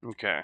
Okay.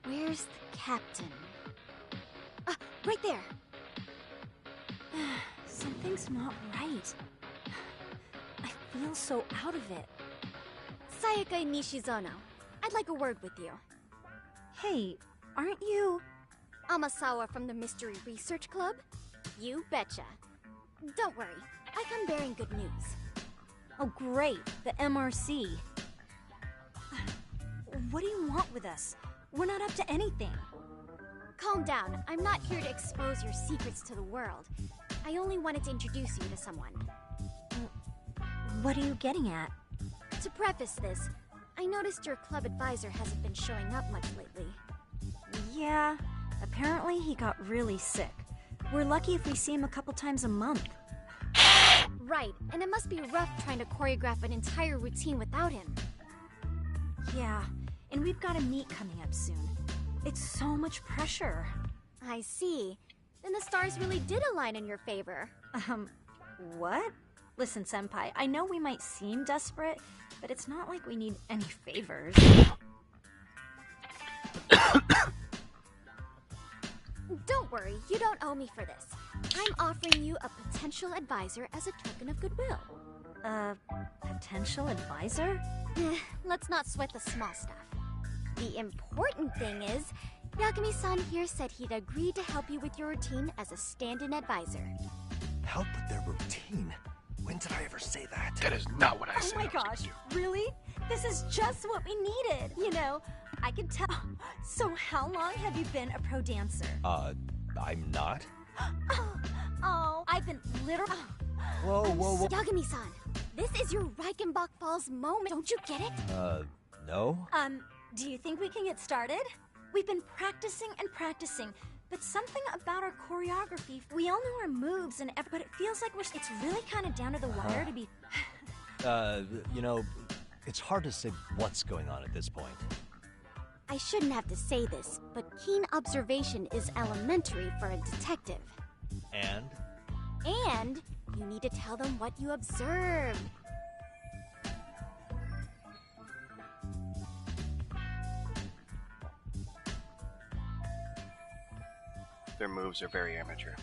Where's the captain? Ah, right there! Something's not right. I feel so out of it. Sayaka Nishizono, I'd like a word with you. Hey, aren't you... Amasawa from the Mystery Research Club? You betcha. Don't worry, I come bearing good news. Oh great, the MRC. What do you want with us? We're not up to anything. Calm down. I'm not here to expose your secrets to the world. I only wanted to introduce you to someone. What are you getting at? To preface this, I noticed your club advisor hasn't been showing up much lately. Yeah, apparently he got really sick. We're lucky if we see him a couple times a month. Right, and it must be rough trying to choreograph an entire routine without him. Yeah, and we've got a meet coming up soon. It's so much pressure. I see. Then the stars really did align in your favor. What? Listen, Senpai, I know we might seem desperate, but it's not like we need any favors. Don't worry, you don't owe me for this. I'm offering you a potential advisor as a token of goodwill. Potential advisor? Let's not sweat the small stuff. The important thing is, Yakumi-san here said he'd agreed to help you with your routine as a stand-in advisor. Help with their routine? When did I ever say that? That is not what I said. Oh my gosh, really? This is just what we needed. You know, I can tell. So how long have you been a pro dancer? I'm not. Oh, I've been literally... Whoa. Yagami-san, this is your Reichenbach Falls moment. Don't you get it? No? Do you think we can get started? We've been practicing and practicing, but something about our choreography, we all know our moves and but it feels like it's really kind of down to the wire to be... You know, it's hard to say what's going on at this point. I shouldn't have to say this, but keen observation is elementary for a detective. And? And you need to tell them what you observed. Their moves are very amateur.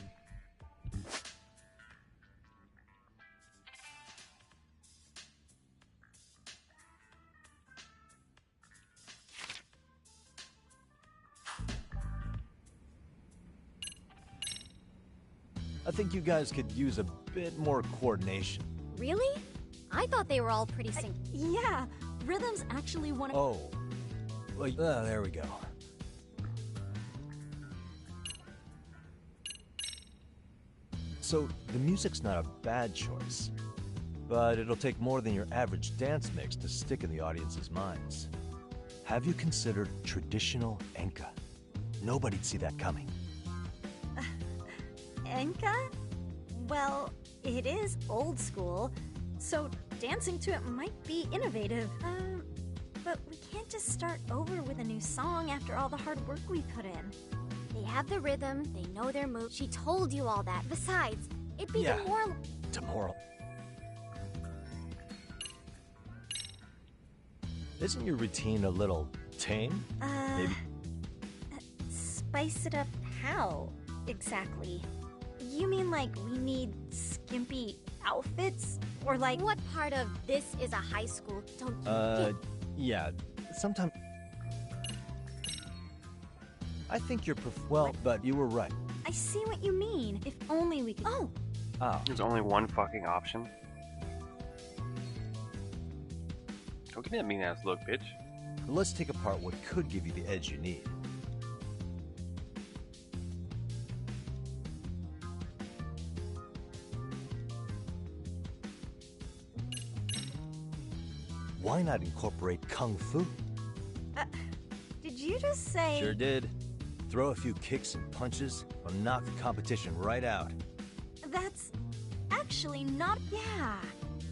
I think you guys could use a bit more coordination. Really? I thought they were all pretty yeah, rhythm's actually one of... Oh. Well, there we go. So, the music's not a bad choice, but it'll take more than your average dance mix to stick in the audience's minds. Have you considered traditional enka? Nobody'd see that coming. Enka? Well, it is old school, so dancing to it might be innovative. But we can't just start over with a new song after all the hard work we put in. They have the rhythm, they know their moves. She told you all that. Besides, it'd be demoralizing. Demoralizing. Isn't your routine a little tame? Maybe. Spice it up how, exactly? You mean like we need skimpy outfits? Or like... What part of this is a high school don't you get? Yeah, sometimes... I think you're well, but you were right. I see what you mean. If only we could... Oh! There's only one fucking option. Don't give me that mean-ass look, bitch. Let's take apart what could give you the edge you need. Why not incorporate Kung Fu? Did you just say... Sure did. Throw a few kicks and punches, or knock the competition right out. That's actually not... Yeah,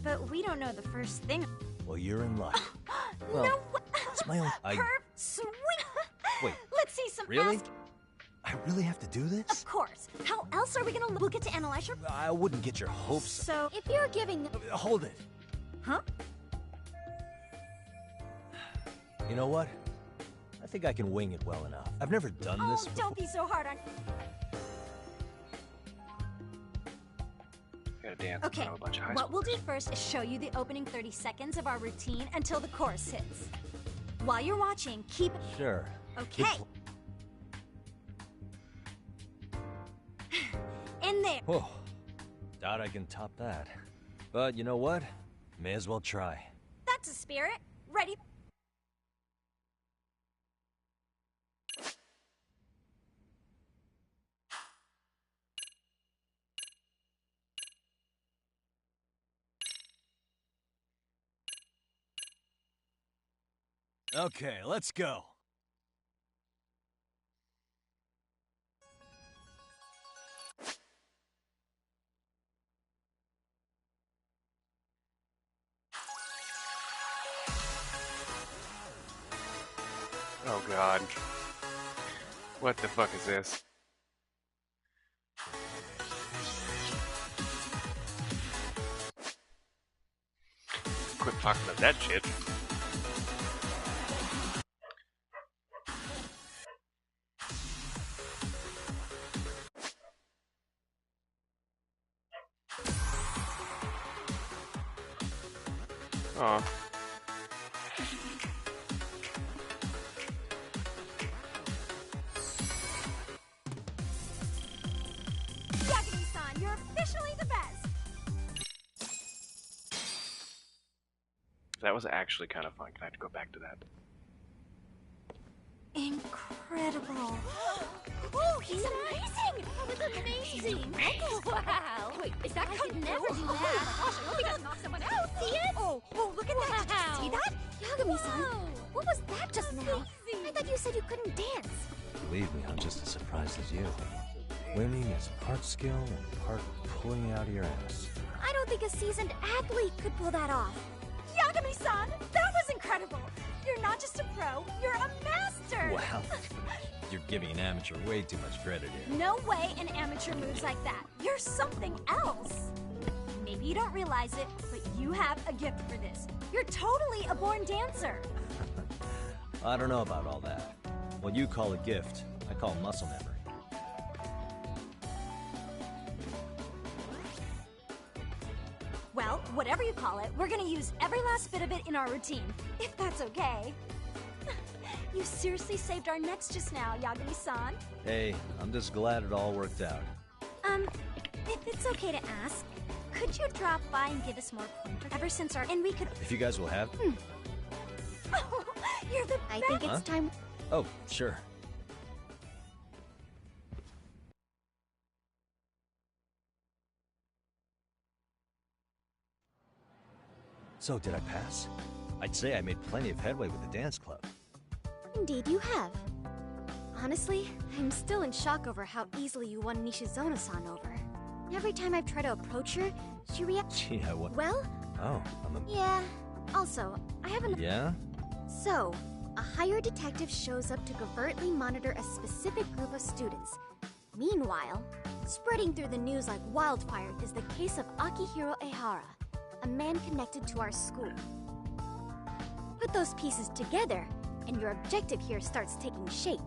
but we don't know the first thing. Well, you're in luck. Well, no, it's my own... Sweet. Wait. Let's see some... Really? I really have to do this? Of course. How else are we gonna... We'll get to analyze your... I wouldn't get your hopes... So... If you're giving... Hold it. Huh? You know what? I think I can wing it well enough. I've never done this before. Don't be so hard on... Gotta dance Okay, in front of a bunch of high what we'll do schoolers. first is show you the opening 30 seconds of our routine until the chorus hits. While you're watching, keep... Sure. Okay. In there. Oh, doubt I can top that. But you know what? May as well try. That's a spirit. Ready? Okay, let's go. Oh god. What the fuck is this? Quit talking about that shit. Oh. Yagami-san, you're officially the best. That was actually kind of fun. Can I have to go back to that? Incredible. Oh, he's amazing! Oh, that's amazing! Wow! Wait, is that I could never do that! Gosh, I hope he doesn't knock someone out! See it? Oh, look at that! Did you see that? Yagami-san, what was that just now? I thought you said you couldn't dance. Believe me, I'm just as surprised as you. Winning is part skill and part pulling out of your ass. I don't think a seasoned athlete could pull that off. Yagami-san, that was incredible! You're not just a pro, you're a master! Wow. You're giving an amateur way too much credit here. No way an amateur moves like that. You're something else. Maybe you don't realize it, but you have a gift for this. You're totally a born dancer. I don't know about all that. What you call a gift, I call muscle memory. Well, whatever you call it, we're gonna use every last bit of it in our routine, if that's okay. You seriously saved our necks just now, Yagami-san. Hey, I'm just glad it all worked out. If it's okay to ask, could you drop by and give us more pointers? Ever since our... And we could... If you guys will have... Oh, you're the I best. think it's time... Oh, sure. So, did I pass? I'd say I made plenty of headway with the dance club. Indeed you have. Honestly, I'm still in shock over how easily you won Nishizono-san over. Every time I've tried to approach her, she reacts. Gee, I what? Well? Oh, I'm a... Yeah. Also, I have an... Yeah? So, a hired detective shows up to covertly monitor a specific group of students. Meanwhile, spreading through the news like wildfire is the case of Akihiro Ehara, a man connected to our school. Put those pieces together, and your objective here starts taking shape.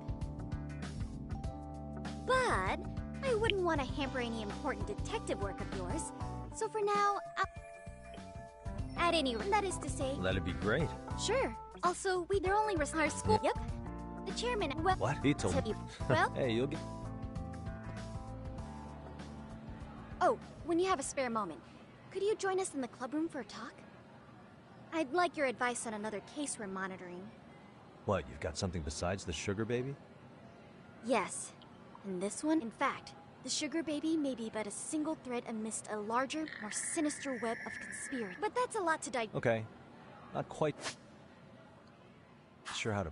But I wouldn't want to hamper any important detective work of yours, so for now, at any rate, that is to say... That'd be great. Sure. Also, they're only our school. Yep. The chairman... Well, What? He told me. Well... Hey, you'll get... Oh, when you have a spare moment, could you join us in the club room for a talk? I'd like your advice on another case we're monitoring. What, you've got something besides the sugar baby? Yes. And this one, in fact, the sugar baby may be but a single thread amidst a larger, more sinister web of conspiracy. But that's a lot to digest. Okay. Not quite sure how to...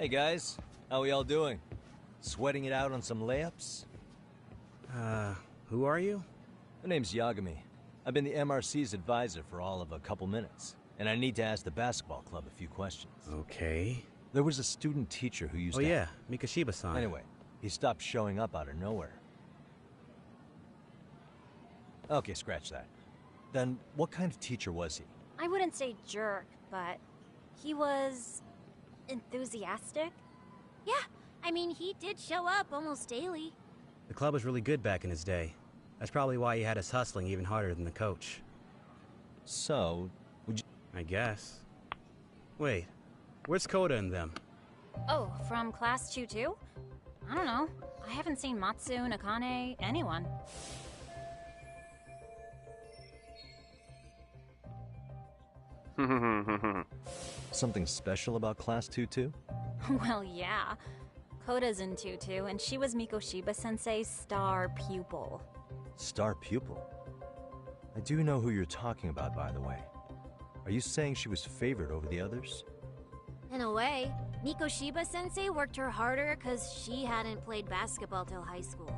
Hey guys, how we all doing? Sweating it out on some layups? Who are you? My name's Yagami. I've been the MRC's advisor for all of a couple minutes, and I need to ask the basketball club a few questions. Okay. There was a student teacher who used to... Oh yeah, Mikashiba-san. Anyway, he stopped showing up out of nowhere. Okay, scratch that. Then, what kind of teacher was he? I wouldn't say jerk, but he was enthusiastic. Yeah, I mean, he did show up almost daily. The club was really good back in his day. That's probably why he had us hustling even harder than the coach. So, would you... I guess. Wait, where's Koda and them? Oh, from class 2-2? I don't know. I haven't seen Matsu, Nakane, anyone. Something special about Class 2-2? Well, yeah. Koda's in 2-2, and she was Mikoshiba-sensei's star pupil. Star pupil? I do know who you're talking about, by the way. Are you saying she was favored over the others? In a way, Mikoshiba-sensei worked her harder because she hadn't played basketball till high school.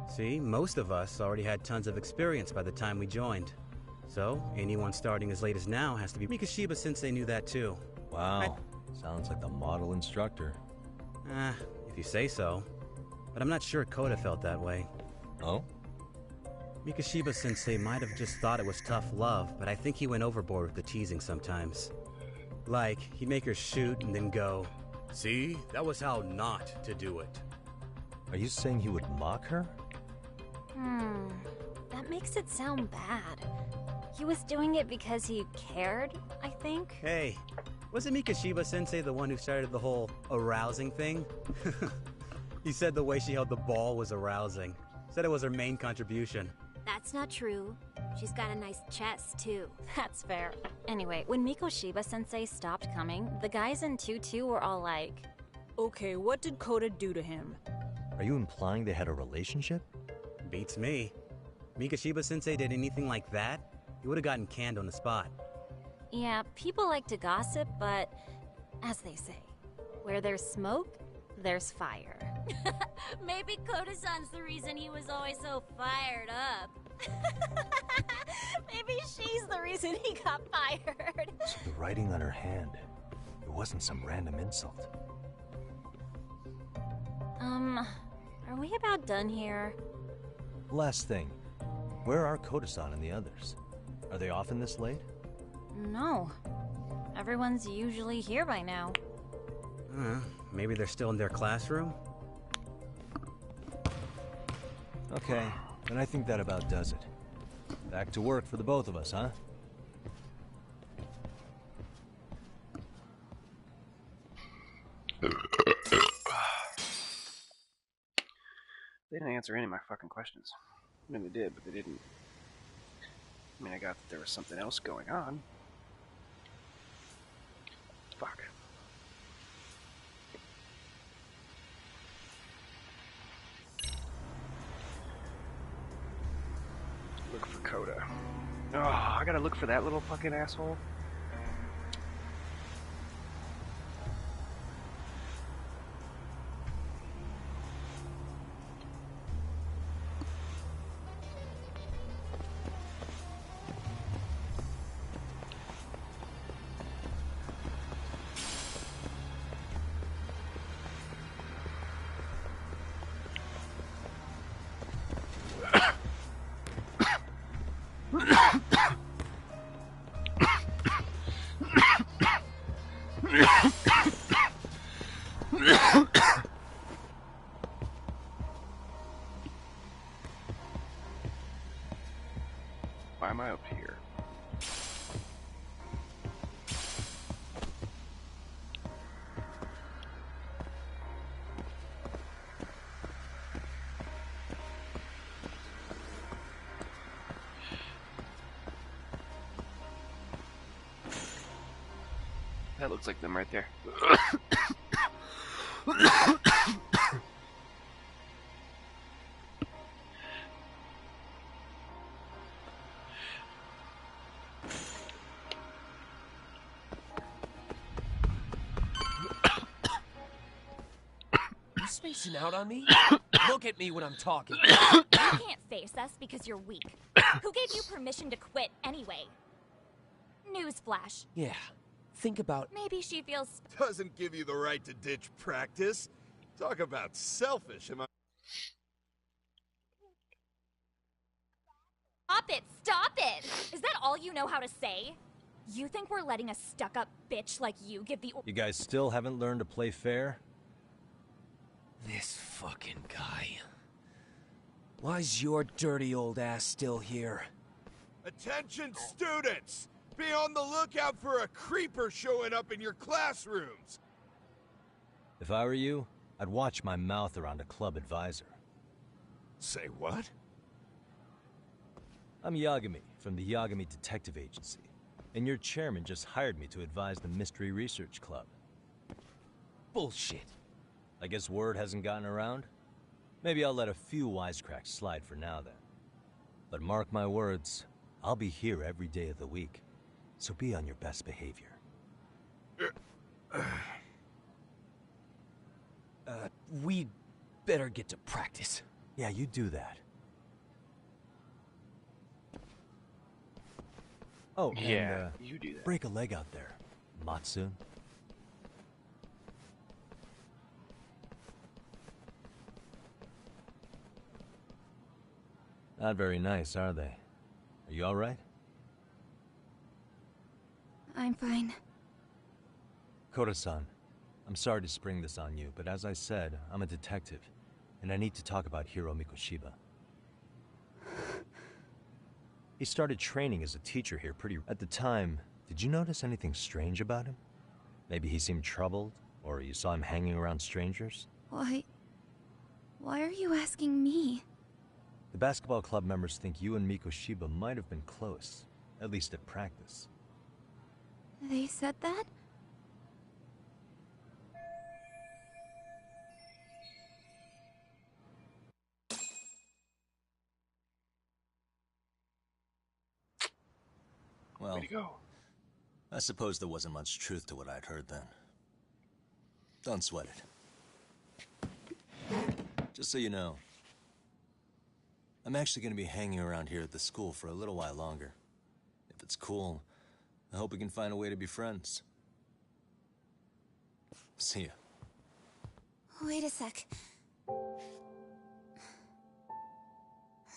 See, most of us already had tons of experience by the time we joined. So, anyone starting as late as now has to be... Mikashiba-sensei knew that too. Wow, sounds like the model instructor. If you say so. But I'm not sure Koda felt that way. Oh? Mikashiba-sensei might have just thought it was tough love, but I think he went overboard with the teasing sometimes. Like, he'd make her shoot and then go, "See, that was how not to do it." Are you saying he would mock her? That makes it sound bad. He was doing it because he cared, I think. Hey, wasn't Mikashiba-sensei the one who started the whole arousing thing? He said the way she held the ball was arousing. Said it was her main contribution. That's not true. She's got a nice chest, too. That's fair. Anyway, when Mikoshiba-sensei stopped coming, the guys in 2-2 were all like, "Okay, what did Koda do to him?" Are you implying they had a relationship? Beats me. Mikashiba-sensei did anything like that, he would have gotten canned on the spot. Yeah, people like to gossip, but as they say, where there's smoke, there's fire. Maybe Koda-san's the reason he was always so fired up. Maybe she's the reason he got fired. So the writing on her hand, it wasn't some random insult. Are we about done here? Last thing, where are Koda-san and the others? Are they often this late? No. Everyone's usually here by now. Maybe they're still in their classroom? Okay, then I think that about does it. Back to work for the both of us, huh? They didn't answer any of my fucking questions. I mean, they did, but they didn't. I mean, I got that there was something else going on. Fuck. Look for Koda. Oh, I gotta look for that little fucking asshole. Why am I up here? That looks like them right there. spacing out on me? Look at me when I'm talking. You can't face us because you're weak. Who gave you permission to quit anyway? Newsflash. Yeah, think about... Maybe she feels... Doesn't give you the right to ditch practice. Talk about selfish, am I? Stop it! Stop it! Is that all you know how to say? You think we're letting a stuck-up bitch like you give the... You guys still haven't learned to play fair? This fucking guy. Why's your dirty old ass still here? Attention students! Be on the lookout for a creeper showing up in your classrooms! If I were you, I'd watch my mouth around a club advisor. Say what? I'm Yagami, from the Yagami Detective Agency, and your chairman just hired me to advise the Mystery Research Club. Bullshit. I guess word hasn't gotten around? Maybe I'll let a few wisecracks slide for now then. But mark my words, I'll be here every day of the week, so be on your best behavior. We'd better get to practice. Yeah, you do that. Oh, Yeah, and, you do that. break a leg out there, Matsun. Not very nice, are they? Are you all right? I'm fine. Koda-san, I'm sorry to spring this on you, but as I said, I'm a detective, and I need to talk about Hiro Mikoshiba. He started training as a teacher here At the time, did you notice anything strange about him? Maybe he seemed troubled, or you saw him hanging around strangers? Why are you asking me? The basketball club members think you and Mikoshiba might have been close, at least at practice. They said that? Well, Way to go. I suppose there wasn't much truth to what I'd heard then. Don't sweat it. Just so you know, I'm actually going to be hanging around here at the school for a little while longer. If it's cool, I hope we can find a way to be friends. See ya. Wait a sec.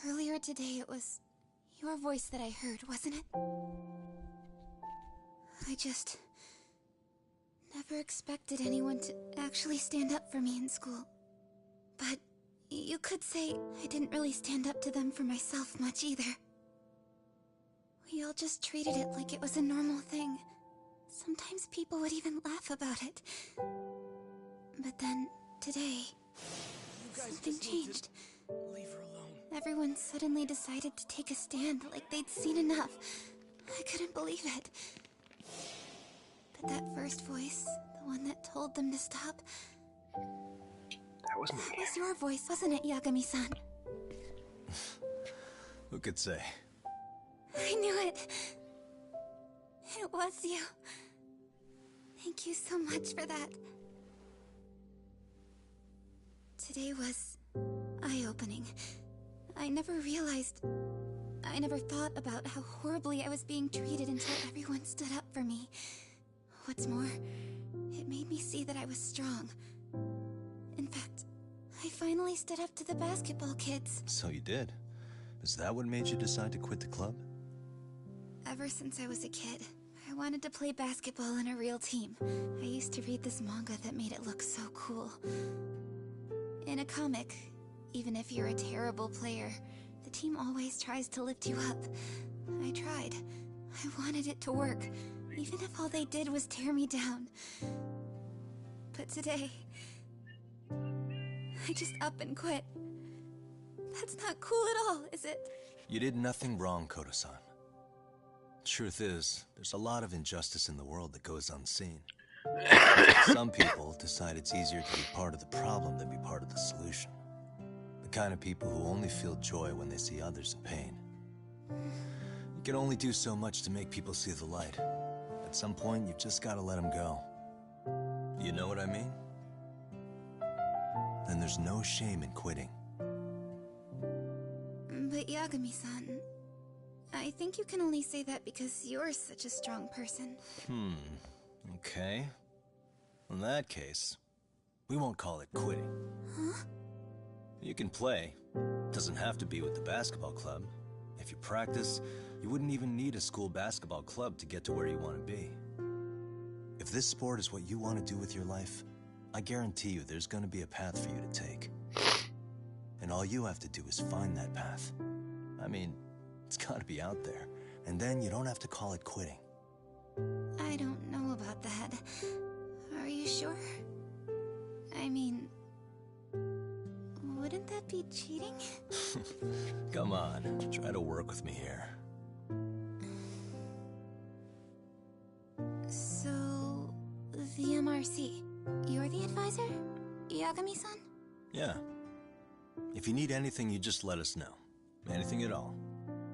Earlier today, it was your voice that I heard, wasn't it? I just never expected anyone to actually stand up for me in school. But you could say I didn't really stand up to them for myself much either. We all just treated it like it was a normal thing. Sometimes people would even laugh about it. But then, today, something changed. Leave her alone. Everyone suddenly decided to take a stand like they'd seen enough. I couldn't believe it. But that first voice, the one that told them to stop, That was me. that was your voice, wasn't it, Yagami-san? Who could say? I knew it. It was you. Thank you so much for that. Today was eye-opening. I never thought about how horribly I was being treated until everyone stood up for me. What's more, it made me see that I was strong. In fact, I finally stood up to the basketball kids. So you did. Is that what made you decide to quit the club? Ever since I was a kid, I wanted to play basketball in a real team. I used to read this manga that made it look so cool. In a comic, even if you're a terrible player, the team always tries to lift you up. I tried. I wanted it to work, even if all they did was tear me down. But today, I just up and quit. That's not cool at all, is it? You did nothing wrong, Koda-san. Truth is, there's a lot of injustice in the world that goes unseen. Some people decide it's easier to be part of the problem than be part of the solution. The kind of people who only feel joy when they see others in pain. You can only do so much to make people see the light. At some point, you've just got to let them go. You know what I mean? there's no shame in quitting. But Yagami-san, I think you can only say that because you're such a strong person. Okay. In that case, we won't call it quitting. Huh? You can play. Doesn't have to be with the basketball club. If you practice, you wouldn't even need a school basketball club to get to where you want to be. If this sport is what you want to do with your life, I guarantee you there's going to be a path for you to take. And all you have to do is find that path. I mean, it's got to be out there. And then you don't have to call it quitting. I don't know about that. Are you sure? I mean, wouldn't that be cheating? Come on, try to work with me here. So, the MRC, you're the advisor? Yagami-san? Yeah. If you need anything, you just let us know. Anything at all.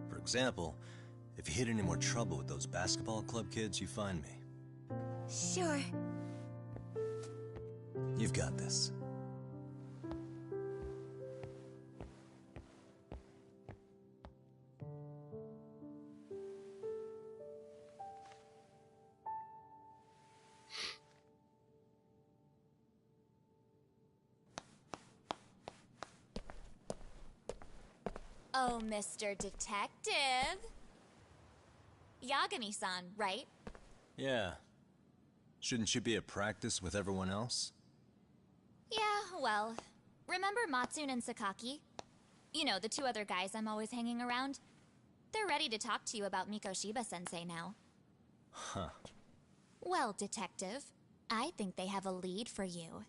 For example, if you hit any more trouble with those basketball club kids, you find me. Sure. You've got this. Oh, Mr. Detective. Yagami-san, right? Yeah. Shouldn't you be at practice with everyone else? Yeah, well, remember Matsune and Sakaki? You know, the two other guys I'm always hanging around? They're ready to talk to you about Mikoshiba-sensei now. Huh. Well, Detective, I think they have a lead for you.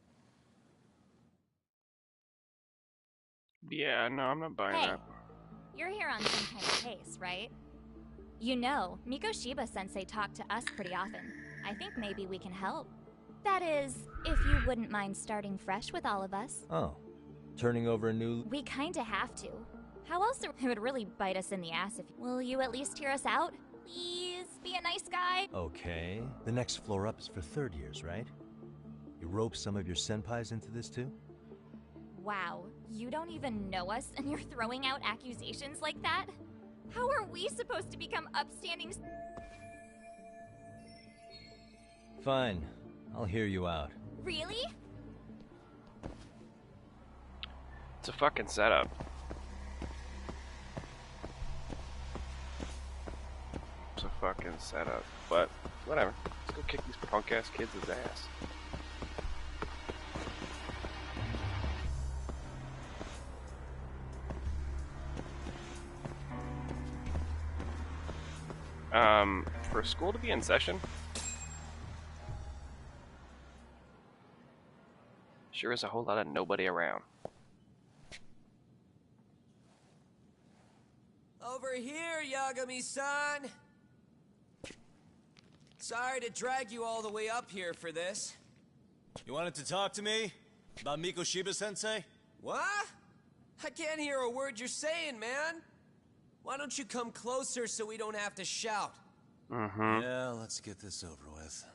Yeah, no, I'm not buying Hey, that. you're here on some kind of case, right? You know, Mikoshiba-sensei talked to us pretty often. I think maybe we can help. That is, if you wouldn't mind starting fresh with all of us. Oh. Turning over a new... We kinda have to. How else it would really bite us in the ass if... Will you at least hear us out? Please, be a nice guy. Okay. The next floor up is for third years, right? You rope some of your senpais into this too? Wow, you don't even know us and you're throwing out accusations like that? How are we supposed to become upstanding... Fine. I'll hear you out. Really? It's a fucking setup. It's a fucking setup. But, whatever. Let's go kick these punk ass kids' ass. For school to be in session? Sure is a whole lot of nobody around. Over here, Yagami-san! Sorry to drag you all the way up here for this. You wanted to talk to me? About Mikoshiba-sensei? What? I can't hear a word you're saying, man. Why don't you come closer so we don't have to shout? Mm-hmm. Yeah, let's get this over with.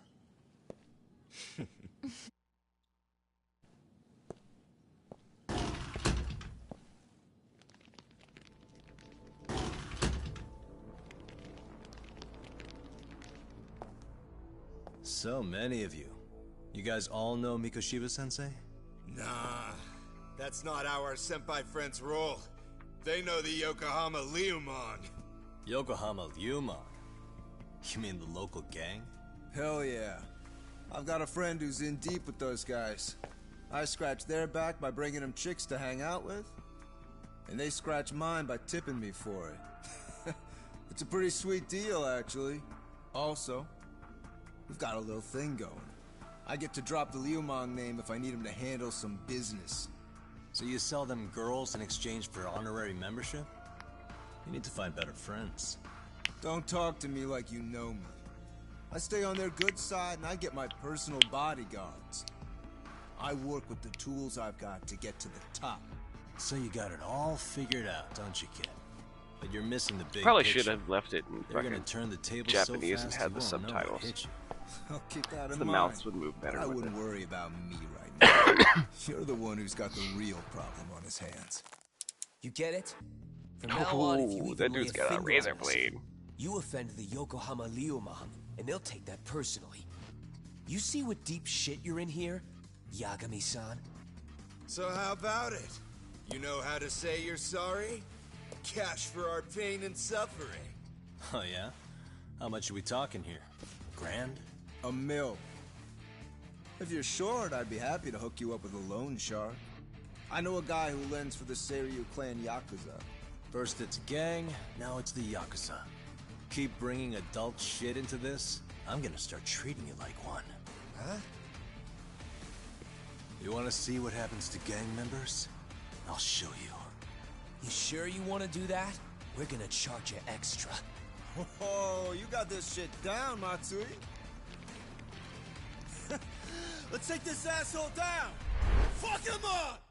So many of you. You guys all know Mikoshiba-sensei? Nah, that's not how our senpai friends roll. They know the Yokohama Ryumon. Yokohama Ryumon? You mean the local gang? Hell yeah. I've got a friend who's in deep with those guys. I scratch their back by bringing them chicks to hang out with, and they scratch mine by tipping me for it. It's a pretty sweet deal, actually. Also, we've got a little thing going. I get to drop the Ryumon name if I need him to handle some business. So you sell them girls in exchange for honorary membership? You need to find better friends. Don't talk to me like you know me. I stay on their good side and I get my personal bodyguards. I work with the tools I've got to get to the top. So you got it all figured out, don't you, kid? But you're missing the big Probably picture. should have left it in They're fucking gonna turn the tables Japanese so and fast had you the won't know what subtitles. hit you. I'll keep that in The mind. mouths would move better I with wouldn't it. worry about me right now. You're the one who's got the real problem on his hands. You get it? From now on, if you Oh, even that lay dude's got a finger razor on us, blade. you offend the Yokohama Liumang, and they'll take that personally. You see what deep shit you're in here, Yagami-san? So how about it? You know how to say you're sorry? Cash for our pain and suffering. Oh, yeah? How much are we talking here? Grand? $1 million. If you're short, I'd be happy to hook you up with a loan shark. I know a guy who lends for the Seiryu clan Yakuza. First it's gang, now it's the Yakuza. Keep bringing adult shit into this, I'm gonna start treating you like one. Huh? You wanna see what happens to gang members? I'll show you. You sure you want to do that? We're gonna charge you extra. Oh, you got this shit down, Matsui. Let's take this asshole down! Fuck him up!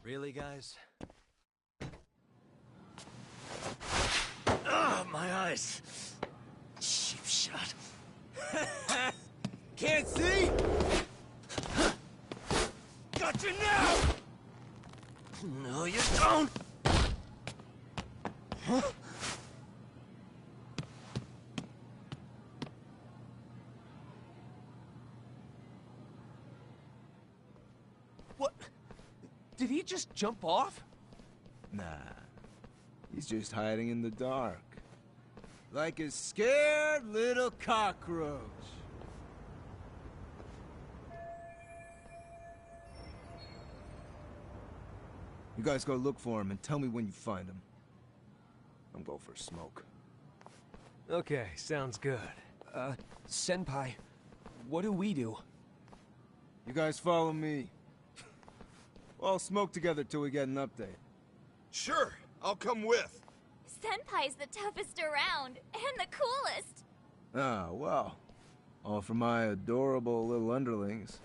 Really, guys? Ugh, my eyes! Cheap shot. Can't see? Got you now! No, you don't! Huh? What? Did he just jump off? Nah. He's just hiding in the dark. Like a scared little cockroach. You guys go look for him and tell me when you find him. I'm going for a smoke. Okay, sounds good. Senpai, what do we do? You guys follow me. We'll all smoke together till we get an update. Sure, I'll come with. Senpai's the toughest around, and the coolest. Ah, well. All for my adorable little underlings.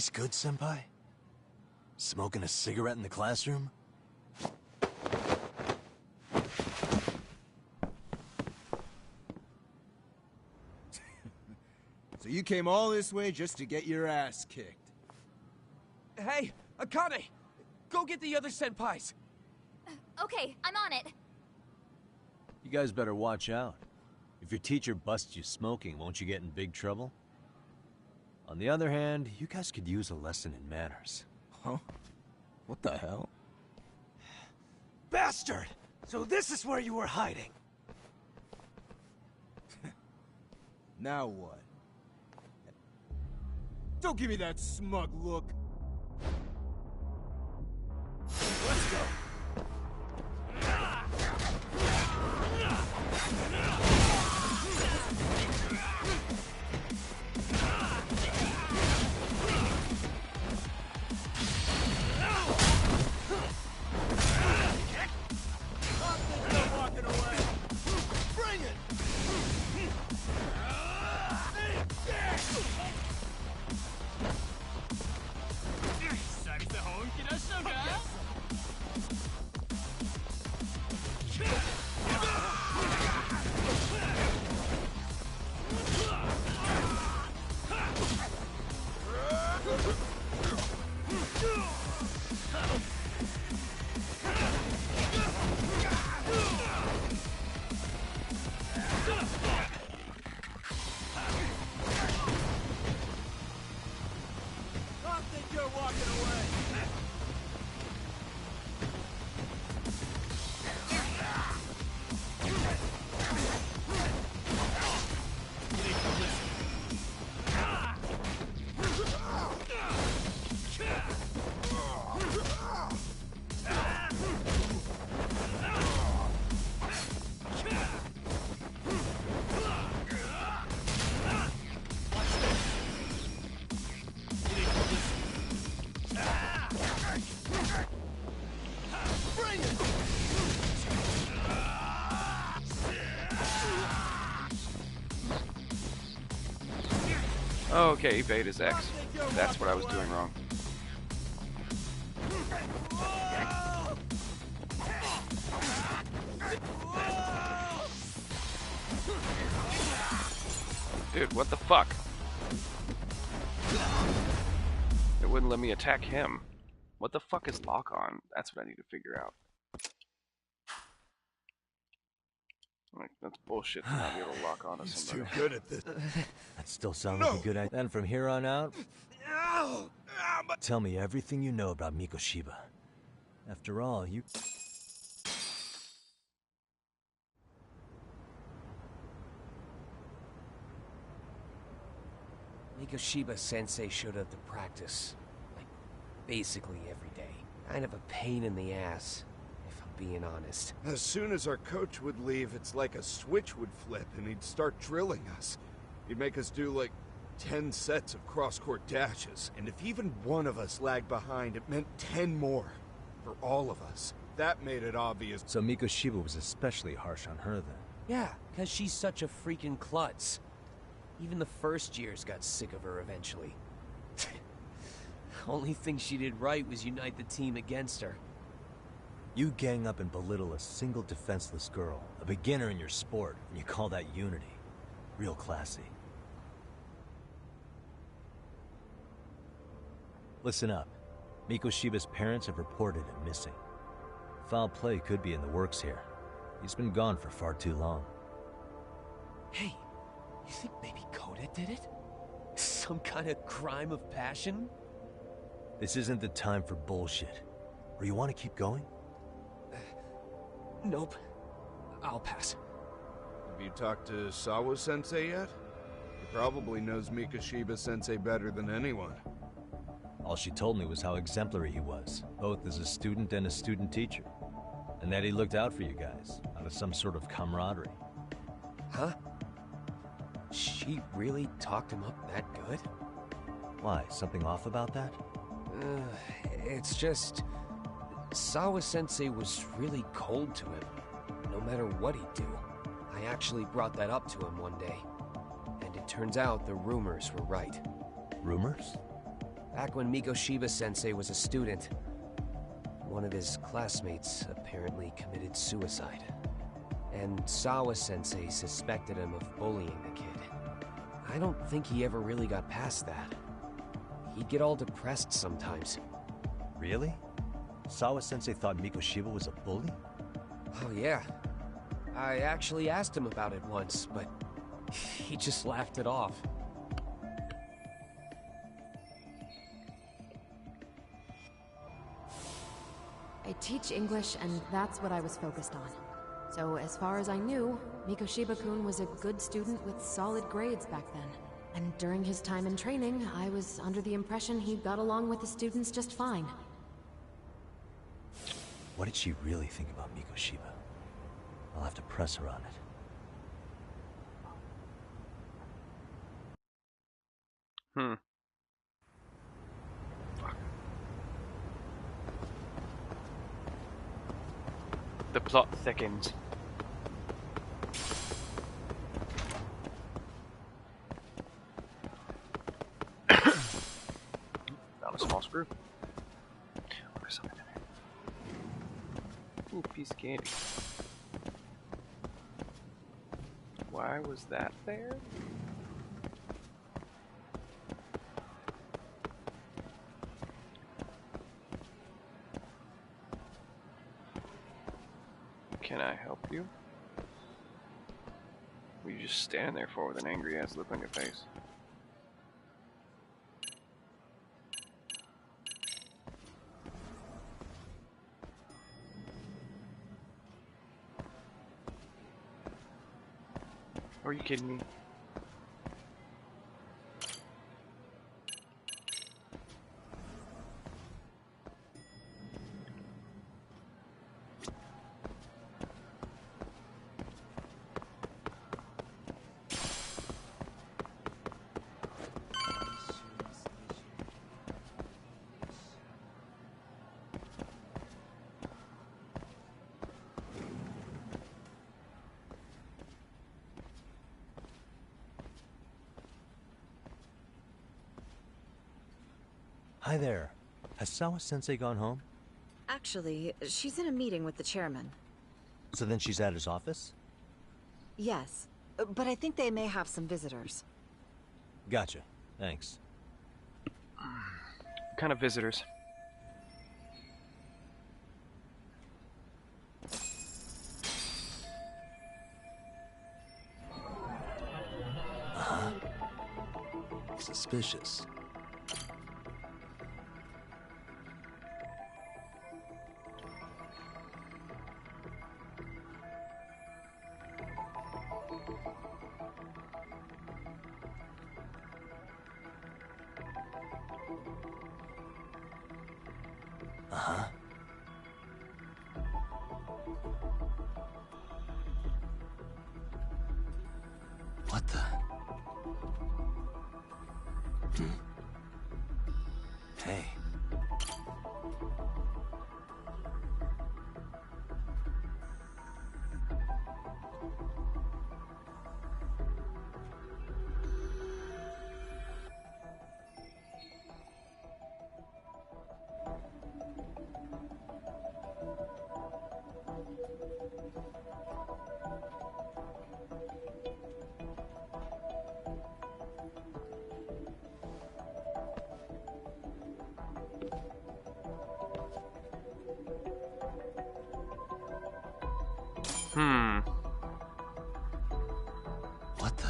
Taste good, Senpai? Smoking a cigarette in the classroom? So you came all this way just to get your ass kicked? Hey, Akane! Go get the other senpais! Okay, I'm on it. You guys better watch out. If your teacher busts you smoking, won't you get in big trouble? On the other hand, you guys could use a lesson in manners. Huh? What the hell? Bastard! So this is where you were hiding. Now what? Don't give me that smug look. Let's go. Okay, evade is X. That's what I was doing wrong. Dude, what the fuck? It wouldn't let me attack him. What the fuck is lock on? That's what I need to figure out. Like, that's bullshit to not be able to lock on to somebody. Too good at this. That still sounds like a good idea. Then from here on out, tell me everything you know about Mikoshiba. After all, you... Mikoshiba-sensei showed up to practice, like, basically every day. Kind of a pain in the ass, if I'm being honest. As soon as our coach would leave, it's like a switch would flip and he'd start drilling us. He'd make us do like 10 sets of cross-court dashes, and if even one of us lagged behind, it meant 10 more. For all of us. That made it obvious. So Mikoshiba was especially harsh on her then? Yeah, because she's such a freaking klutz. Even the first years got sick of her eventually. Only thing she did right was unite the team against her. You gang up and belittle a single defenseless girl, a beginner in your sport, and you call that unity. Real classy. Listen up. Mikoshiba's parents have reported him missing. Foul play could be in the works here. He's been gone for far too long. Hey, you think maybe Koda did it? Some kind of crime of passion? This isn't the time for bullshit. Or you want to keep going? Nope. I'll pass. Have you talked to Sawa-sensei yet? He probably knows Mikoshiba-sensei better than anyone. All she told me was how exemplary he was, both as a student and a student teacher. And that he looked out for you guys, out of some sort of camaraderie. Huh? She really talked him up that good? Why, something off about that? It's just... Sawa-sensei was really cold to him, no matter what he'd do. I actually brought that up to him one day. And it turns out the rumors were right. Rumors? Back when Mikoshiba-sensei was a student, one of his classmates apparently committed suicide. And Sawa-sensei suspected him of bullying the kid. I don't think he ever really got past that. He'd get all depressed sometimes. Really? Sawa-sensei thought Mikoshiba was a bully? Oh yeah. I actually asked him about it once, but he just laughed it off. I teach English, and that's what I was focused on. So as far as I knew, Mikoshiba-kun was a good student with solid grades back then. And during his time in training, I was under the impression he got along with the students just fine. What did she really think about Mikoshiba? I'll have to press her on it. Fuck. The plot thickens. Found a small screw. There's something in there. Ooh, piece of candy. Why was that there? Can I help you? Or you just stand there for with an angry ass look on your face? Are you kidding me? Hi there. Has Sawa-sensei gone home? Actually, she's in a meeting with the chairman. So then she's at his office? Yes, but I think they may have some visitors. Gotcha. Thanks. What kind of visitors? Uh-huh. Suspicious. Uh-huh. What the? Hey. What the?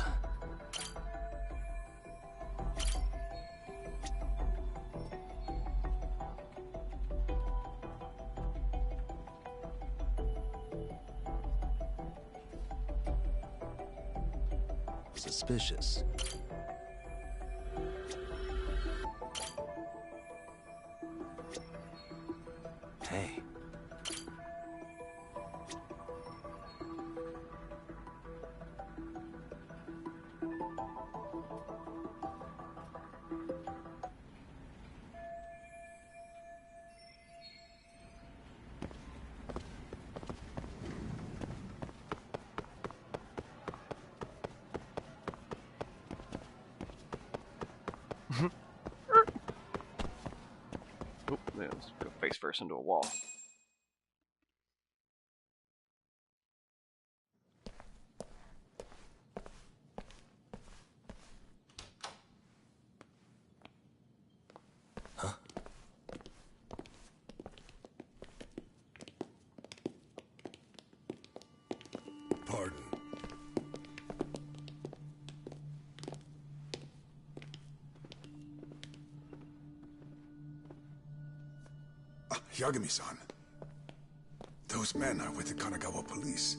Suspicious. Hey. Let's go face first into a wall. Pardon. Yagami-san. Those men are with the Kanagawa police.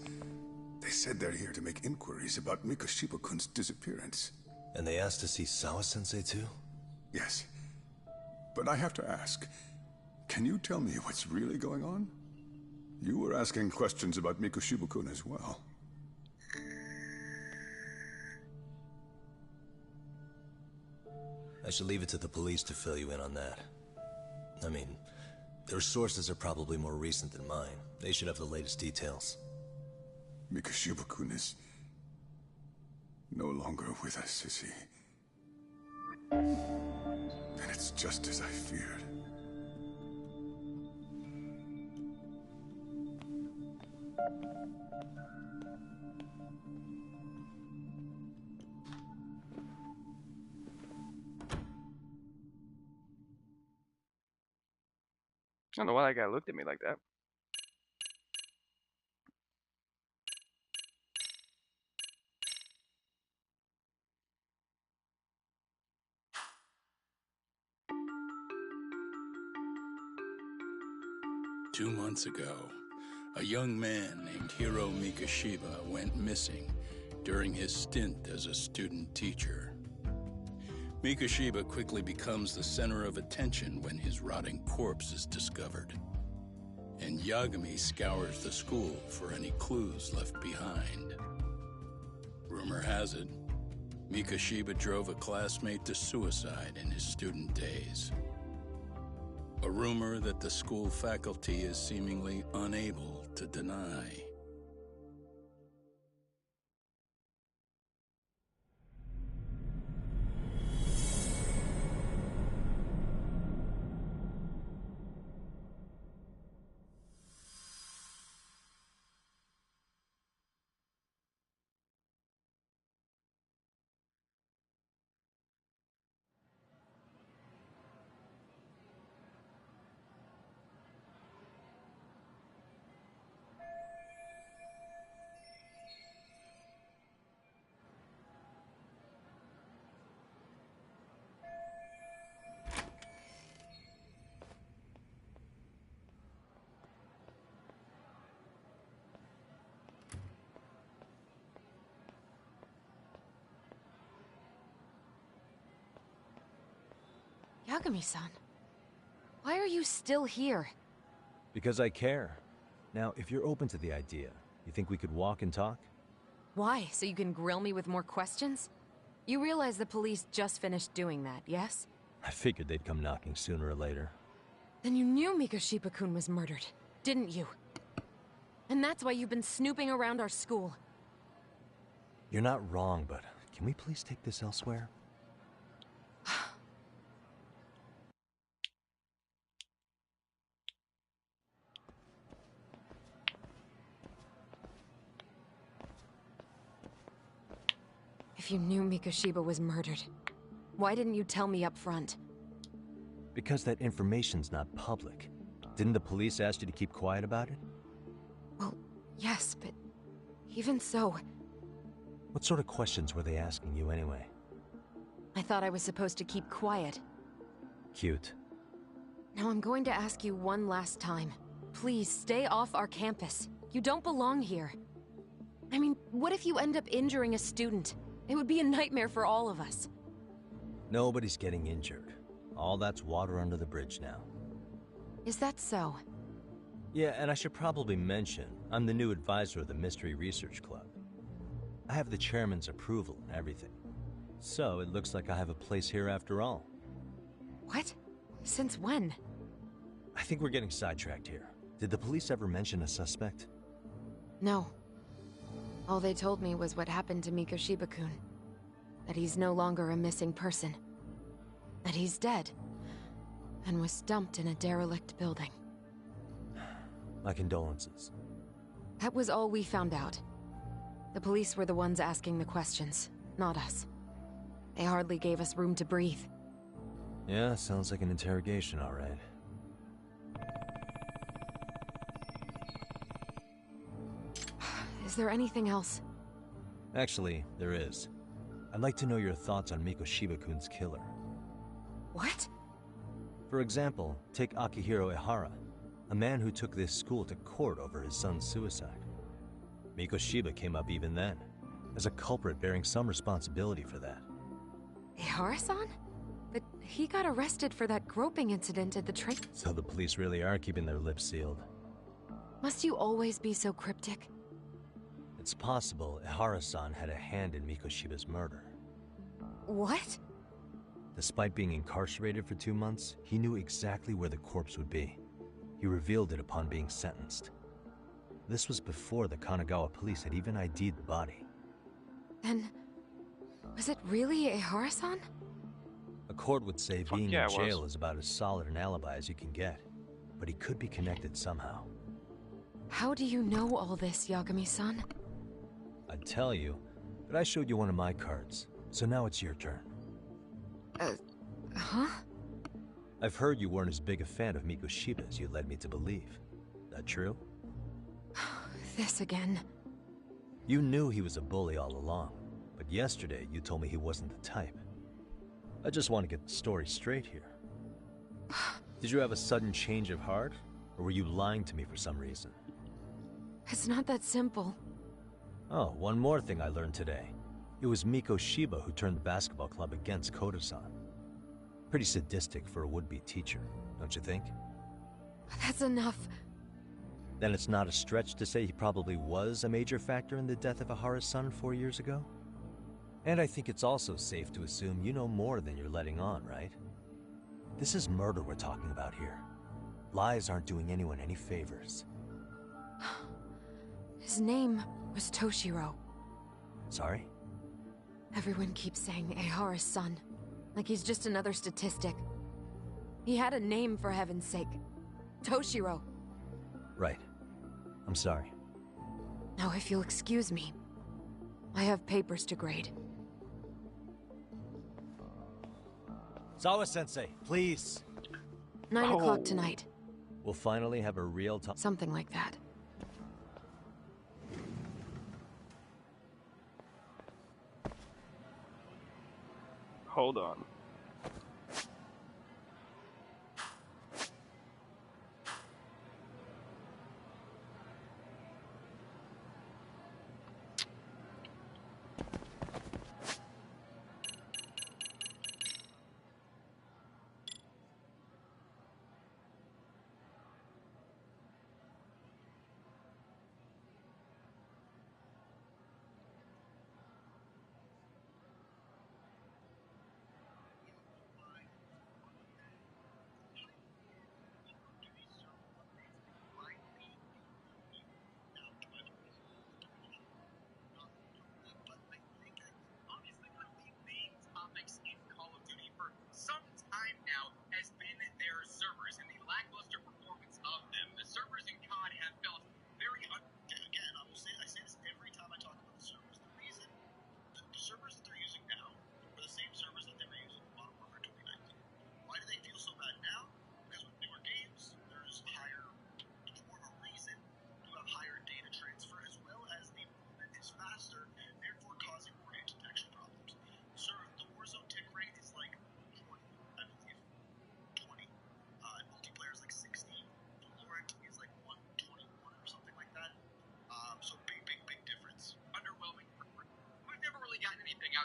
They said they're here to make inquiries about Mikoshiba-kun's disappearance. And they asked to see Sawa-sensei too? Yes. But I have to ask, can you tell me what's really going on? You were asking questions about Mikoshiba-kun as well. I should leave it to the police to fill you in on that. I mean, their sources are probably more recent than mine. They should have the latest details. Mikoshiba-kun is no longer with us, is he? And it's just as I feared. I don't know why that guy looked at me like that. Two months ago, a young man named Hiro Mikoshiba went missing during his stint as a student teacher. Mikoshiba quickly becomes the center of attention when his rotting corpse is discovered. And Yagami scours the school for any clues left behind. Rumor has it, Mikoshiba drove a classmate to suicide in his student days. A rumor that the school faculty is seemingly unable to deny. Yagami-san, why are you still here? Because I care. Now, if you're open to the idea, you think we could walk and talk? Why? So you can grill me with more questions? You realize the police just finished doing that, yes? I figured they'd come knocking sooner or later. Then you knew Mikoshiba-kun was murdered, didn't you? And that's why you've been snooping around our school. You're not wrong, but can we please take this elsewhere? If you knew Mikoshiba was murdered, why didn't you tell me up front? Because that information's not public. Didn't the police ask you to keep quiet about it? Well, yes, but even so... What sort of questions were they asking you anyway? I thought I was supposed to keep quiet. Cute. Now I'm going to ask you one last time. Please, stay off our campus. You don't belong here. I mean, what if you end up injuring a student? It would be a nightmare for all of us. Nobody's getting injured. All that's water under the bridge now. Is that so? Yeah, and I should probably mention, I'm the new advisor of the Mystery Research Club. I have the chairman's approval and everything. So it looks like I have a place here after all. What? Since when? I think we're getting sidetracked here. Did the police ever mention a suspect? No. All they told me was what happened to Mikoshiba-kun. That he's no longer a missing person. That he's dead. and was dumped in a derelict building. My condolences. That was all we found out. The police were the ones asking the questions, not us. They hardly gave us room to breathe. Yeah, sounds like an interrogation, all right. Is there anything else? Actually, there is. I'd like to know your thoughts on Mikoshiba-kun's killer. What? For example, take Akihiro Ehara, a man who took this school to court over his son's suicide. Mikoshiba came up even then, as a culprit bearing some responsibility for that. Ehara-san? But he got arrested for that groping incident at the train. So the police really are keeping their lips sealed. Must you always be so cryptic? It's possible Ehara-san had a hand in Mikoshiba's murder. What? Despite being incarcerated for 2 months, he knew exactly where the corpse would be. He revealed it upon being sentenced. This was before the Kanagawa police had even ID'd the body. Then, was it really Ehara-san? A court would say being yeah, in jail is about as solid an alibi as you can get, but he could be connected somehow. How do you know all this, Yagami-san? I'd tell you, but I showed you one of my cards, so now it's your turn. Huh? I've heard you weren't as big a fan of Mikoshiba as you led me to believe. That true? This again. You knew he was a bully all along, but yesterday you told me he wasn't the type. I just want to get the story straight here. Did you have a sudden change of heart, or were you lying to me for some reason? It's not that simple. Oh, one more thing I learned today. It was Mikoshiba who turned the basketball club against Koto-san. Pretty sadistic for a would-be teacher, don't you think? That's enough. Then it's not a stretch to say he probably was a major factor in the death of Ehara's son 4 years ago? And I think it's also safe to assume you know more than you're letting on, right? This is murder we're talking about here. Lies aren't doing anyone any favors. His name was Toshiro. Sorry? Everyone keeps saying Ehara's son, like he's just another statistic. He had a name, for heaven's sake. Toshiro. Right. I'm sorry. Now, if you'll excuse me, I have papers to grade. Sawa-sensei, please! 9 o'clock tonight. We'll finally have a real talk. Something like that. Hold on.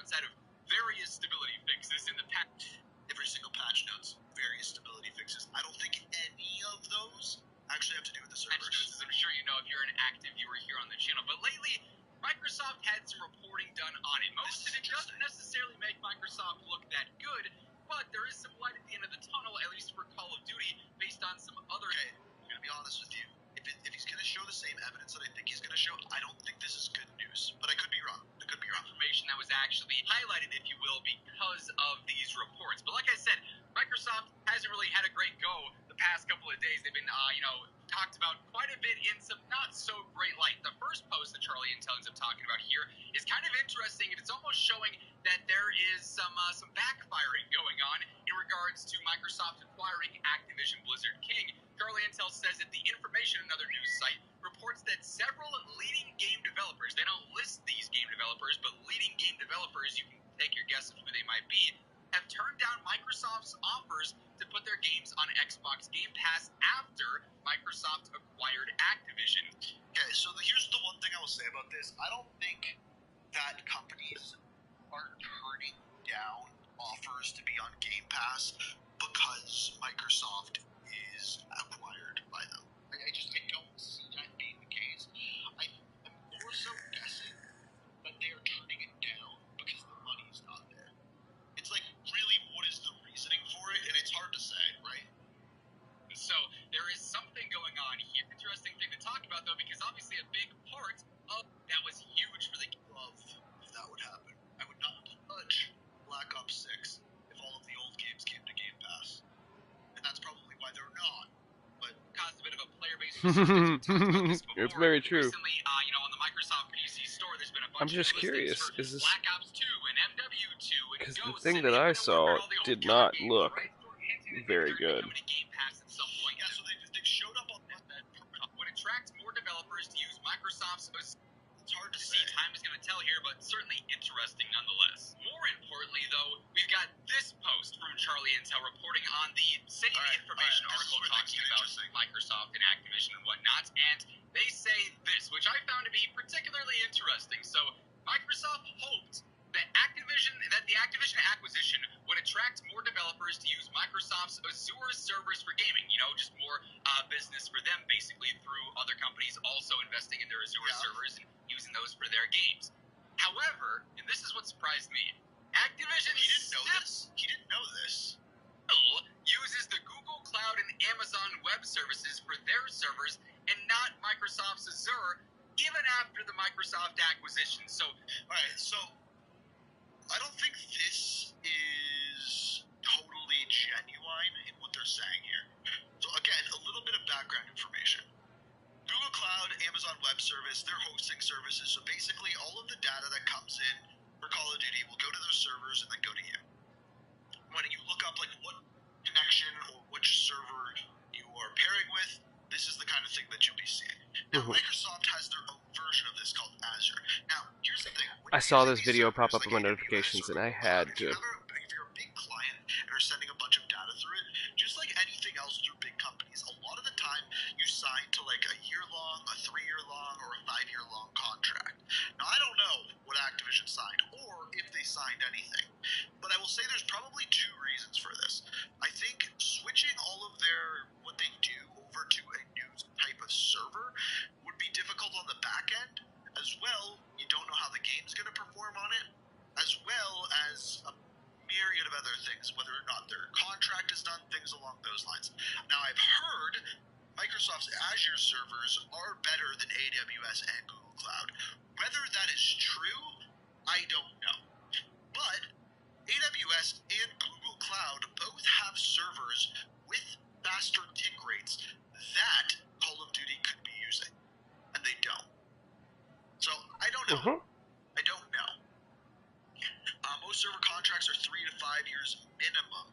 outside of various stability fixes in the patch. Every single patch notes various stability fixes. I don't think any of those actually have to do with the servers. Patch notes, as I'm sure you know if you're an active viewer here on the channel, but lately Microsoft had some reporting done on it. Most of it doesn't necessarily make Microsoft look that good, but there is some light at the end of the tunnel, at least for Call of Duty, based on some other... Okay, I'm gonna be honest with you. If he's gonna show the same evidence that I think he's gonna show, I don't think this is good news. But I could be wrong. I could be wrong. Information that that was actually highlighted, if you will, because of these reports. But like I said, Microsoft hasn't really had a great go the past couple of days. They've been, talked about quite a bit in some not so great light. The first post that Charlie Intel ends up talking about here is kind of interesting, and it's almost showing that there is some backfiring going on in regards to Microsoft acquiring Activision Blizzard King. Charlie Intel says that the Information, another news site, reports that several leading game developers, they don't list these game developers, but leading game developers, you can take your guess of who they might be, have turned down Microsoft's offers to put their games on Xbox Game Pass after Microsoft acquired Activision. Okay, so here's the one thing I will say about this. I don't think that companies are turning down offers to be on Game Pass because Microsoft is acquired by them. I don't see that being the case. I'm more so guessing that they are turning it down because the money's not there. It's like, really, what is the reasoning for it? And it's hard to say, right? So there is something going on here. Interesting thing to talk about, though, because obviously a big part of that was huge for the love if that would happen. I would not touch Black Ops 6 if all of the old games came to Game Pass. And that's probably why they're not. But caused a bit of a player-based It's very true. Recently, on the Microsoft PC store, there's been a bunch I'm just of curious, for is this... Black Ops 2 and MW2 and Because the Ghosts, thing and that I even saw all the old did killer not games, look right? very good. Coming to Game Pass at some point. Yeah, so they showed up on that would attract more developers to use Microsoft's. It's hard to see. Time is going to tell here, but certainly interesting nonetheless. More importantly, though, we've got this post from Charlie Intel reporting on the City Information article talking about Microsoft and Activision and whatnot, and they say this, which I found to be particularly interesting. So Microsoft hoped that the Activision acquisition would attract more developers to use Microsoft's Azure servers for gaming. Just more business for them, basically, through other companies also investing in their Azure servers and using those for their games. However, and this is what surprised me, Activision He didn't know this. still uses the Google Cloud and Amazon Web Services for their servers and not Microsoft's Azure, even after the Microsoft acquisition. So, alright, so I don't think this is totally genuine in what they're saying here. So again, a little bit of background information. Google Cloud, Amazon Web Service, they're hosting services, so basically all of the data that comes in for Call of Duty will go to those servers and then go to you. When you look up like what connection or which server you are pairing with, this is the kind of thing that you'll be seeing. Now, Microsoft has their own version of this called Azure. Now, here's the thing. I saw this video pop up in my notifications and I had to... If you're a big client and are sending a bunch of data through it, just like anything else through big companies, a lot of the time you sign to like a year-long, a 3-year-long, or a 5-year-long contract. Now, I don't know what Activision signed or if they signed anything, but I will say there's probably 2 reasons for this. I think switching all of what they do over to a new type of server would be difficult on the back end. As well, you don't know how the game's going to perform on it, as well as a myriad of other things, whether or not their contract is done, things along those lines. Now, I've heard Microsoft's Azure servers are better than AWS and Google Cloud. Whether that is true, I don't know. But AWS and Google Cloud both have servers with faster tick rates that Call of Duty could be using, and they don't. So, I don't know. I don't know. Most server contracts are 3 to 5 years minimum,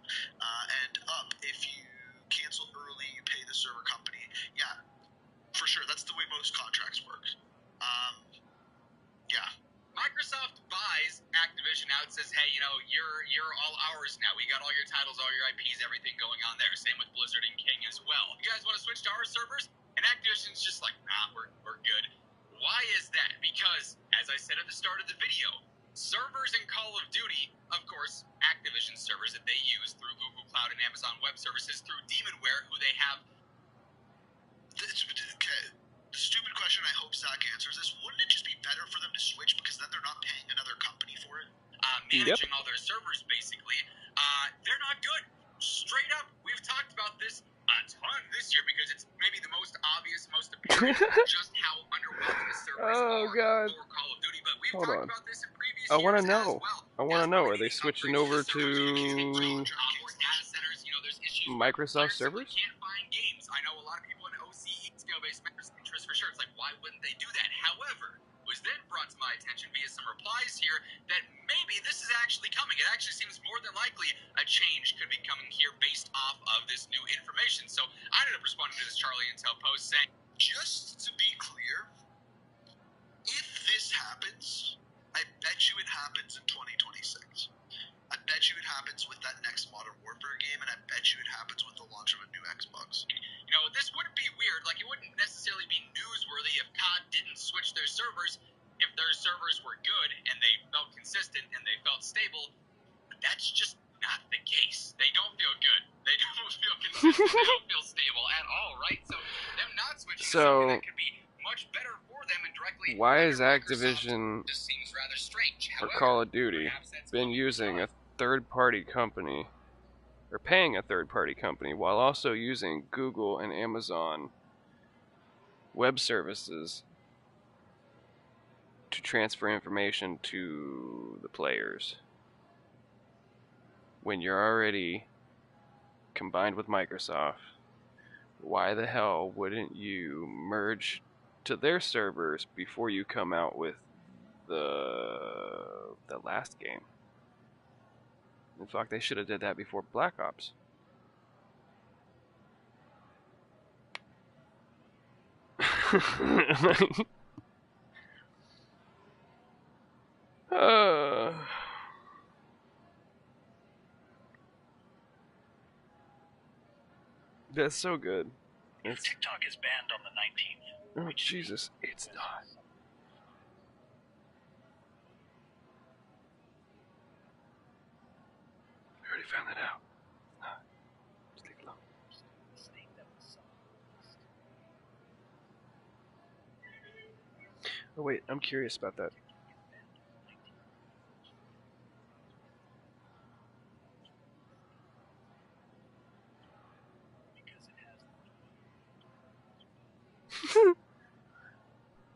and up if you cancel early, you pay the server company. Yeah, for sure. That's the way most contracts work. Yeah. Microsoft buys Activision out, says, hey, you're all ours now. We got all your titles, all your IPs, everything going on there. Same with Blizzard and King as well. You guys want to switch to our servers? And Activision's just like, nah, we're good. Why is that? Because, as I said at the start of the video, servers in Call of Duty, of course, Activision servers that they use through Google Cloud and Amazon Web Services through Demonware, who they have. Okay, stupid question. I hope Zach answers this. Wouldn't it just be better for them to switch because then they're not paying another company for it? Managing all their servers, basically. They're not good. Straight up, we've talked about this a ton this year because it's maybe the most obvious, most apparent just how underwhelming the servers are for Call of Duty. But we've talked about this in previous I want to know. I want to know. Are they switching over to Microsoft servers? Can't find games. I know a lot of people in OCE skill-based interest for sure. It's like, why wouldn't they do that? However, it was then brought to my attention via some replies here that maybe this is actually coming. It actually seems more than likely a change could be coming here based off of this new information. So I ended up responding to this Charlie Intel post saying, just to be clear, if this happens, I bet you it happens in 2026. I bet you it happens with that next Modern Warfare game, and I bet you it happens with the launch of a new Xbox. You know, this wouldn't be weird. Like, it wouldn't necessarily be newsworthy if COD didn't switch their servers, if their servers were good and they felt consistent and they felt stable. But that's just not the case. They don't feel good. They don't feel consistent. They don't feel stable at all, right? So them not switching to something that could be much better for them and directly. Why is Activision just seems rather strange. or However, Call of Duty been using a third-party company, or paying a third-party company, while also using Google and Amazon web services to transfer information to the players? When you're already combined with Microsoft, why the hell wouldn't you merge to their servers before you come out with the last game? In fact, they should have did that before Black Ops. That's so good. If TikTok is banned on the 19th. Oh, Jesus, it's not. I already found that out. Just leave it alone. Oh, wait, I'm curious about that.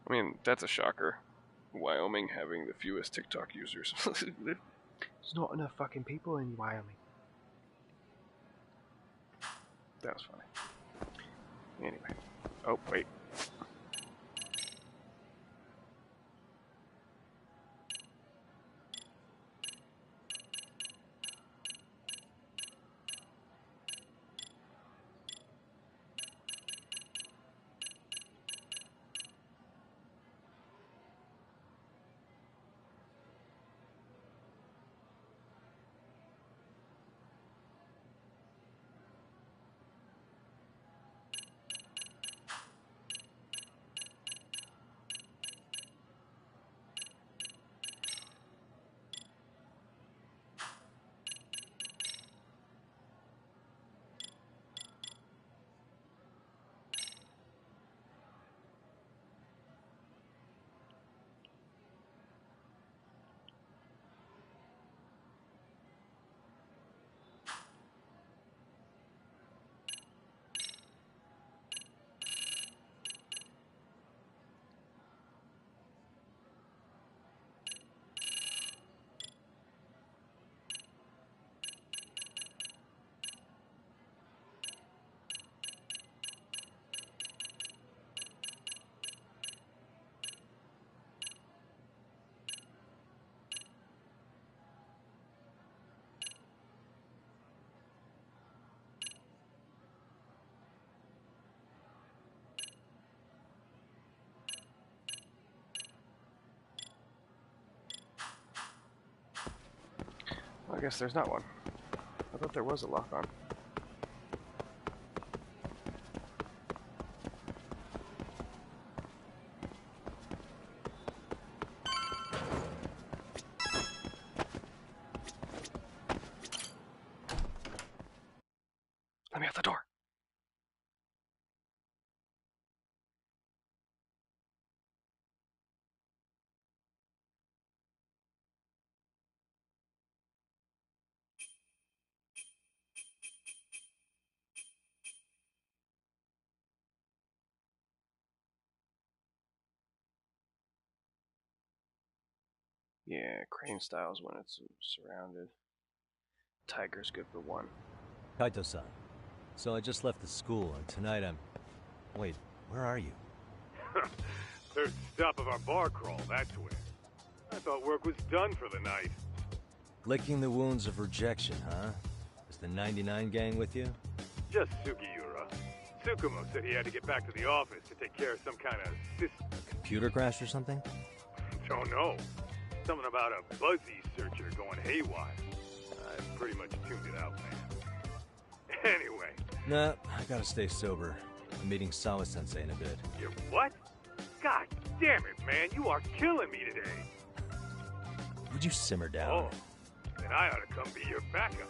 I mean, that's a shocker. Wyoming having the fewest TikTok users. There's not enough fucking people in Wyoming. That was funny. Anyway. Oh, wait. Well, I guess there's not one. I thought there was a lock on. Let me out the door. Yeah, crane styles when it's surrounded. Tiger's good for 1. Kaito-san. So I just left the school, and tonight I'm... Wait, where are you? Third stop of our bar crawl, that's where. I thought work was done for the night. Licking the wounds of rejection, huh? Is the 99 gang with you? Just Sugiura. Tsukumo said he had to get back to the office to take care of some kind of system. Computer crash or something? Don't know. Something about a Buzzy searcher going haywire. I pretty much tuned it out, man. Anyway. Nah, I gotta stay sober. I'm meeting Sawa-sensei in a bit. You what? God damn it, man. You are killing me today. Would you simmer down? Oh, then I ought to come be your backup.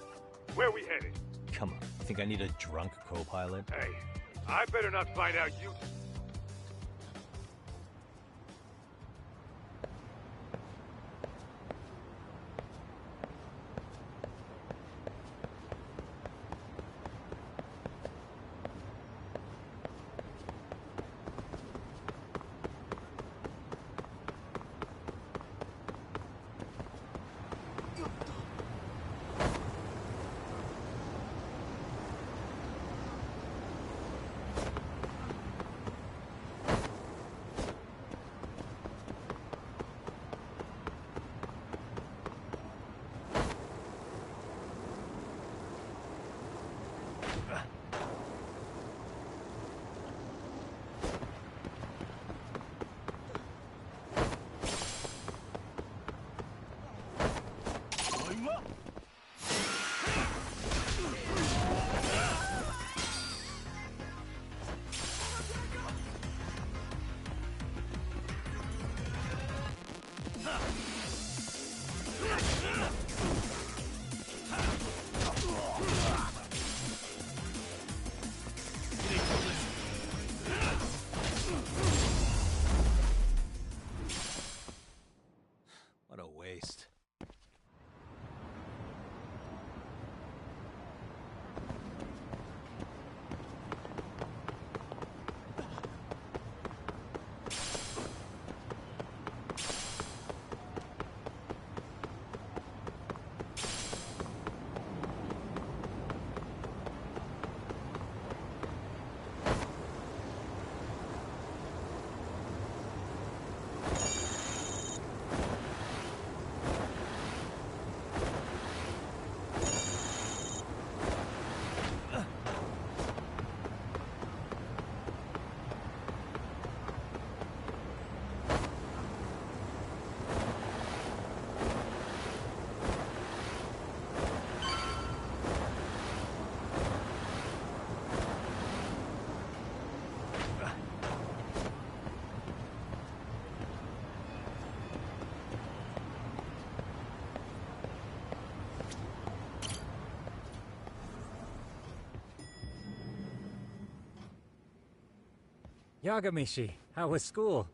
Where we headed? Come on, you think I need a drunk co-pilot? Hey, I better not find out you... What a waste. Yagamishi, how was school?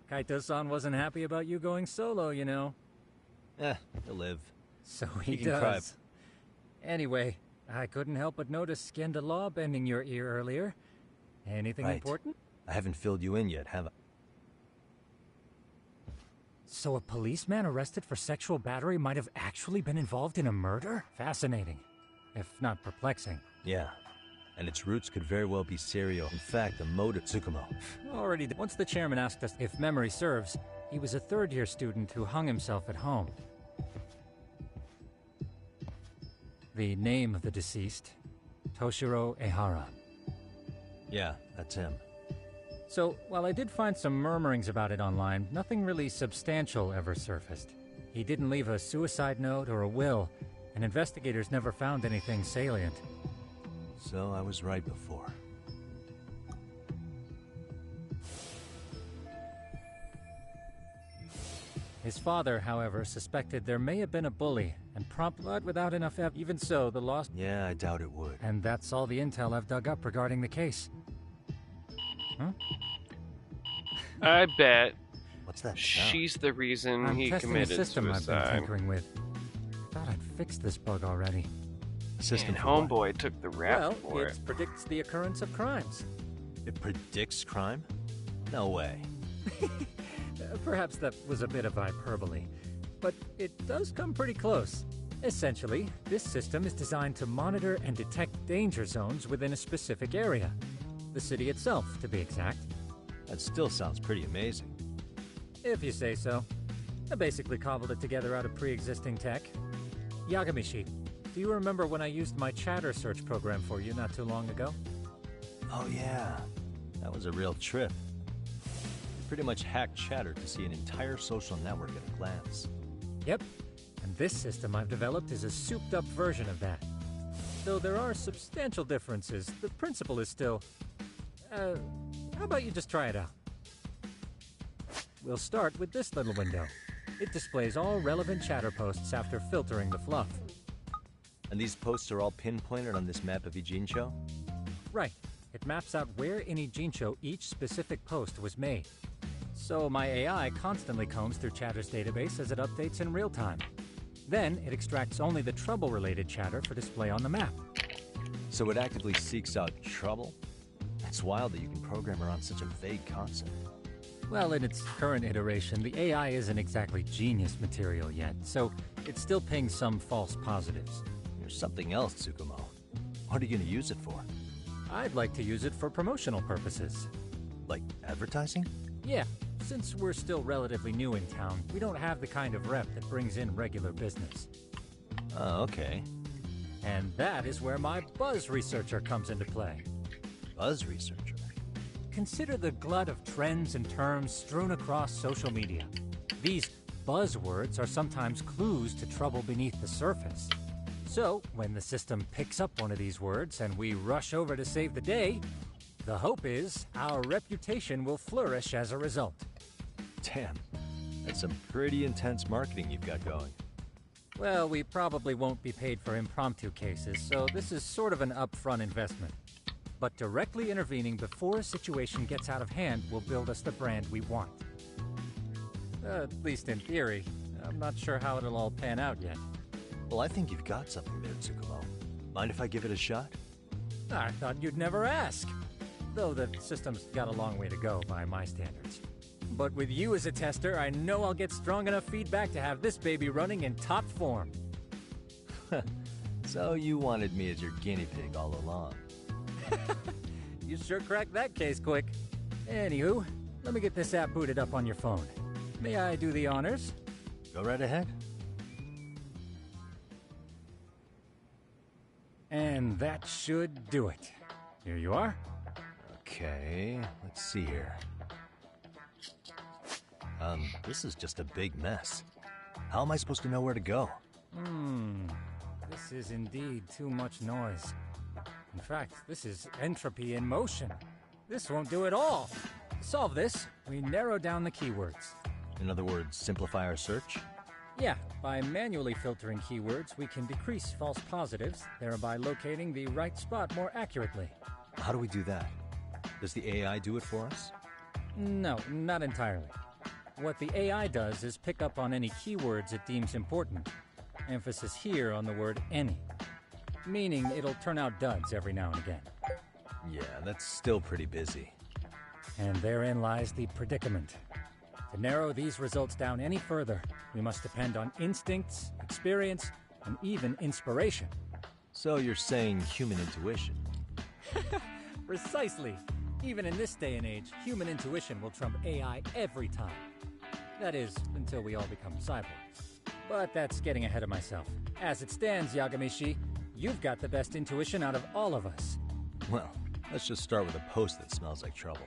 Kaito-san wasn't happy about you going solo, you know. He'll live. So he can cry. does. Anyway, I couldn't help but notice skinned a law bending your ear earlier. Anything Right. important? I haven't filled you in yet, have I? So a policeman arrested for sexual battery might have actually been involved in a murder? Fascinating, if not perplexing. Yeah. And its roots could very well be serial. In fact, the motive... Tsukumo. Once the chairman asked us if memory serves, he was a third-year student who hung himself at home. The name of the deceased, Toshiro Ehara. Yeah, that's him. So, while I did find some murmurings about it online, nothing really substantial ever surfaced. He didn't leave a suicide note or a will, and investigators never found anything salient. So I was right before. His father, however, suspected there may have been a bully, and but without enough evidence. Even so, the lost... Yeah, I doubt it would. And that's all the intel I've dug up regarding the case. Huh? I bet What's that? she's the reason I'm he testing committed a system I've been suicide. tinkering with. Thought I'd fixed this bug already. System And for what? Homeboy took the rap Well, for it predicts the occurrence of crimes. It predicts crime? No way. Perhaps that was a bit of hyperbole. but it does come pretty close. Essentially, this system is designed to monitor and detect danger zones within a specific area. The city itself, to be exact. That still sounds pretty amazing. If you say so. I basically cobbled it together out of pre-existing tech. Yagamishi, do you remember when I used my chatter search program for you not too long ago? Oh yeah, that was a real trip. You pretty much hacked chatter to see an entire social network at a glance. Yep, and this system I've developed is a souped-up version of that. Though there are substantial differences, the principle is still... how about you just try it out? We'll start with this little window. It displays all relevant chatter posts after filtering the fluff. And these posts are all pinpointed on this map of Ijincho? Right. It maps out where in Ijincho each specific post was made. So my AI constantly combs through Chatter's database as it updates in real time. Then it extracts only the trouble-related chatter for display on the map. So it actively seeks out trouble? It's wild that you can program around such a vague concept. Well, in its current iteration, the AI isn't exactly genius material yet, so it still pings some false positives. There's something else, Tsukumo. What are you going to use it for? I'd like to use it for promotional purposes. Like advertising? Yeah, since we're still relatively new in town, we don't have the kind of rep that brings in regular business. Oh, okay. And that is where my buzz researcher comes into play. Buzz researcher? Consider the glut of trends and terms strewn across social media. These buzzwords are sometimes clues to trouble beneath the surface. So, when the system picks up one of these words and we rush over to save the day, the hope is our reputation will flourish as a result. Damn, that's some pretty intense marketing you've got going. Well, we probably won't be paid for impromptu cases, so this is sort of an upfront investment. But directly intervening before a situation gets out of hand will build us the brand we want. At least in theory. I'm not sure how it'll all pan out yet. Well, I think you've got something there, Tsukumo. Mind if I give it a shot? I thought you'd never ask. Though the system's got a long way to go by my standards. But with you as a tester, I know I'll get strong enough feedback to have this baby running in top form. So you wanted me as your guinea pig all along. You sure cracked that case quick. Anywho, let me get this app booted up on your phone. May I do the honors? Go right ahead. And that should do it. Here you are. Okay, let's see here. This is just a big mess. How am I supposed to know where to go? This is indeed too much noise. In fact, this is entropy in motion. This won't do it all. To solve this, we narrow down the keywords. In other words, simplify our search? Yeah, by manually filtering keywords, we can decrease false positives, thereby locating the right spot more accurately. How do we do that? Does the AI do it for us? No, not entirely. What the AI does is pick up on any keywords it deems important. Emphasis here on the word any. Meaning it'll turn out duds every now and again. Yeah, that's still pretty busy. And therein lies the predicament. To narrow these results down any further, we must depend on instincts, experience, and even inspiration. So you're saying human intuition? Precisely. Even in this day and age, human intuition will trump AI every time. That is, until we all become cyborgs. But that's getting ahead of myself. As it stands, Yagamishi, you've got the best intuition out of all of us. Well, let's just start with a post that smells like trouble.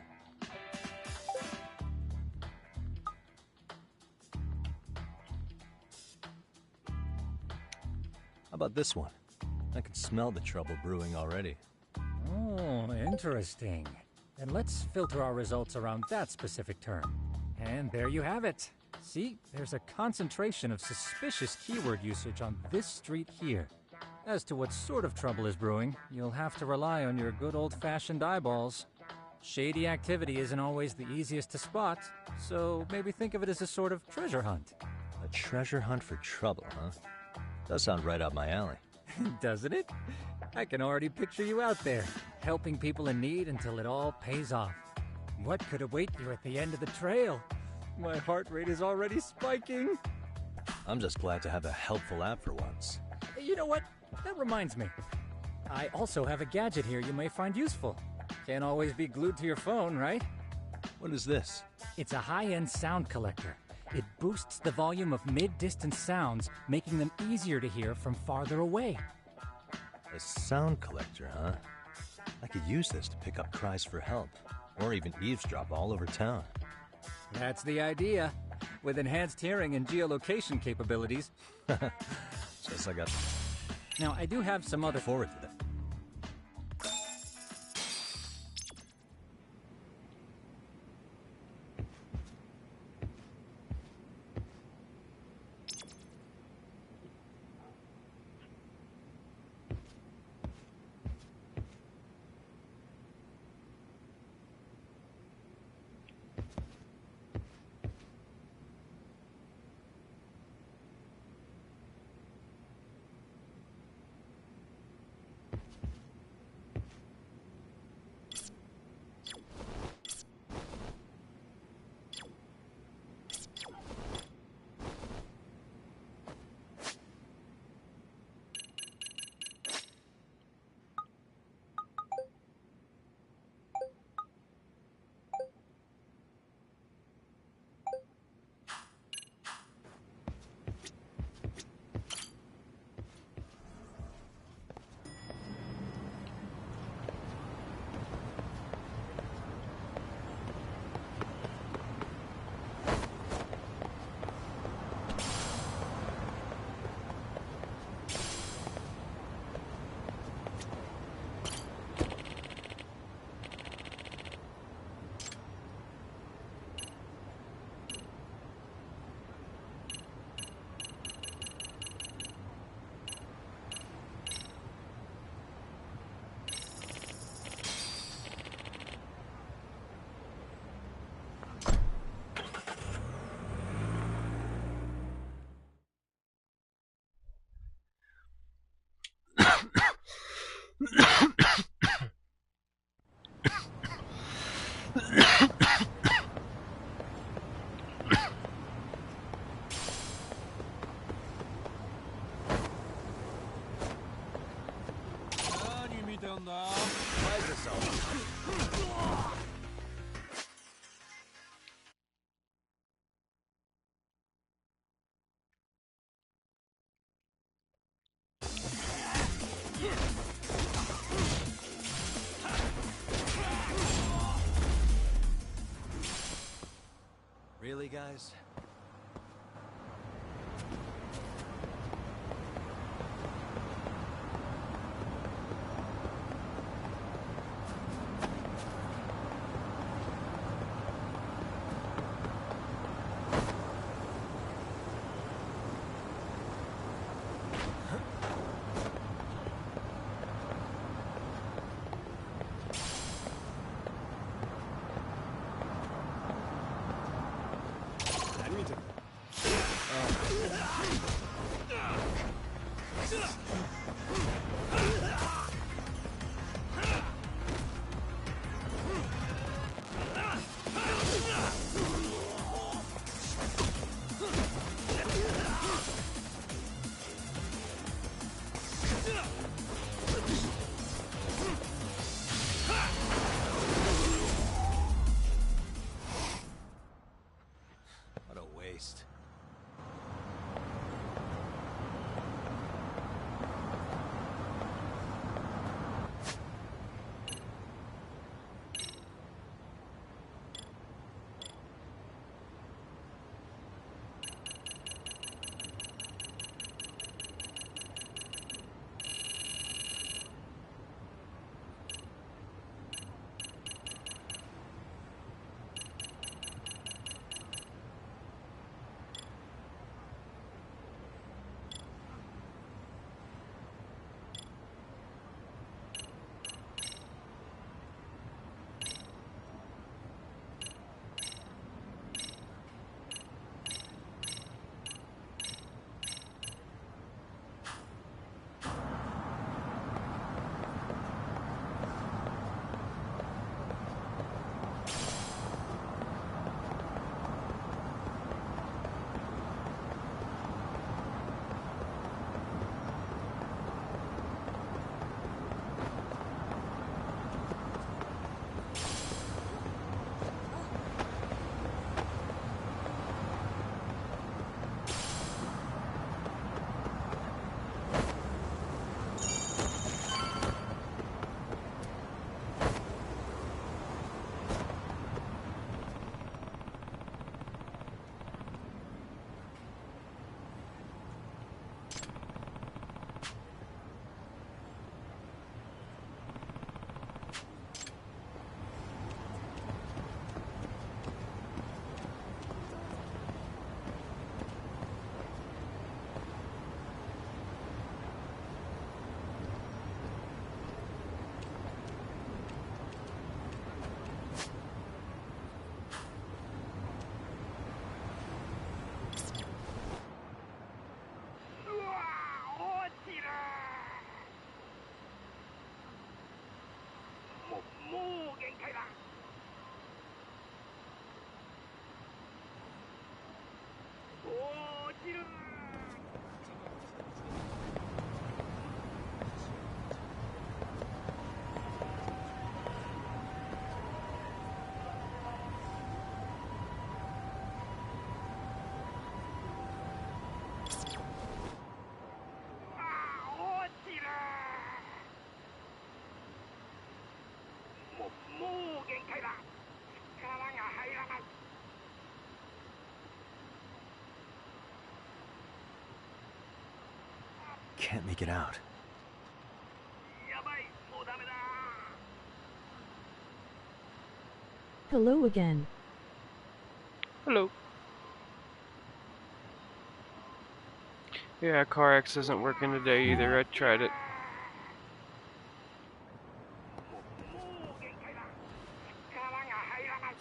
How about this one? I can smell the trouble brewing already. Oh, interesting. Then let's filter our results around that specific term. And there you have it. See, there's a concentration of suspicious keyword usage on this street here. As to what sort of trouble is brewing, you'll have to rely on your good old-fashioned eyeballs. Shady activity isn't always the easiest to spot, so maybe think of it as a sort of treasure hunt. A treasure hunt for trouble, huh? Does sound right up my alley. Doesn't it? I can already picture you out there, helping people in need until it all pays off. What could await you at the end of the trail? My heart rate is already spiking. I'm just glad to have a helpful app for once. You know what? That reminds me. I also have a gadget here you may find useful. Can't always be glued to your phone, right? What is this? It's a high-end sound collector. It boosts the volume of mid-distance sounds, making them easier to hear from farther away. A sound collector, huh? I could use this to pick up cries for help, or even eavesdrop all over town. That's the idea. With enhanced hearing and geolocation capabilities. Guess I got... Now, I do have some other... Forward to that. Really, guys? What a waste. can't make it out. Hello again. Hello. Yeah, CarX isn't working today either. I tried it.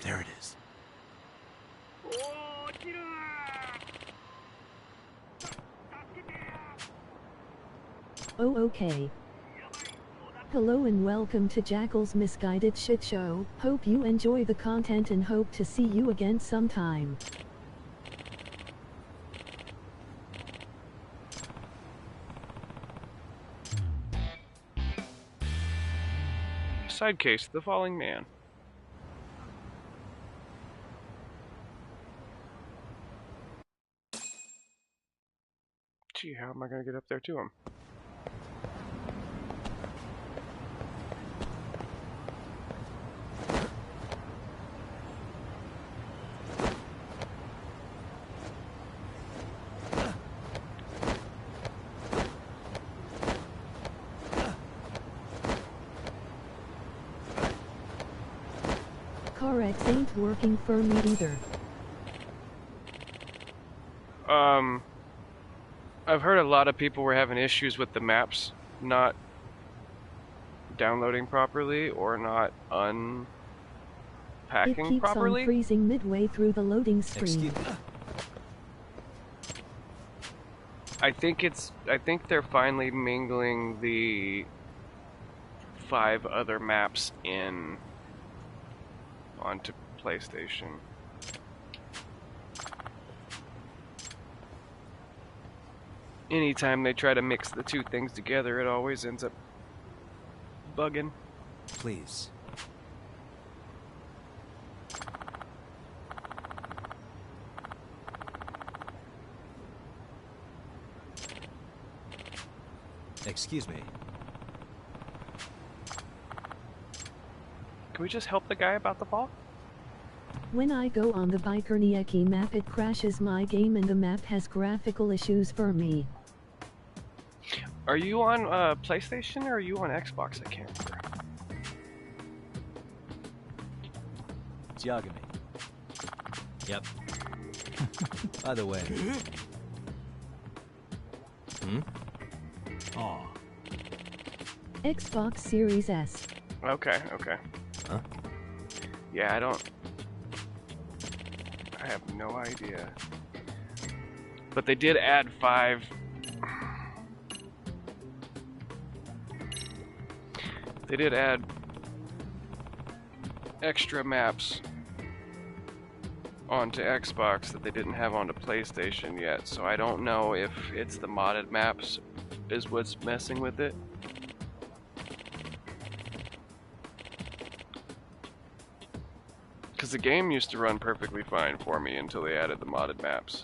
There it is. Oh, okay. Hello and welcome to Jackal's Misguided Shit Show. Hope you enjoy the content and hope to see you again sometime. Side case, The Falling Man. Gee, how am I going to get up there to him? CarX ain't working for me either. I've heard a lot of people were having issues with the maps not downloading properly or not unpacking It keeps properly. on freezing midway through the loading screen. I think they're finally mingling the 5 other maps in onto PlayStation. Anytime they try to mix the two things together, it always ends up bugging. Please. Excuse me. Can we just help the guy about the fall? When I go on the Bikernieki map, it crashes my game and the map has graphical issues for me. Are you on PlayStation or are you on Xbox? I can't remember. Yagami. Yep. By the way. Aw. Xbox Series S. Okay, okay. Huh? Yeah, I have no idea. But they did add 5. They did add extra maps onto Xbox that they didn't have onto PlayStation yet, so I don't know if it's the modded maps is what's messing with it. Because the game used to run perfectly fine for me until they added the modded maps.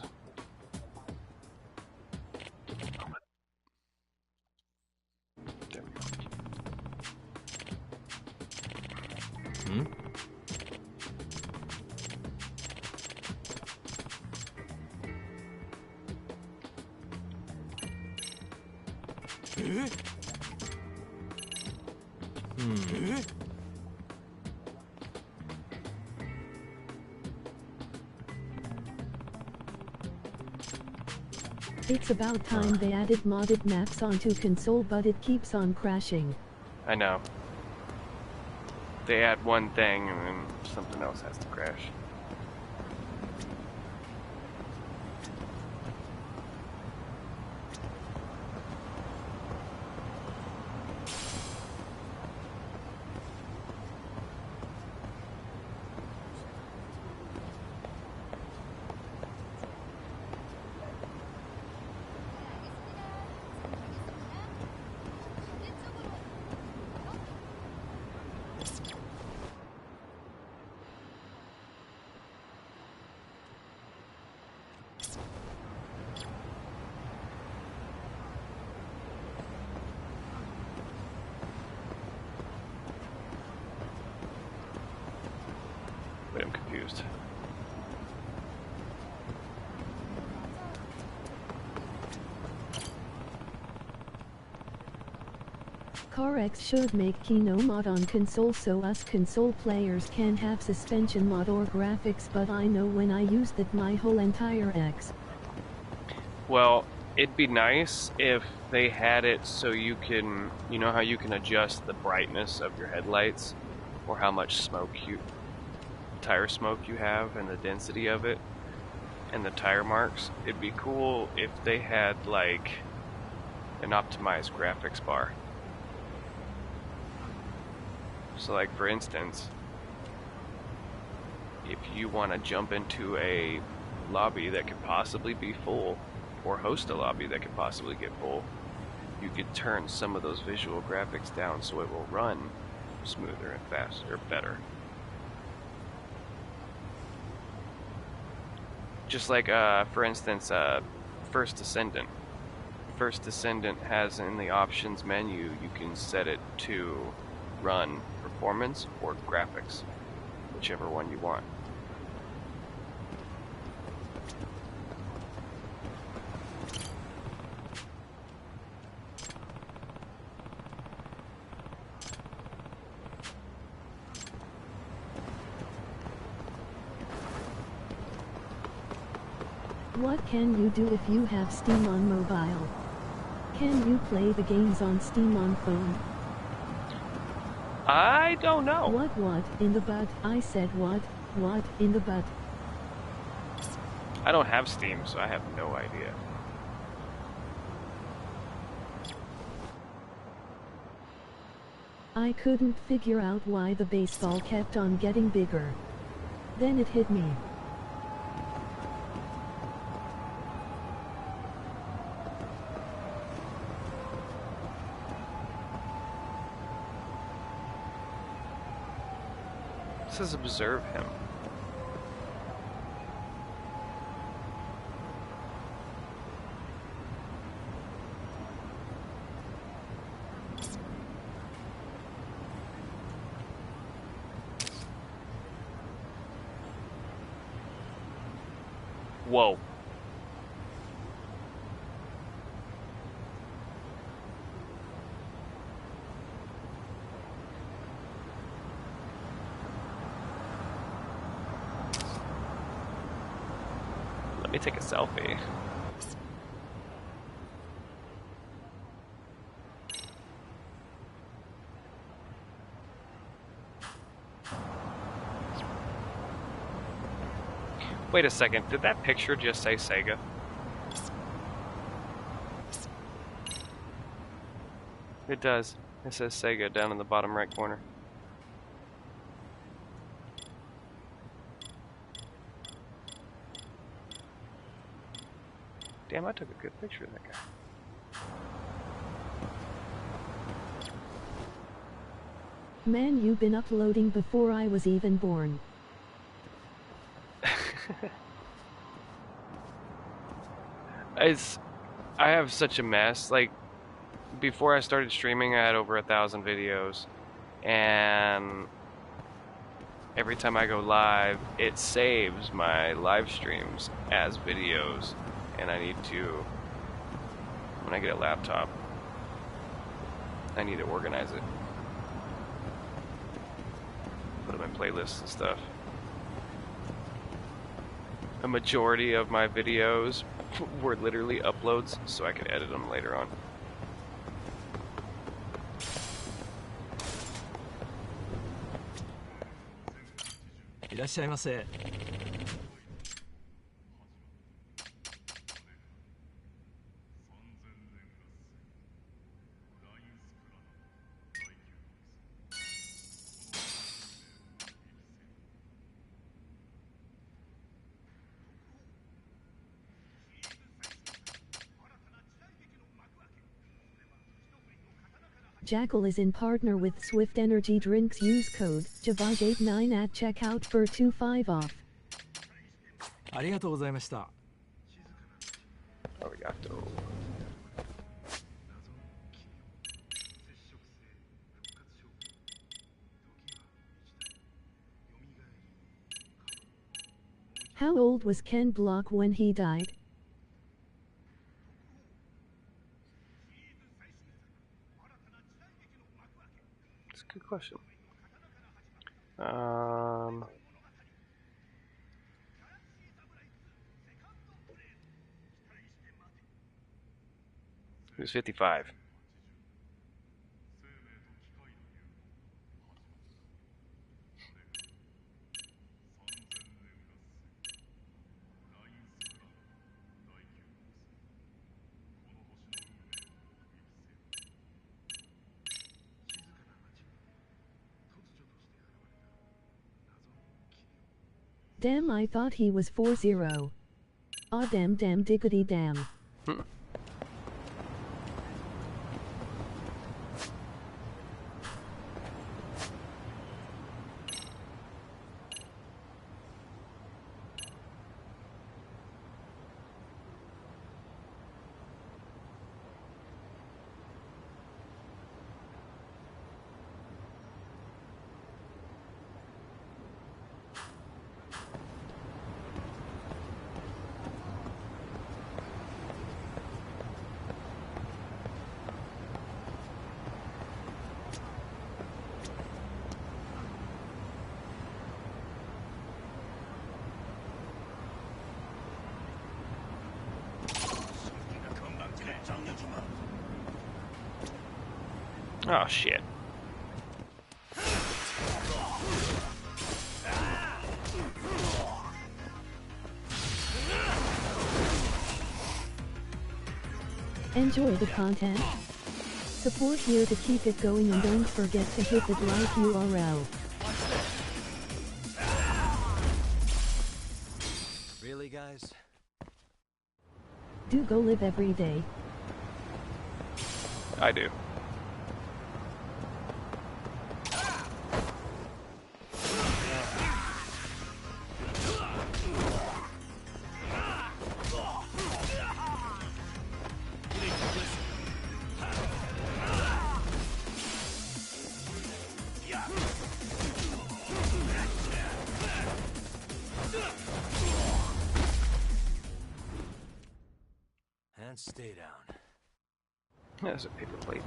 There we go. It's about time they added modded maps onto console, but it keeps on crashing. I know. They add one thing and then something else has to crash. Wait, I'm confused. CarX should make Kino mod on console so us console players can have suspension mod or graphics, but I know when I use that my whole entire X. Well, it'd be nice if they had it so you can, you know how you can adjust the brightness of your headlights or how much tire smoke you have and the density of it and the tire marks. It'd be cool if they had like an optimized graphics bar. So like for instance, if you want to jump into a lobby that could possibly be full or host a lobby that could possibly get full, you could turn some of those visual graphics down so it will run smoother and faster, better. Just like, for instance, First Descendant. First Descendant has in the options menu, you can set it to run performance or graphics, whichever one you want. What can you do if you have Steam on mobile? Can you play the games on Steam on phone? I don't know. What in the butt? I said what in the butt? I don't have Steam, so I have no idea. I couldn't figure out why the baseball kept on getting bigger. Then it hit me. It says observe him. Whoa. Let me take a selfie. Wait a second, did that picture just say Sega? It does. It says Sega down in the bottom right corner. Damn, I took a good picture of that guy. Man, you've been uploading before I was even born. I have such a mess. Like, before I started streaming, I had over 1,000 videos, and every time I go live, it saves my live streams as videos, and I need to, when I get a laptop, I need to organize it. Put them in playlists and stuff. A majority of my videos were literally uploads, so I could edit them later on. Irashaimase. Jackal is in partner with Swift Energy Drinks. Use code JAVAGE89 at checkout for 25 off. ありがとうございました。Arigato. How old was Ken Block when he died? good question. Who's 55? Damn, I thought he was 40. Aw damn diggity damn. Oh shit. Enjoy the content. Support here to keep it going, and don't forget to hit the like URL. Really, guys? Do go live every day. I do. And stay down. There's a paper plate.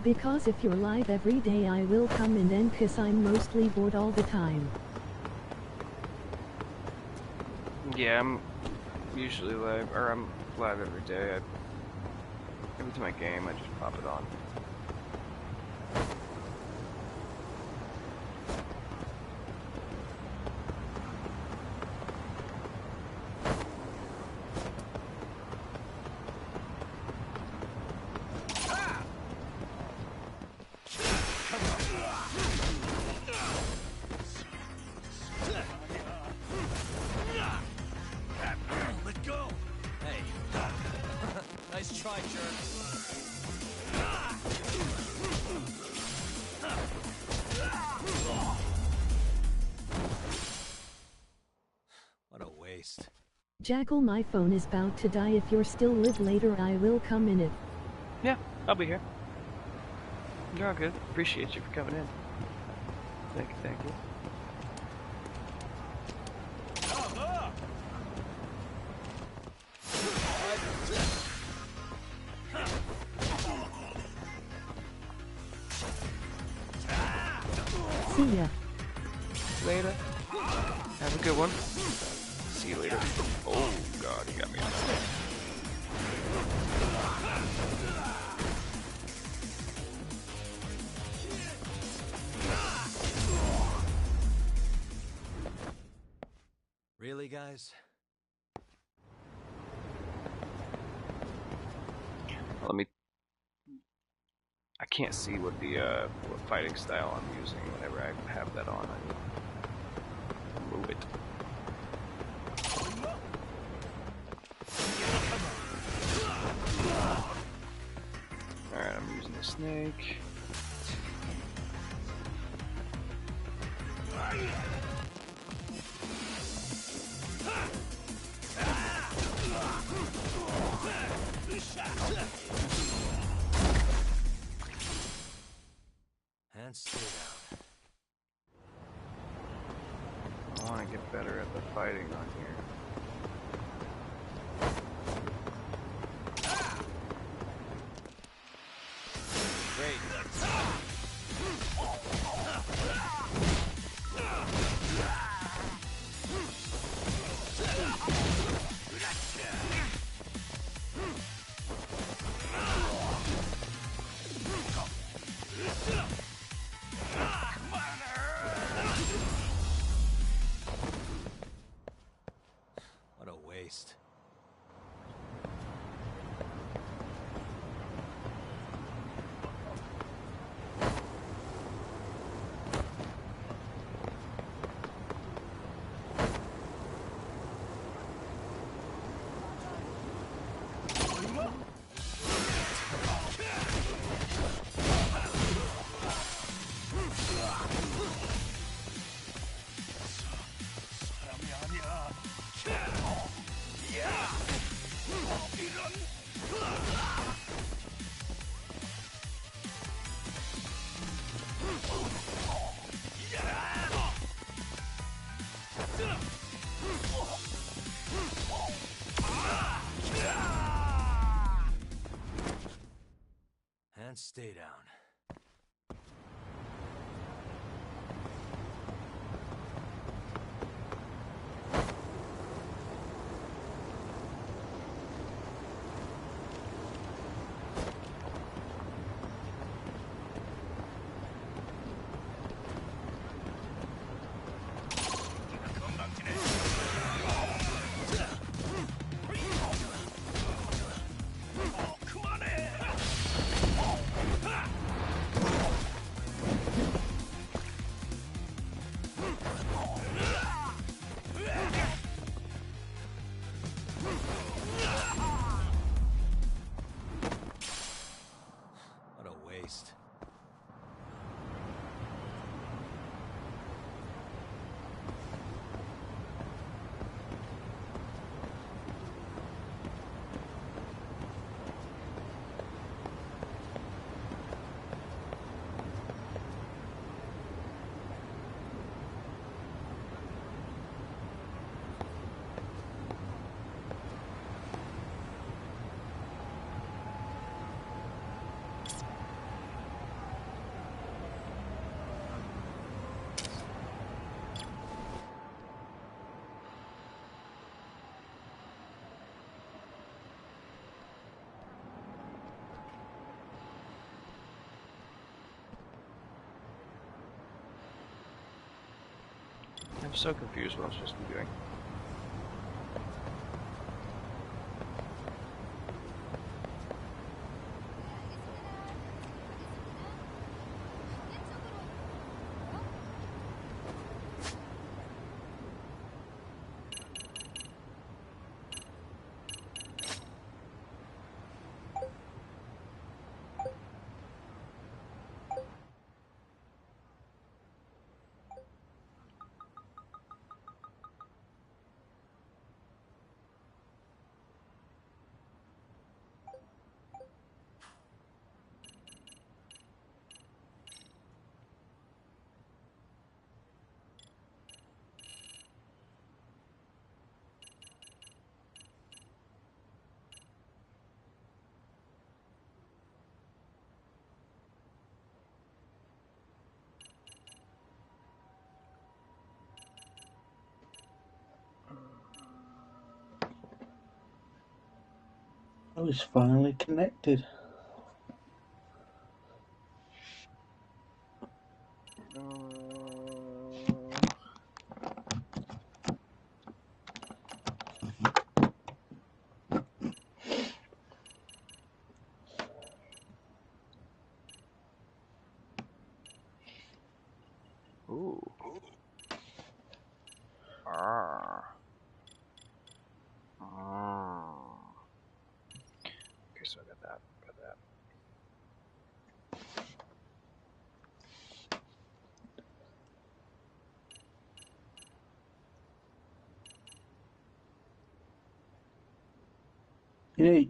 Because if you're live every day, I will come in then, cause I'm mostly bored all the time. Yeah, I'm usually live, or I'm live every day. Every time I game, I just pop it on. Let go! Hey. Nice try, jerk. What a waste. Jackal, my phone is about to die. If you're still live later, I will come in it. Yeah, I'll be here. You're all good. Appreciate you for coming in. Thank you, thank you. See ya. Later. Have a good one. See you later. Oh god, he got me on that. Really, guys? Let me. I can't see what the what fighting style I'm using whenever I have that on. I move it. Alright, I'm using the snake. And stay down. I want to get better at the fighting on here. Great. waste. And stay down. What a waste. I'm so confused what I'm supposed to be doing. I was finally connected. Ooh. Ah. Ah. Okay, so I got that. Got that.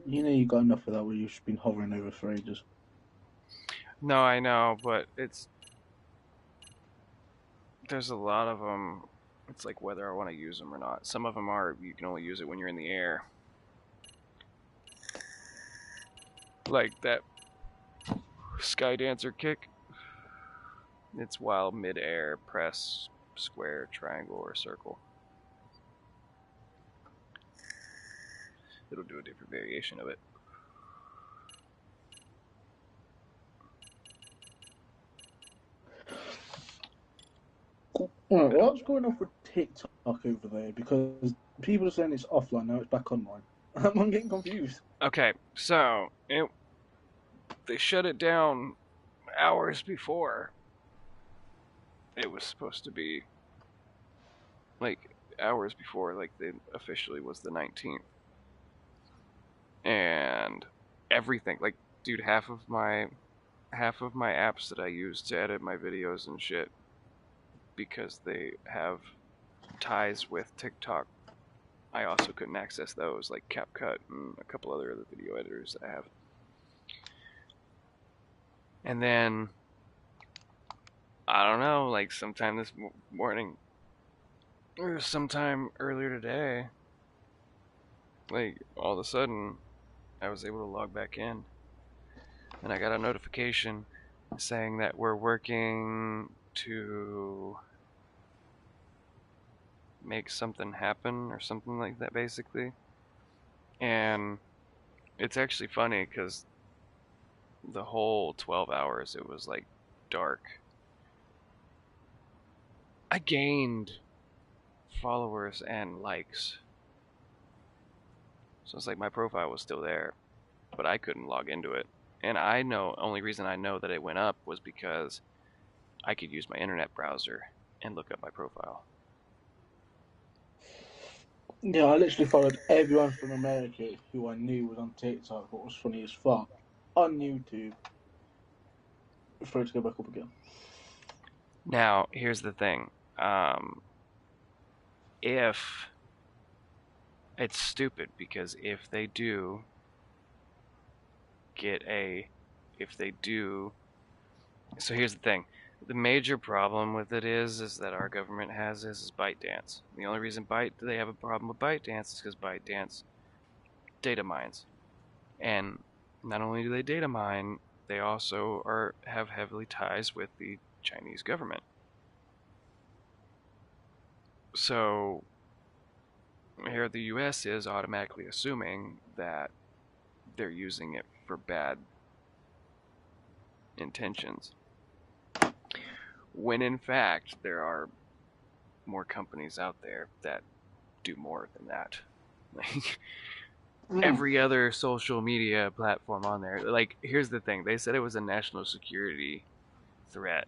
You got enough of that where you've just been hovering over for ages. No, I know, but there's a lot of them. It's like whether I want to use them or not. Some of them are you can only use it when you're in the air. Like that Sky Dancer kick. It's while mid-air, press square, triangle, or circle. It'll do a different variation of it. Alright, what's going on with TikTok over there? Because People are saying it's offline now, it's back online. I'm getting confused. Okay, so they shut it down hours before it was supposed to be, like hours before, like they officially was the 19th, and everything, like, dude, half of my apps that I use to edit my videos and shit, because they have ties with TikTok, I also couldn't access those, like CapCut and a couple other video editors that I have. And then, I don't know, like sometime this morning, or sometime earlier today, like all of a sudden, I was able to log back in. And I got a notification saying that we're working to make something happen or something like that, basically. And it's actually funny because the whole 12 hours it was like dark. I gained followers and likes, so it's like my profile was still there, but I couldn't log into it. And I know, only reason I know that it went up was because I could use my internet browser and look up my profile. Yeah, I literally followed everyone from America who I knew was on TikTok, what was funny as fuck, on YouTube, for it to go back up again. Now, here's the thing. If it's stupid, because if they do so here's the thing. The major problem with it is that our government has is ByteDance. The only reason they have a problem with ByteDance is because ByteDance data mines. And not only do they data mine, they also have heavily ties with the Chinese government. So here the US is automatically assuming that they're using it for bad intentions, when in fact there are more companies out there that do more than that. Like every other social media platform on there, like, here's the thing, they said it was a national security threat,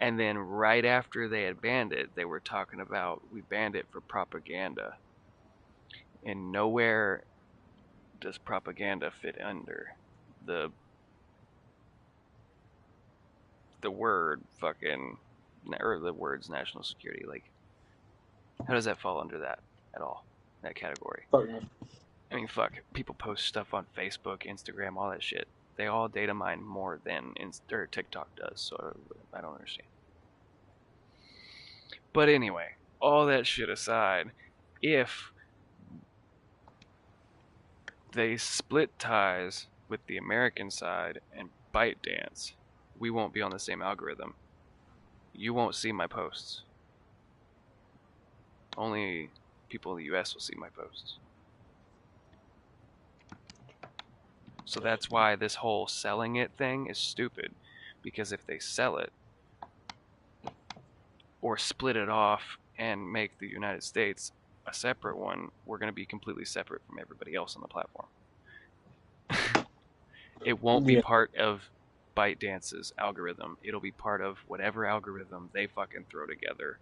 and then right after they had banned it, they were talking about, we banned it for propaganda, and nowhere does propaganda fit under the word fucking, or the words national security. Like, how does that fall under that at all, that category? I mean, fuck, people post stuff on Facebook, Instagram, all that shit. They all data mine more than TikTok does, so I don't understand. But anyway, all that shit aside, if they split ties with the American side and ByteDance, we won't be on the same algorithm. You won't see my posts. Only people in the US will see my posts. So that's why this whole selling it thing is stupid. Because if they sell it, or split it off and make the United States a separate one, we're going to be completely separate from everybody else on the platform. It won't be part of ByteDance's algorithm. It'll be part of whatever algorithm they fucking throw together.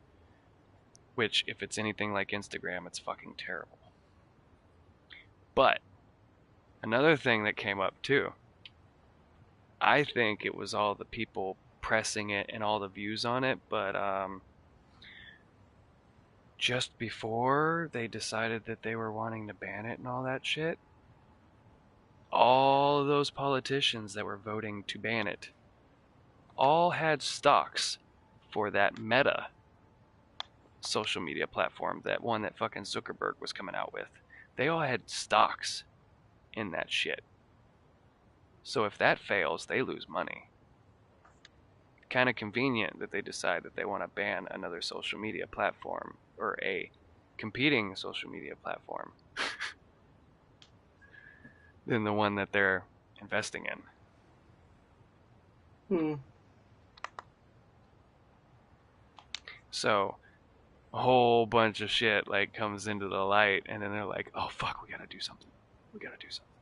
Which, if it's anything like Instagram, it's fucking terrible. But another thing that came up too, I think it was all the people pressing it and all the views on it, but just before they decided that they were wanting to ban it and all that shit, all of those politicians that were voting to ban it all had stocks for that Meta social media platform, that one that fucking Zuckerberg was coming out with. They all had stocks in that shit. So if that fails, they lose money. Kind of convenient that they decide that they want to ban another social media platform, or a competing social media platform, than the one that they're investing in. So a whole bunch of shit like comes into the light, and then they're like, "Oh fuck, we gotta do something. We gotta do something."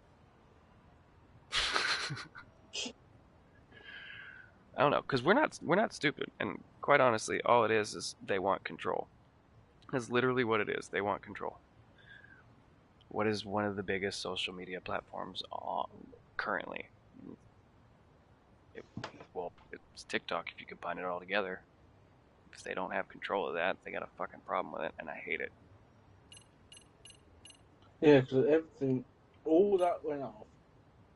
I don't know, because we're not stupid, and quite honestly, all it is they want control. That's literally what it is. They want control. What is one of the biggest social media platforms currently? It's TikTok if you combine it all together. If they don't have control of that, they got a fucking problem with it, and I hate it. Yeah, because everything, all that went off.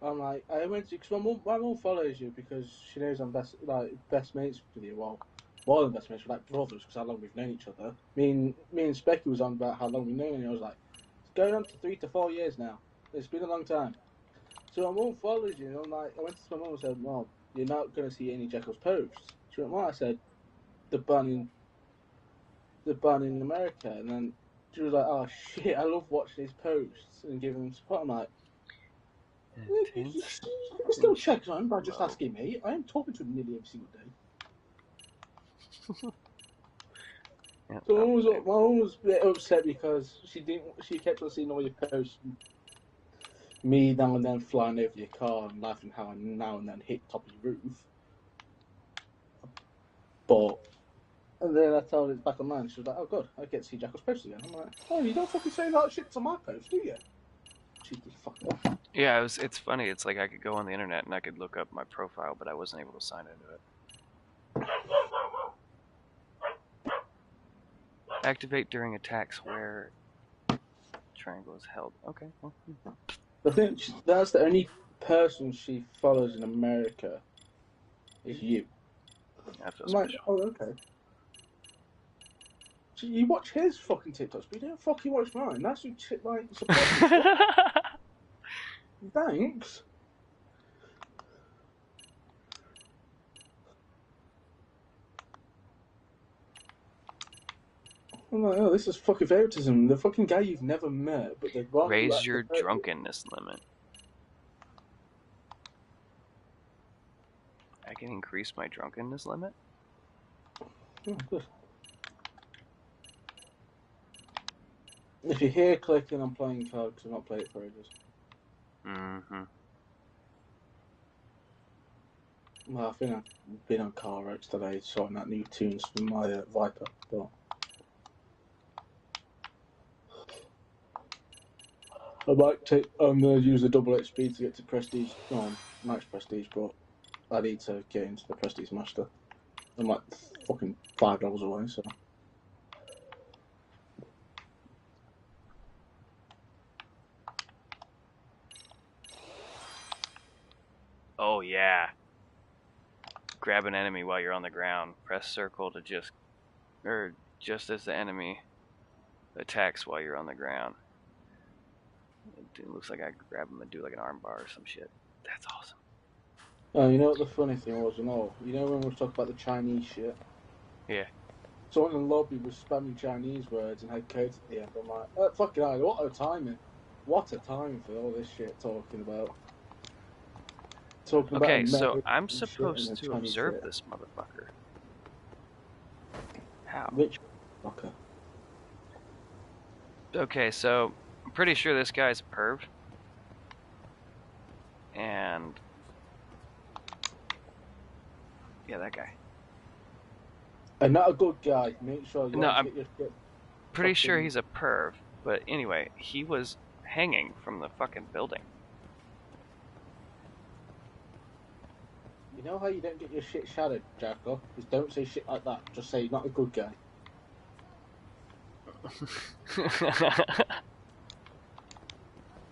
I'm like, I went to, because my mum follows you because she knows I'm best mates with you. Well, more than best mates, we're like brothers because how long we've known each other. Me and Specky was on about how long we've known, and I was like, it's going on to 3 to 4 years now. It's been a long time. So my mum follows you, and I'm like, I went to my mum and said, Mom, you're not going to see any Jekyll's posts. She went, what? I said, the ban in America, and then she was like, oh shit, I love watching his posts and giving him support. I'm like, you still check on him by just asking me. I am talking to him nearly every single day. So my mum was a bit upset because she kept on seeing all your posts. Me now and then flying over your car and laughing how I now and then hit the top of your roof. And then I told her it's back online. She was like, oh good, I get to see Jackal's post again. I'm like, oh, you don't fucking say that shit to my post, do you? Cheeky fucker. Yeah, it's funny. It's like I could go on the internet and I could look up my profile, but I wasn't able to sign into it. Activate during attacks where triangle is held. Okay. Well, I think that's the only person she follows in America is you. I'm like, oh, okay. So you watch his fucking TikToks, but you don't fucking watch mine. That's what shit like support. Thanks. I'm like, oh, this is fucking favoritism. The fucking guy you've never met, but they'd rather raise your drunkenness limit. I can increase my drunkenness limit? Oh, good. If you're here clicking on playing card, because I've not played it for ages. Mm-hmm. Well, I think I've been on car wrecks today, sorting out new tunes for my Viper. But I'm going to use the double XP to get to Prestige, Max Prestige, but I need to get into the Prestige Master. I'm like fucking $5 away, so. Oh yeah. Grab an enemy while you're on the ground. Press circle to just as the enemy attacks while you're on the ground. It looks like I could grab him and do like an arm bar or some shit. That's awesome. Oh, you know what the funny thing was, you know when we were talking about the Chinese shit? Yeah. Someone in the lobby was spamming Chinese words and had codes at the end. I'm like, fucking hell, what a timing. What a timing for all this shit talking about. Okay, so I'm supposed to observe this motherfucker. How? Which fucker? Okay, so I'm pretty sure this guy's a perv. And yeah, that guy. And not a good guy. Make sure you I'm get your shit. Pretty sure he's a perv. But anyway, he was hanging from the fucking building. You know how you don't get your shit shadowed, Jackal? Just don't say shit like that. Just say not a good guy.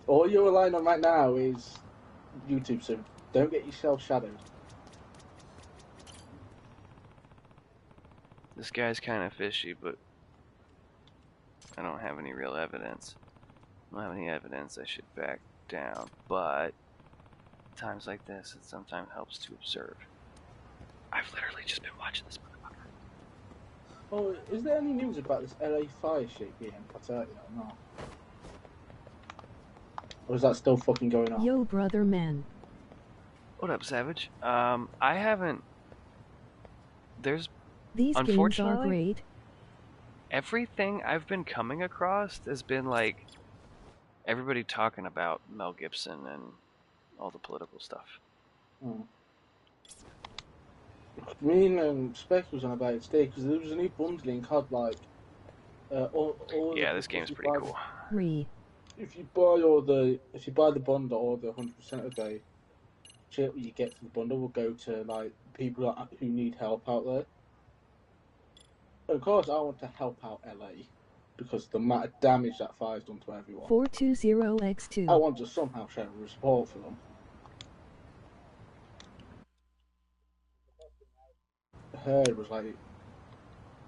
All you're relying on right now is YouTube, so don't get yourself shadowed. This guy's kind of fishy, but I don't have any real evidence. I don't have any evidence I should back down, but times like this, it sometimes helps to observe. I've literally just been watching this motherfucker. Oh, is there any news about this LA fire shit being put out yet or not? Or is that still fucking going on? Yo, brother man. What up, Savage? I haven't... There's... These games are great. everything I've been coming across has been like everybody talking about Mel Gibson and all the political stuff. Me and Spec was on about it today because there was a new bundling had like all yeah, this game's pretty cool. If you buy the bundle or the 100% of the shit you get for the bundle will go to like people who need help out there. Of course, I want to help out LA because the amount of damage that fire's done to everyone. 420x2. I want to somehow show support for them. Her was like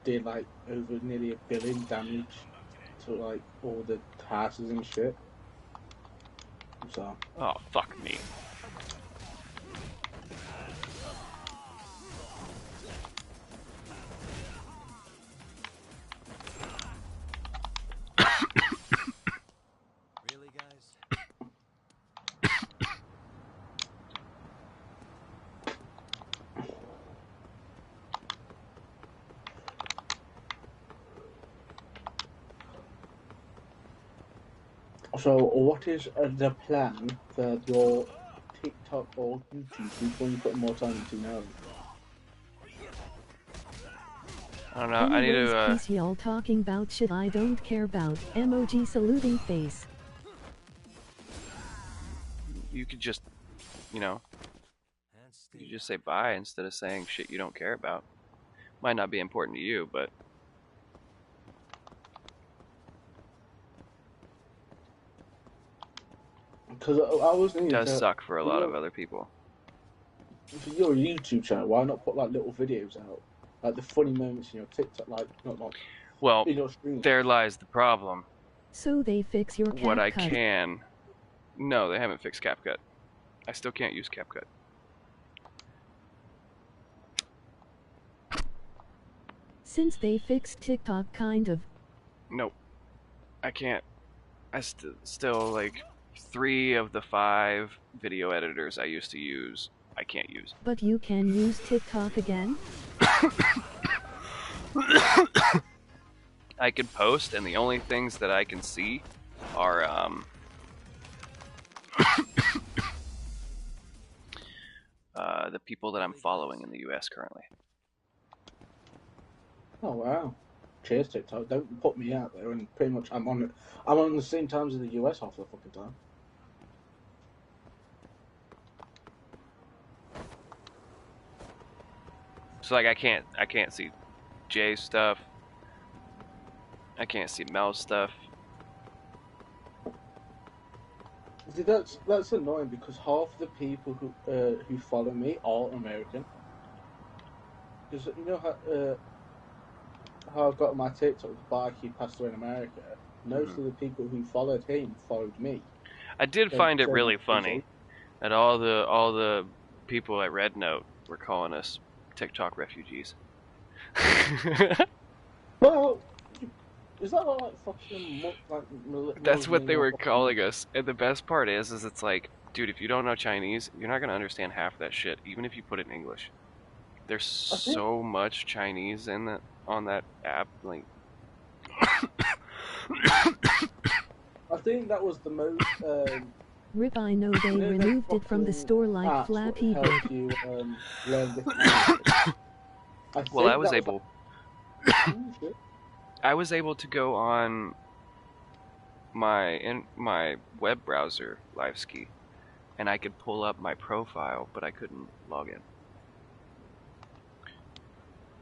did like over nearly $1 billion damage to like all the houses and shit. So. Oh fuck me. Really, guys? So, what is the plan for your TikTok or YouTube before you put more time into now? I don't know. I need to. Peace, y'all talking about shit I don't care about. Emoji saluting face. You could just, you know, you just say bye instead of saying shit you don't care about. Might not be important to you, but. Because I was thinking it does suck for a lot of other people. For your YouTube channel, why not put like little videos out, like the funny moments in your TikTok, like not like. Well, in your stream. There lies the problem. So they fix your CapCut. What I can. No, they haven't fixed CapCut. I still can't use CapCut. Since they fixed TikTok, kind of. Nope. I can't. I still like 3 of the 5 video editors I used to use, I can't use. But you can use TikTok again? I can post, and the only things that I can see are the people that I'm following in the US currently. Oh wow! Cheers, TikTok. Don't put me out there, and pretty much I'm on the same times as the US half the fucking time. So like I can't see Jay's stuff. I can't see Mel's stuff. See, that's annoying because half the people who follow me are American. Because you know how I've got my TikTok, the bike he passed away in America. Most of the people who followed him followed me. I did find it really funny that all the people at Red Note were calling us TikTok refugees. Well, is that not like fucking That's what they were calling us, and the best part is it's like, dude, if you don't know Chinese, you're not gonna understand half that shit, even if you put it in English. There's so much Chinese in that on that app, like. I think that was the most. Rip, I know they removed it from the store like Flappy did. You, learn well, I was able. I was able to go on my web browser, LiveSki, and I could pull up my profile, but I couldn't log in.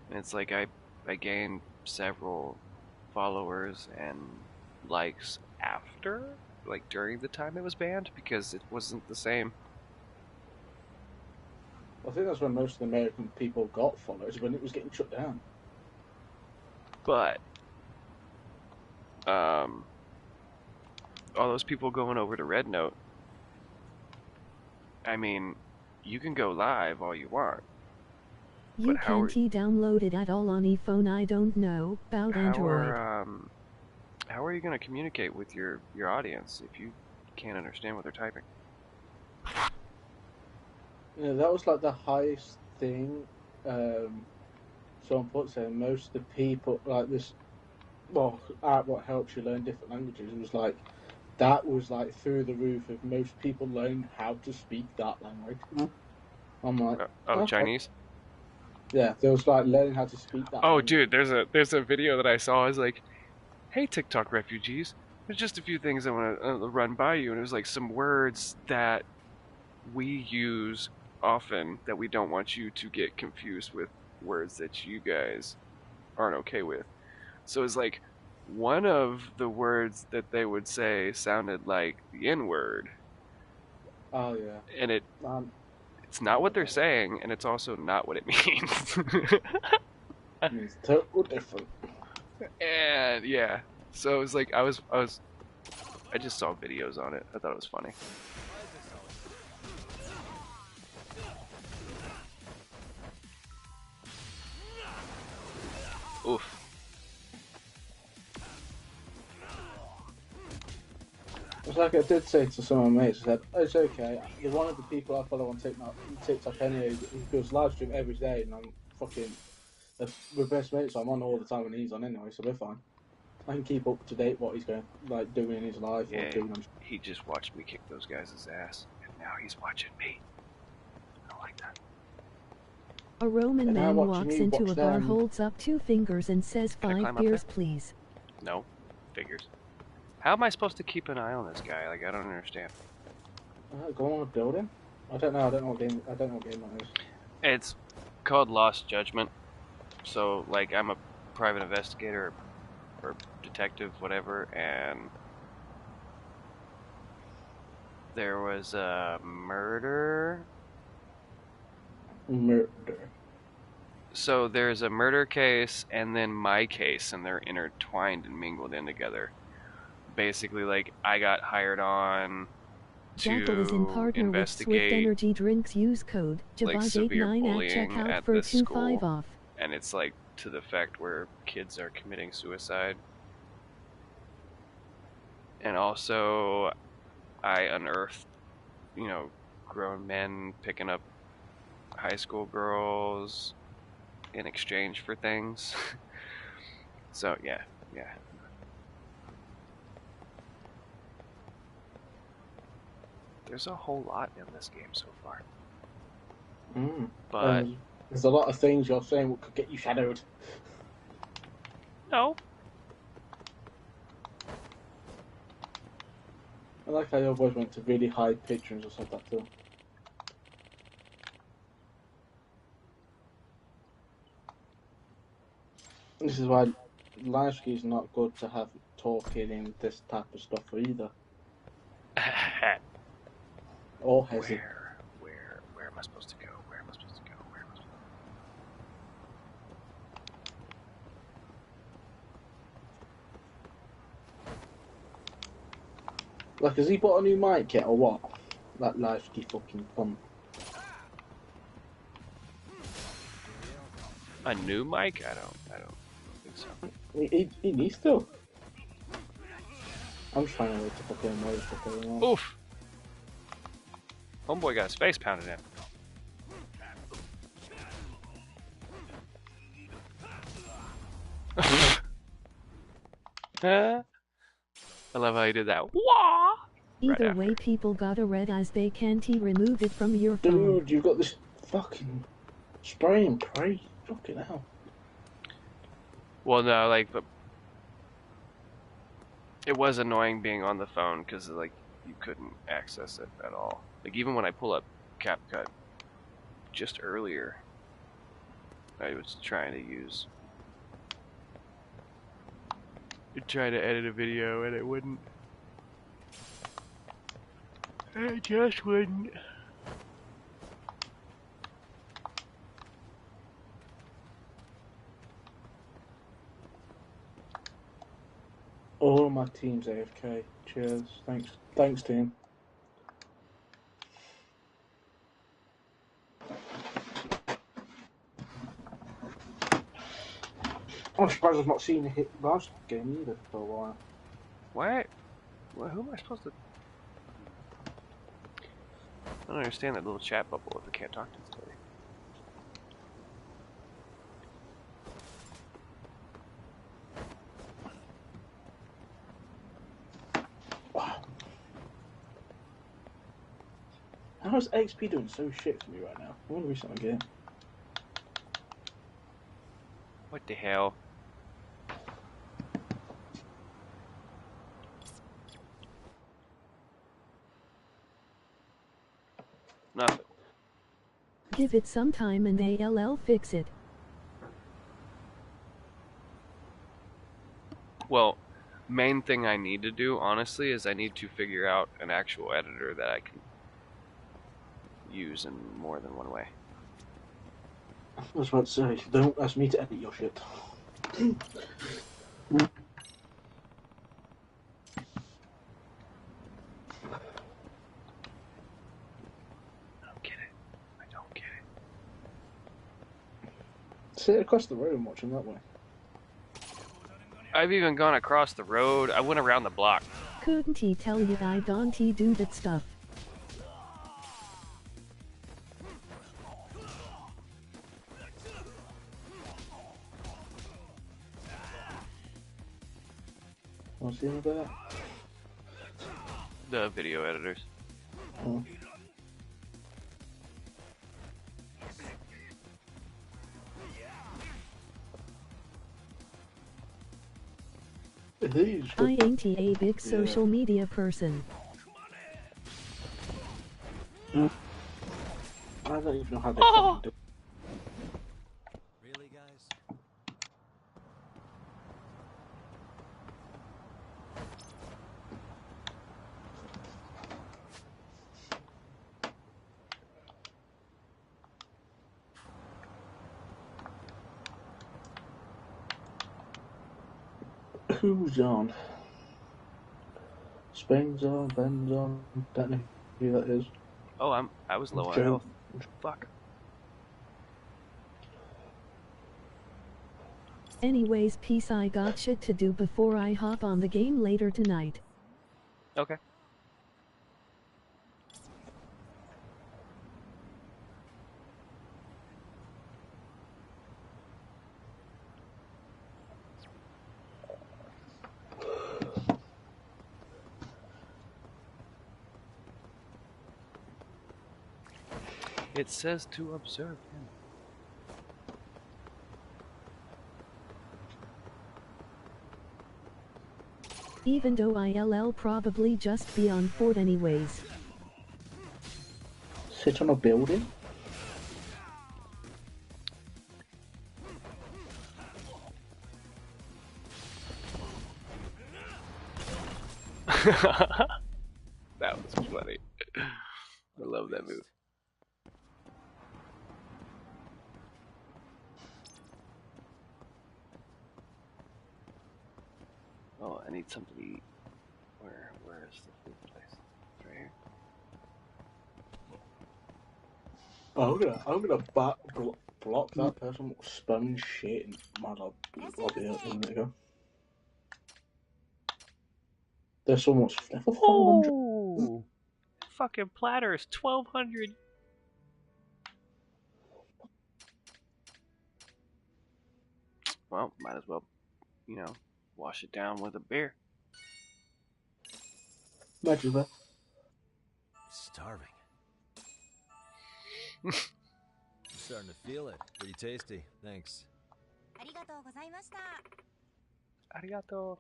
And it's like I gained several followers and likes after, like during the time it was banned, because it wasn't the same. I think that's when most of the American people got followers, when it was getting shut down. But all those people going over to Red Note, I mean, you can go live all you want. You can't download it at all on iPhone. I don't know about Android. How are you going to communicate with your audience if you can't understand what they're typing? Yeah, that was like the highest thing. Someone put saying most of the people like this. well, what helps you learn different languages. It was like that was like through the roof if most people learn how to speak that language. I'm like, okay. Chinese. Yeah, there was like learning how to speak that. Oh, language. dude, there's a video that I saw. I was like, "Hey, TikTok refugees, there's just a few things I want to run by you," and it was like some words that we use often that we don't want you to get confused with words that you guys aren't okay with. So it's like one of the words that they would say sounded like the N-word. Oh yeah. And it's not what they're saying, and it's also not what it means. It's totally different. And yeah, so it was like I just saw videos on it. I thought it was funny. Oof. It's like I did say to some of my mates, I said, it's okay. You're one of the people I follow on TikTok anyway. He goes live stream every day, and I'm fucking. We're best mates, so I'm on all the time when he's on anyway, so we're fine. I can keep up to date what he's going doing in his life or doing. He just watched me kick those guys' ass, and now he's watching me. I don't like that. A Roman man walks into a bar, holds up 2 fingers, and says, "5 beers, please." No, figures. How am I supposed to keep an eye on this guy? Like, I don't understand. Go on a building? I don't know what game that is. It's called Lost Judgment. So, like, I'm a private investigator or detective, whatever, and there was a murder. So there's a murder case and then my case, and they're intertwined and mingled in together. Basically, like, I got hired on Jackal is in to partner with Swift investigate Energy Drinks. Use code like severe JAVAGE89 at bullying checkout at for this school, 25 off. and it's like to the fact where kids are committing suicide. And also, I unearthed, grown men picking up high school girls in exchange for things. So yeah. There's a whole lot in this game so far. But there's a lot of things you're saying that could get you shadowed. No. I like how you always went to really high pictures or something too. This is why Lasky is not good to have talking in this type of stuff either. Or has it? Where am I supposed to go? Where am I supposed to go? Like, has he bought a new mic yet or what? That Lasky fucking bum. A new mic? I don't think so. He needs to. I'm trying to wait to fucking noise for going on. Oof! Homeboy got his face pounded in. I love how he did that. Wah! Either way, people got a red as they can't remove it from your phone. Dude, you've got this fucking spray and pray. Fucking hell. Well, no, like, but it was annoying being on the phone because, like, you couldn't access it at all. Like, even when I pull up CapCut just earlier, I was trying to edit a video and it wouldn't. It just wouldn't. All my team's AFK. Cheers. Thanks, team. I'm surprised I've not seen a hit last game either for a while. What? Well, who am I supposed to... I don't understand that little chat bubble if I can't talk to somebody. how is XP doing so shit for me right now? I want to restart my game. What the hell? Nothing. Give it some time and ALL fix it. Well, main thing I need to do, honestly, is I need to figure out an actual editor that I can use in more than one way. I was about to say, don't ask me to edit your shit. Sit across the road and watch him that way. I've even gone across the road. I went around the block. Couldn't he tell you I don't do that stuff? Want to see him about that? The video editors. Oh. I ain't a big social media person. I don't even know how they fucking do it. Really, guys? Who's on? Spain's on, Ben's on. Don't know who that is. Oh, I was low on Joe. health. Fuck. Anyways, peace. I got shit to do before I hop on the game later tonight. Okay. It says to observe him. Even though ILL probably just be on Fort anyways. Sit on a building? That was funny. I love that move. Oh, I need something to eat. Where is the food place? It's right here. Oh, I'm gonna block that person spamming shit in my lobby a minute ago. There's someone for 400. Oh, fucking platter is 1,200. Well, might as well, you know, wash it down with a beer. Imagine that. Starving. I'm starting to feel it. Pretty tasty. Thanks. Arigato.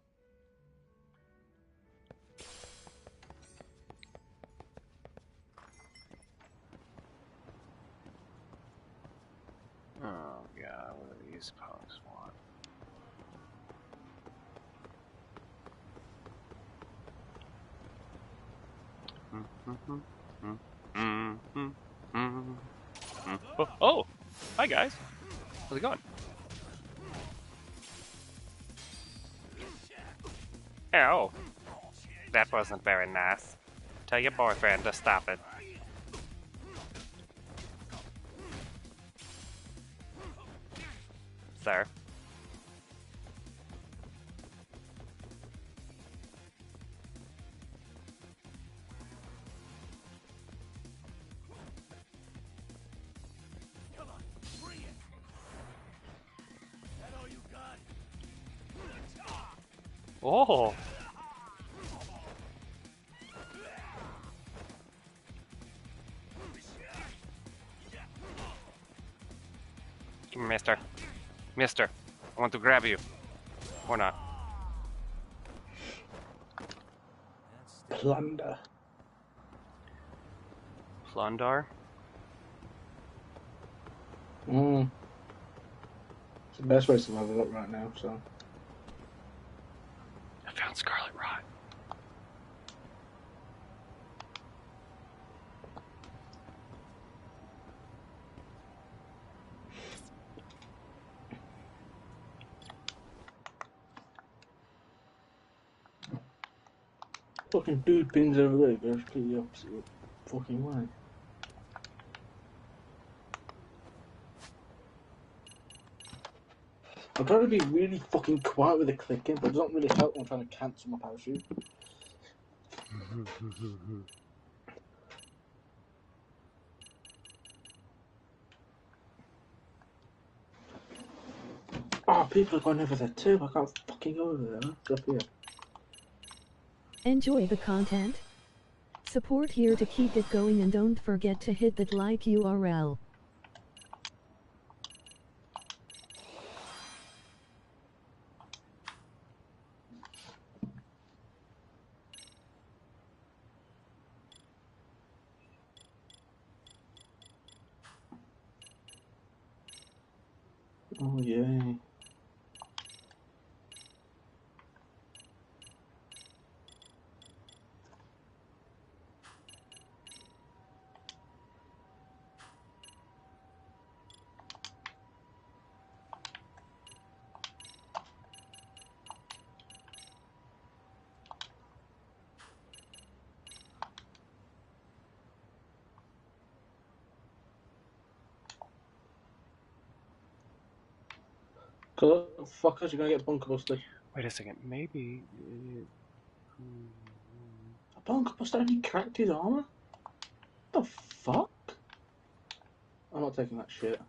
Oh god, what do these punks want? Oh, hi guys. How's it going? Oh, that wasn't very nice. Tell your boyfriend to stop it. Sir. Oh. Mister. Mister, I want to grab you. Or not. Plunder. Plundar? It's the best way to level up right now, so. I found Scarlet Rot. Fucking dude pins over there goes completely opposite fucking way. I'm trying to be really fucking quiet with the clicking, but it doesn't really help when I'm trying to cancel my parachute. Oh, people are going over there too. I can't fucking go over there. It's up here. Enjoy the content. Support here to keep it going, and don't forget to hit that like URL. Oh, yay. Cause fuckers, you're gonna get bunker busted. Wait a second, maybe... A bunker buster only cracked his armor? What the fuck? I'm not taking that shit.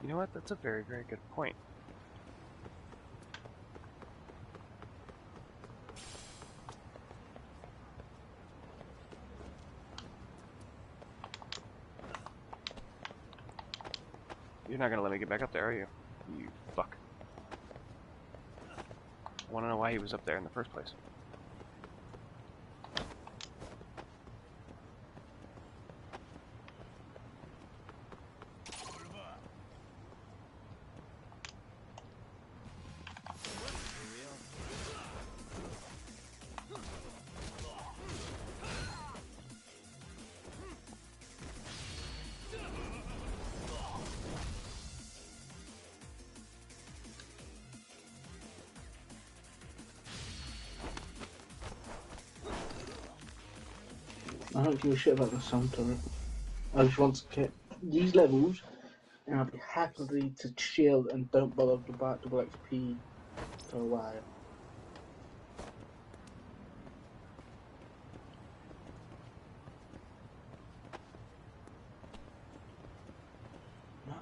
You know what? That's a very, very good point. You're not gonna let me get back up there, are you? You fuck. I wanna know why he was up there in the first place. I don't give a shit about the sound turret. I just want to get these levels, and I'll be happy to chill and don't bother to buy double XP for a while.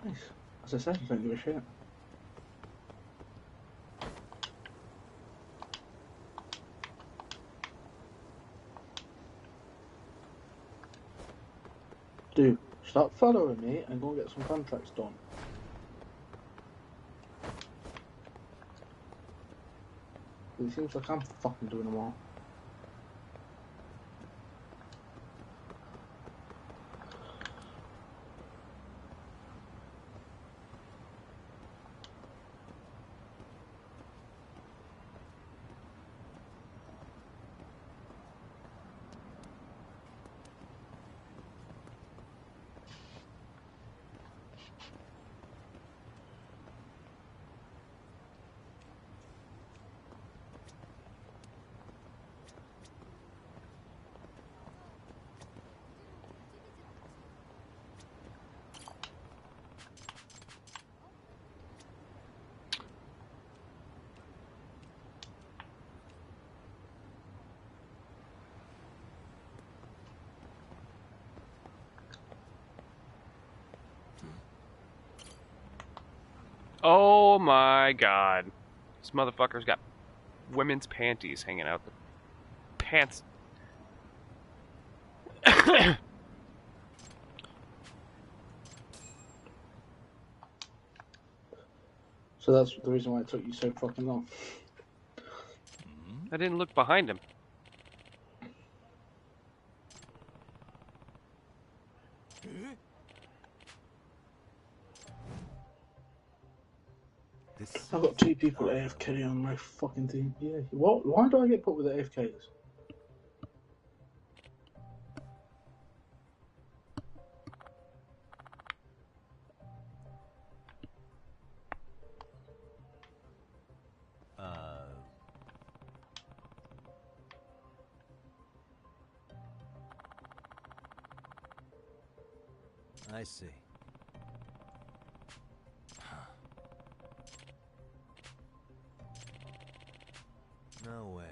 Nice. As I said, I don't give a shit. Dude, stop following me and go and get some contracts done. It seems like I'm fucking doing them all. Oh my god. This motherfucker's got women's panties hanging out the pants. So that's the reason why it took you so fucking long. I didn't look behind him. I've got 2 people AFK on my fucking thing. Yeah. What? Why do I get put with the AFKs? I see. No way.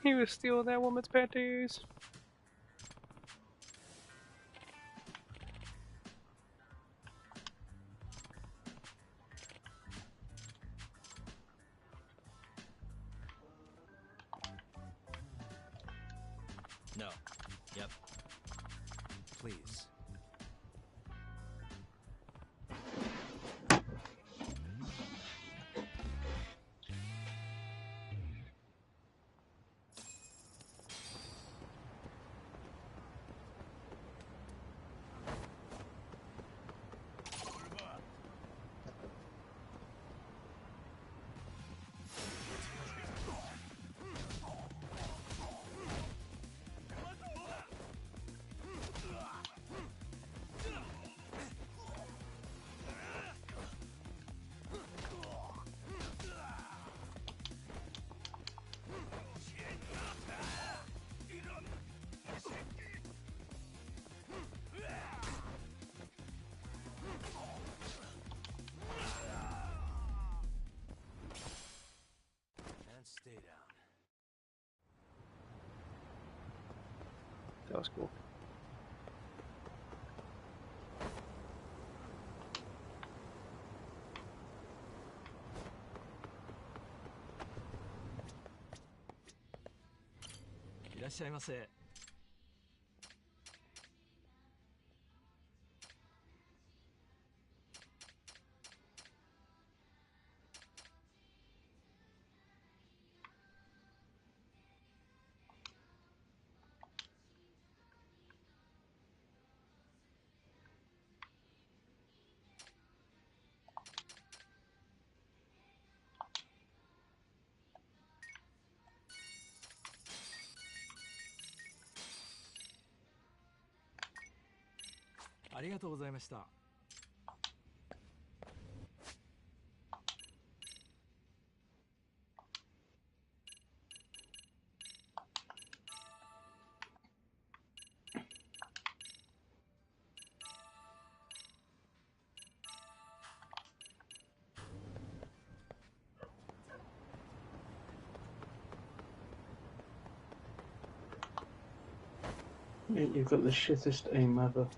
He was stealing that woman's panties. No. Yep. Please. Stay down. That was cool. Irashaimase. Arigatou gozaimashita. You've got the shittest aim ever.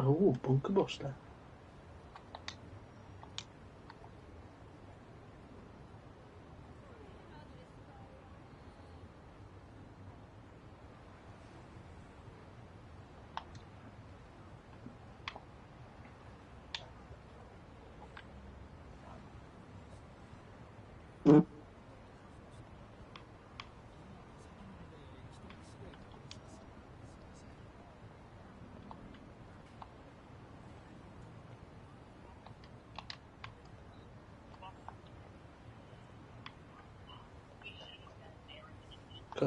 Oh, bunker buster. Of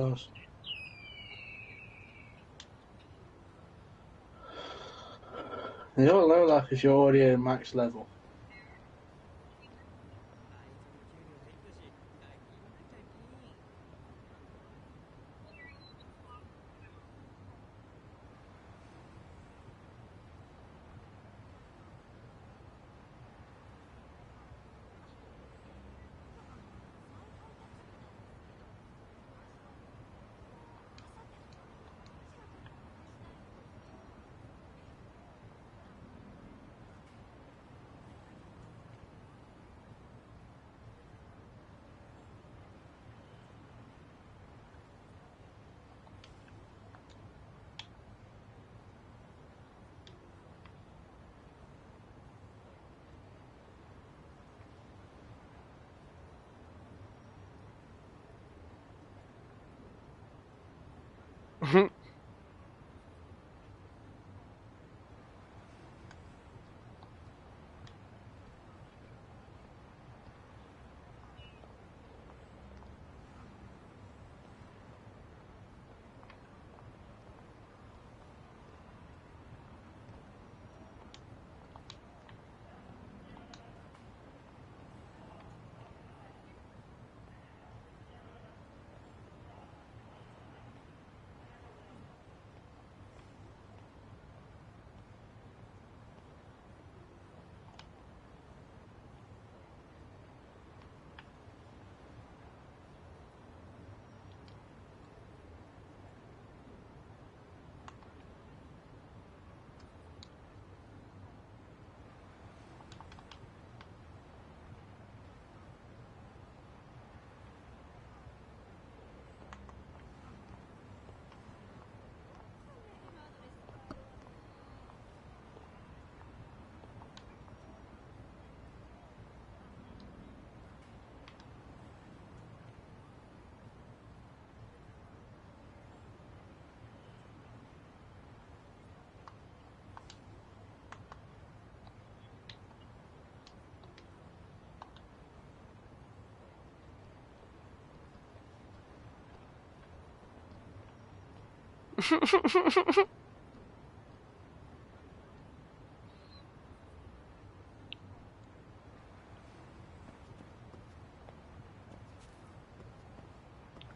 course. You don't look like if you're already at max level.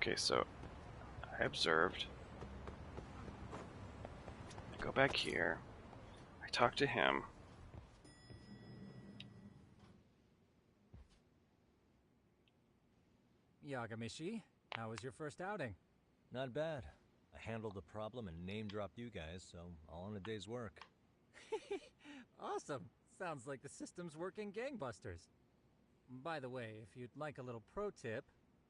Okay, so I observed. I go back here. I talk to him. Yagamishi, how was your first outing? Not bad. I handled the problem and name-dropped you guys, so all in a day's work. Awesome. Sounds like the system's working gangbusters. By the way, if you'd like a little pro tip,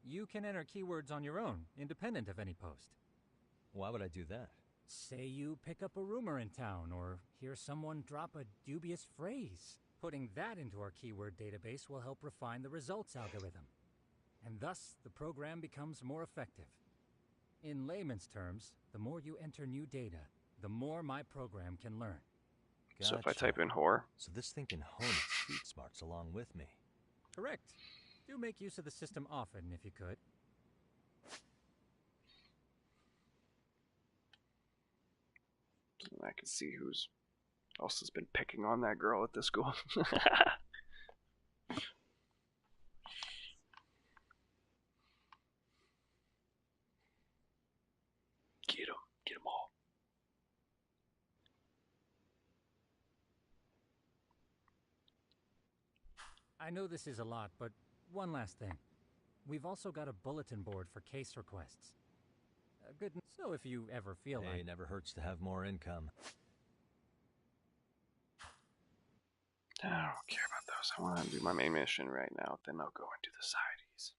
you can enter keywords on your own, independent of any post. Why would I do that? Say you pick up a rumor in town, or hear someone drop a dubious phrase. Putting that into our keyword database will help refine the results algorithm. And thus, the program becomes more effective. In layman's terms, the more you enter new data, the more my program can learn. Gotcha. So if I type in whore... So this thing can hone its street smarts along with me. Correct. Do make use of the system often, if you could. I can see who's else has been picking on that girl at this school. Get them all. I know this is a lot, but one last thing. We've also got a bulletin board for case requests. Good. So if you ever feel like... It never hurts to have more income. I don't care about those. I want to do my main mission right now. Then I'll go into the sides.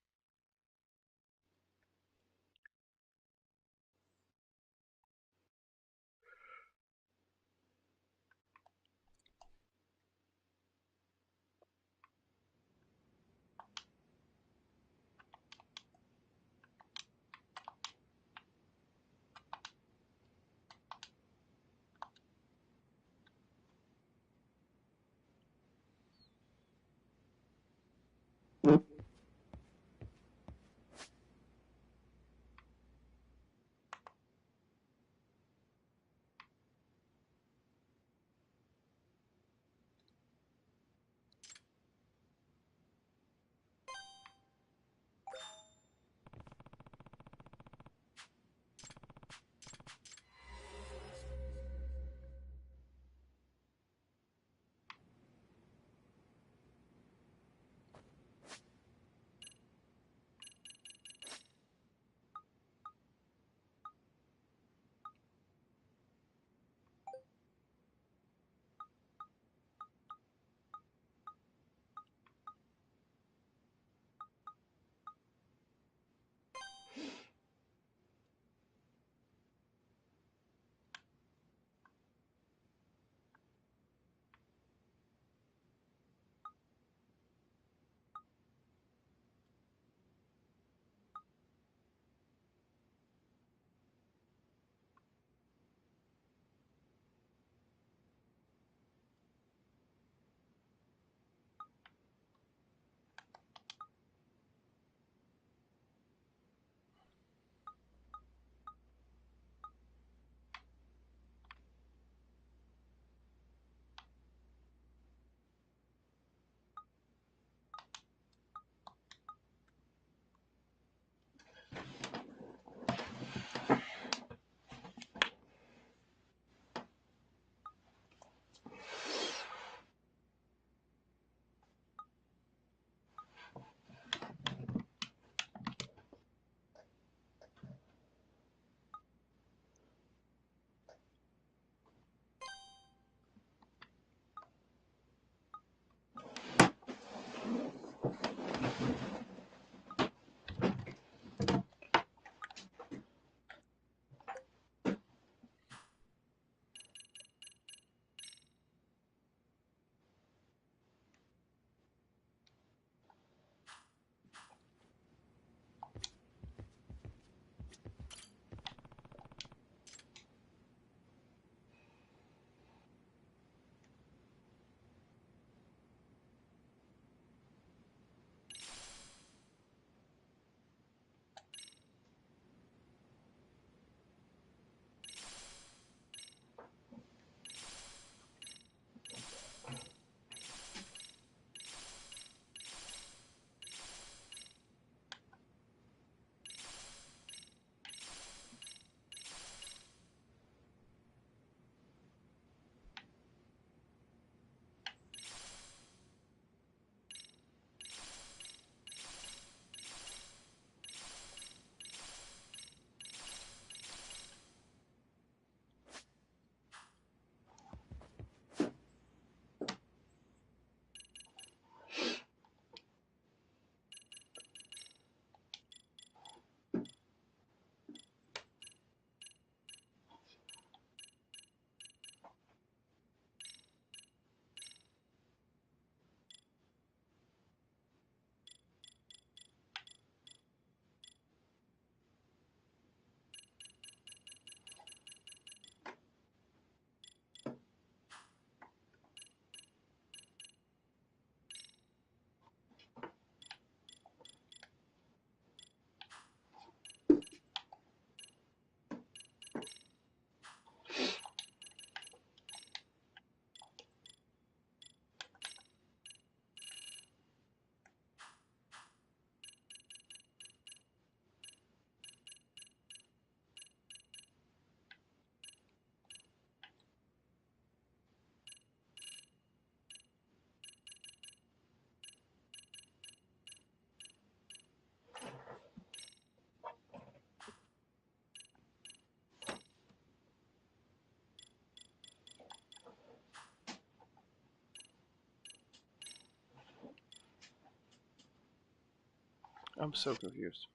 I'm so confused.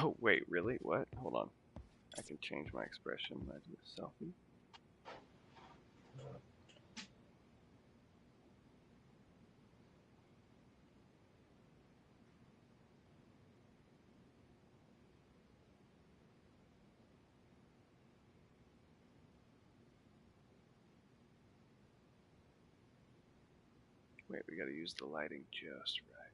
Oh, wait, really? What? Hold on. I can change my expression when I do a selfie. Wait, we gotta use the lighting just right.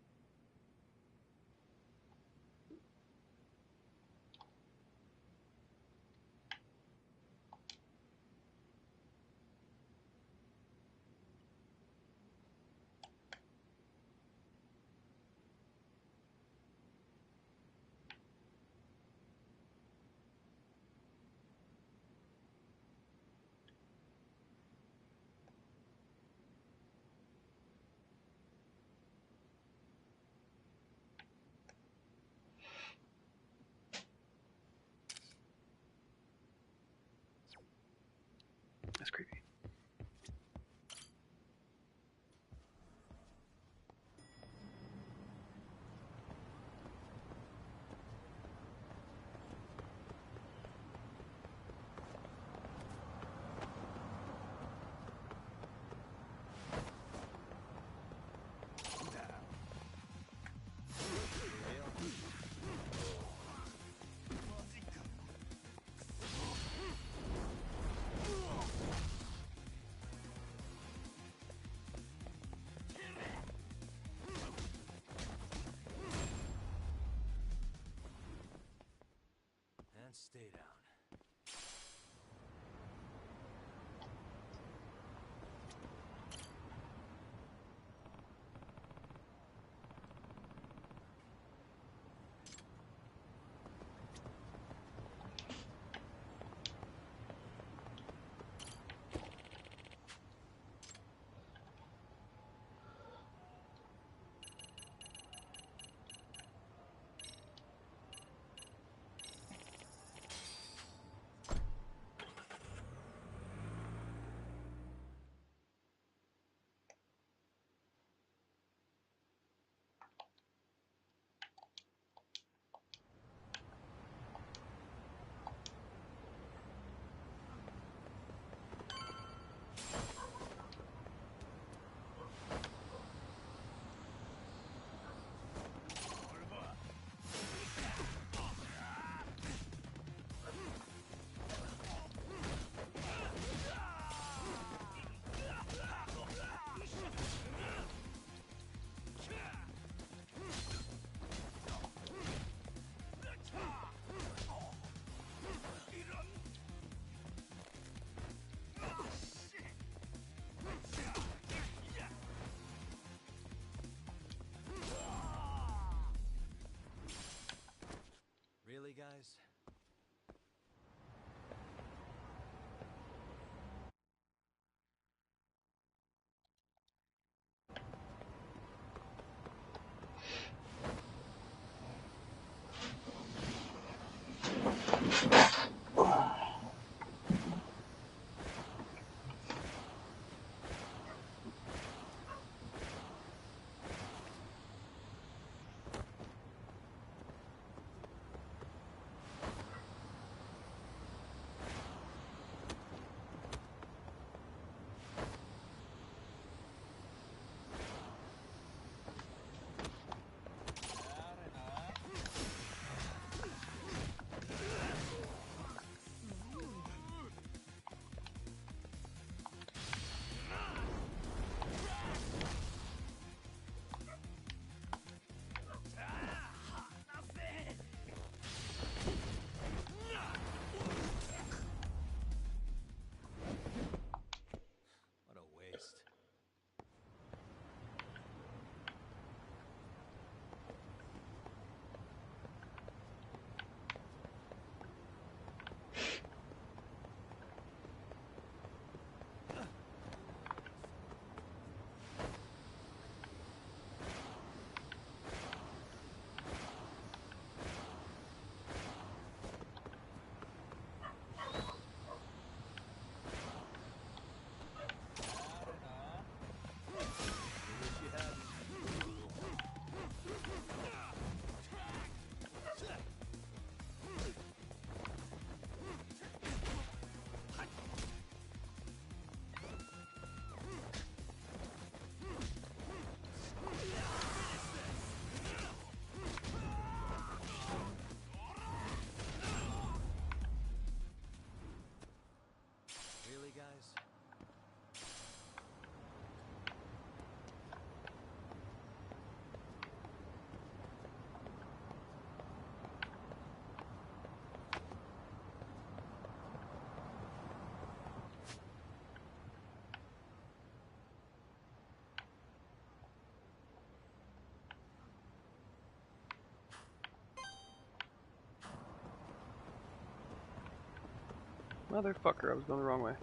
Motherfucker, I was going the wrong way.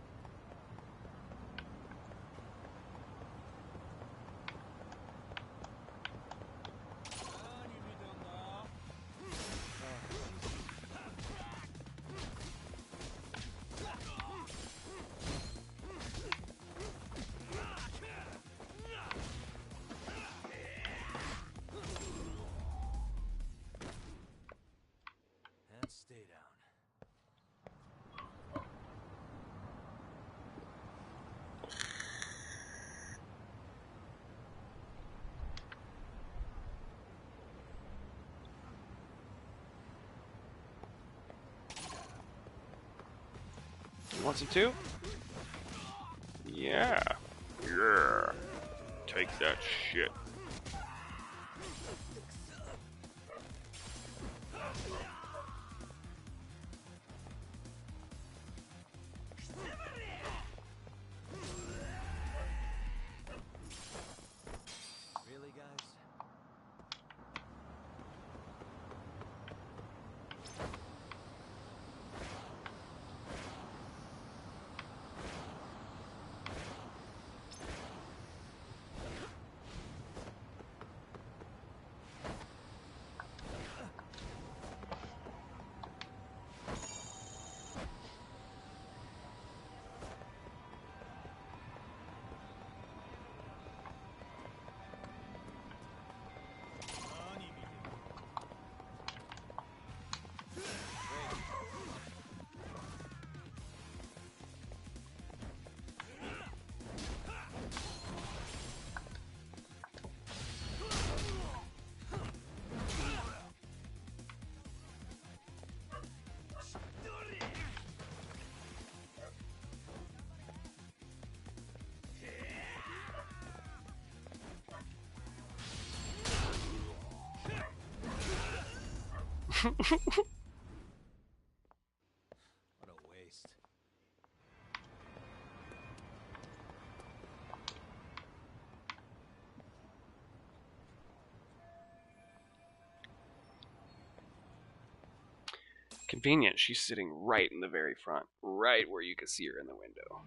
And stay down. You want some too? Yeah. Yeah. Take that shit. Really, guys? What a waste. Convenient, she's sitting right in the very front, right where you can see her in the window.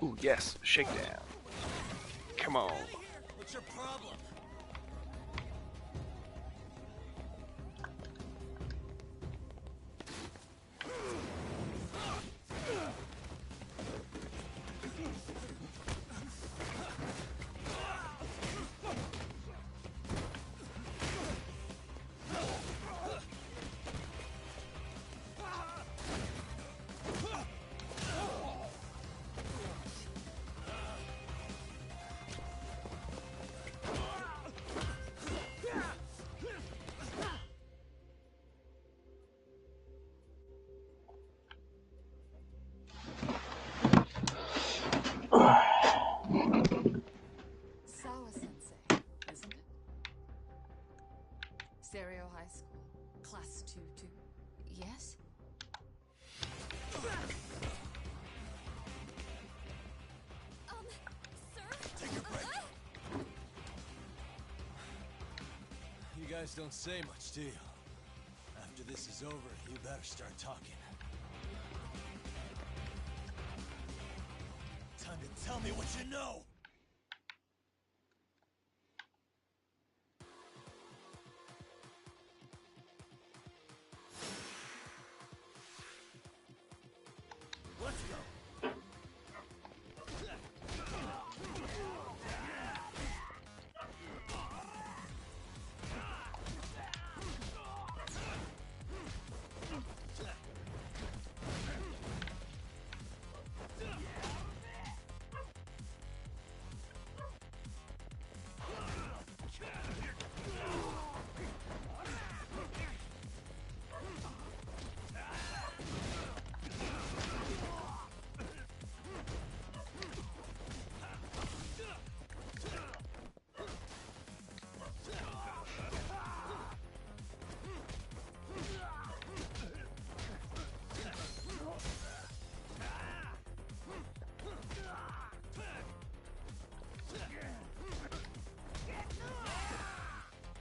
Ooh, yes, shakedown. Come on. What's your problem? Sawa-sensei, isn't it? Stereo High School, Class 2-2. Yes? Sir? Take a break. You guys don't say much, do you? After this is over, you better start talking. Time to tell me what you know! Let's go!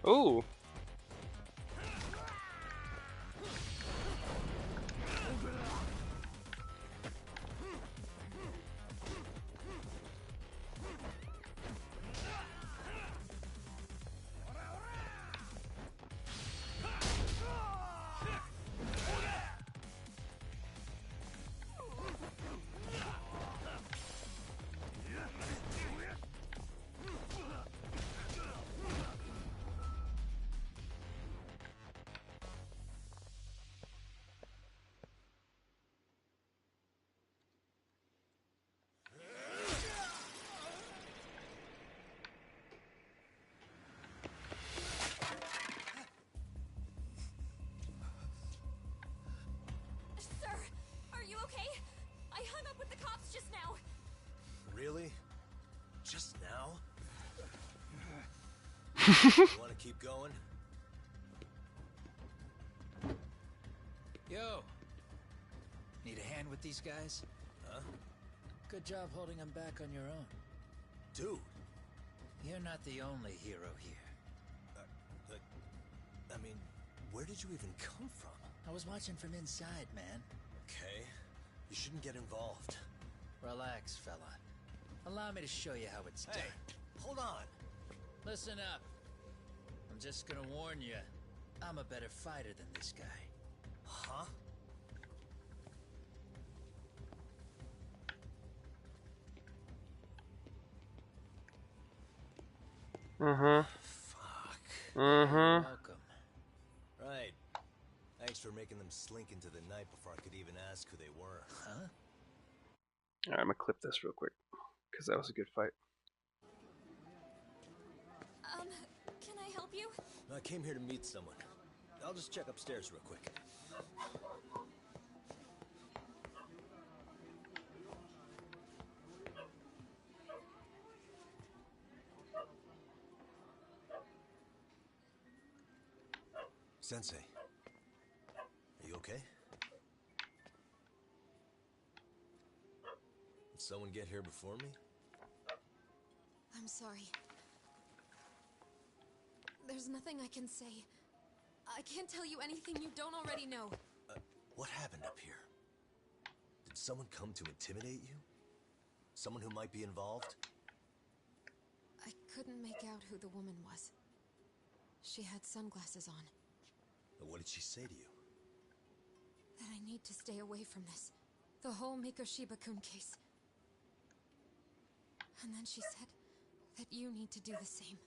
Ooh. Sir, are you okay? I hung up with the cops just now. Really? Just now? You want to keep going? Yo! Need a hand with these guys? Huh? Good job holding them back on your own. Dude! You're not the only hero here. I mean, where did you even come from? I was watching from inside, man. Okay. You shouldn't get involved. Relax, fella. Allow me to show you how it's done. Hey, hold on. Listen up. I'm just gonna warn you. I'm a better fighter than this guy. Huh? Fuck. Welcome. Right. Thanks for making them slink into the night before I could even ask who they were. Huh? Alright, I'm gonna clip this real quick, because that was a good fight. Can I help you? I came here to meet someone. I'll just check upstairs real quick. Sensei, are you okay? Did someone get here before me? I'm sorry. There's nothing I can say. I can't tell you anything you don't already know. What happened up here? Did someone come to intimidate you? Someone who might be involved? I couldn't make out who the woman was. She had sunglasses on. What did she say to you? That I need to stay away from this. The whole Mikoshiba-kun case. And then she said that you need to do the same.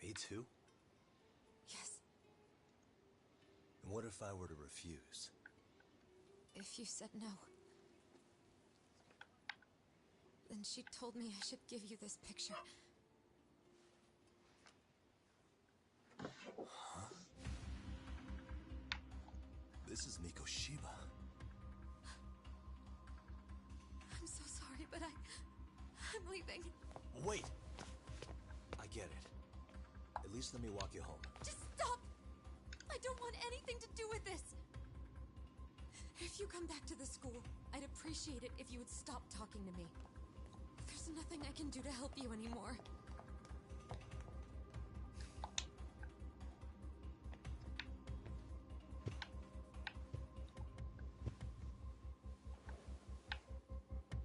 Me too? Yes. And what if I were to refuse? If you said no. Then she told me I should give you this picture. Huh? This is Mikoshiba. I'm so sorry, but I'm leaving. Wait! I get it. At least let me walk you home. Just stop! I don't want anything to do with this! If you come back to the school, I'd appreciate it if you would stop talking to me. There's nothing I can do to help you anymore.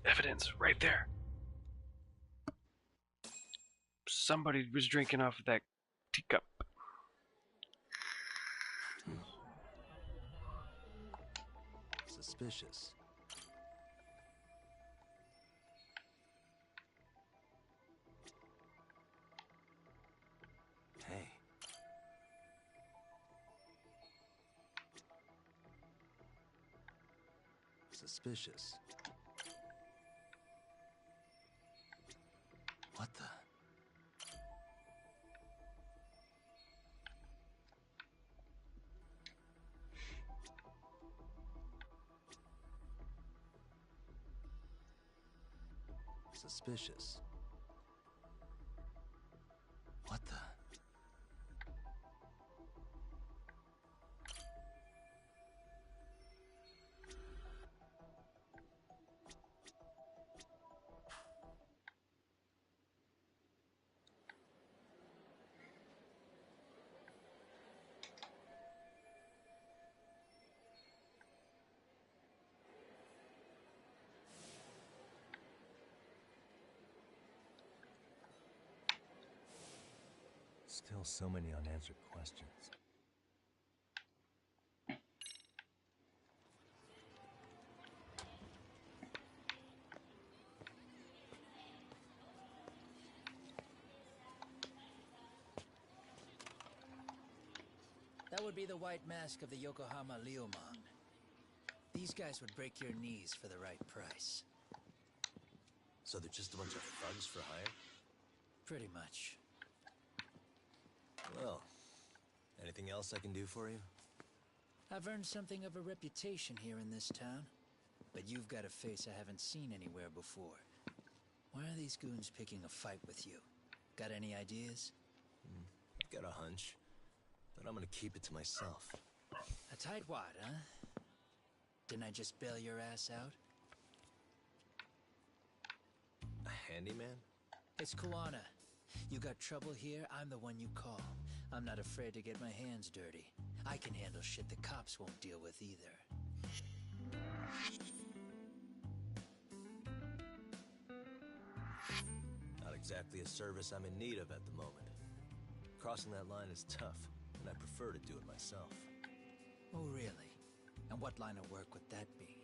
Evidence right there. Somebody was drinking off of that teacup. Suspicious. Hey. Suspicious. What the? Suspicious. What the? Still so many unanswered questions. That would be the white mask of the Yokohama Liumang. These guys would break your knees for the right price. So they're just a bunch of thugs for hire? Pretty much. Well, anything else I can do for you? I've earned something of a reputation here in this town. But you've got a face I haven't seen anywhere before. Why are these goons picking a fight with you? Got any ideas? Got a hunch, but I'm gonna keep it to myself. A tightwad, huh? Didn't I just bail your ass out? A handyman? It's Kuwana. You got trouble here, I'm the one you call. I'm not afraid to get my hands dirty. I can handle shit the cops won't deal with either. Not exactly a service I'm in need of at the moment. Crossing that line is tough, and I prefer to do it myself. Oh, really? And what line of work would that be?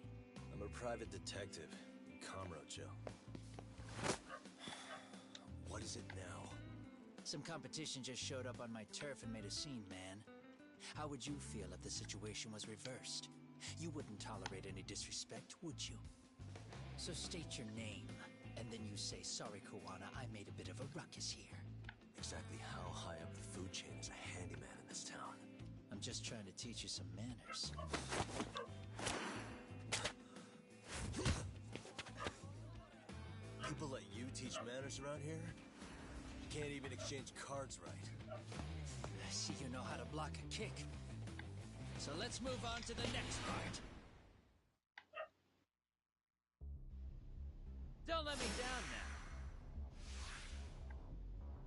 I'm a private detective in Kamurocho. What is it now? Some competition just showed up on my turf and made a scene, man. How would you feel if the situation was reversed? You wouldn't tolerate any disrespect, would you? So state your name, and then you say, sorry, Kuwana, I made a bit of a ruckus here. Exactly how high up the food chain is a handyman in this town? I'm just trying to teach you some manners. People let you teach manners around here? You can't even exchange cards right. I see you know how to block a kick. So let's move on to the next part. Don't let me down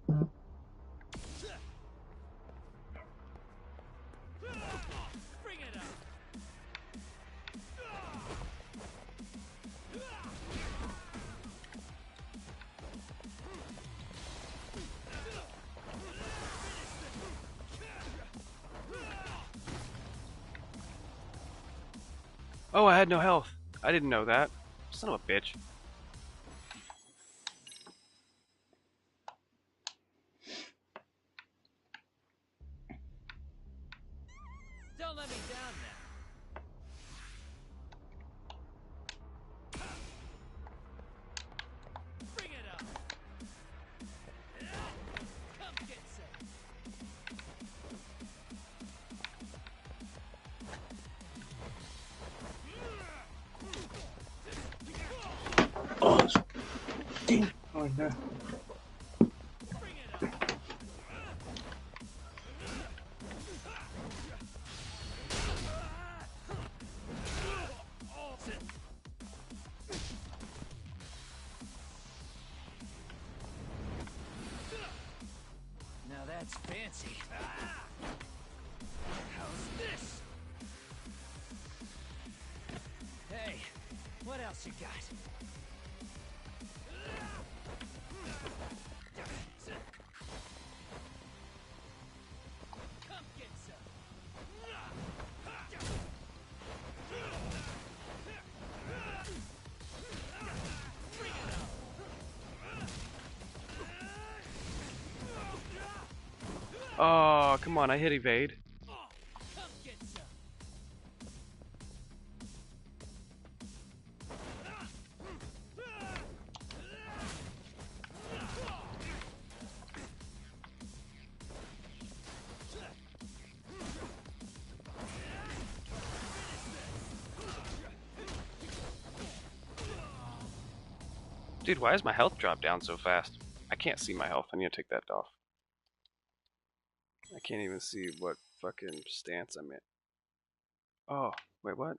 now. Bring it up. Oh, I had no health. I didn't know that. Son of a bitch. Don't let me down now. Bring it up. Come get some. Oh, ding. Oh no. Now that's fancy. How's this? Hey, what else you got? Come get some. Bring it up. Oh, come on, I hit evade. Come get some. Dude, why is my health drop down so fast? I can't see my health. I need to take that off. I can't even see what fucking stance I'm in. Oh, wait, what?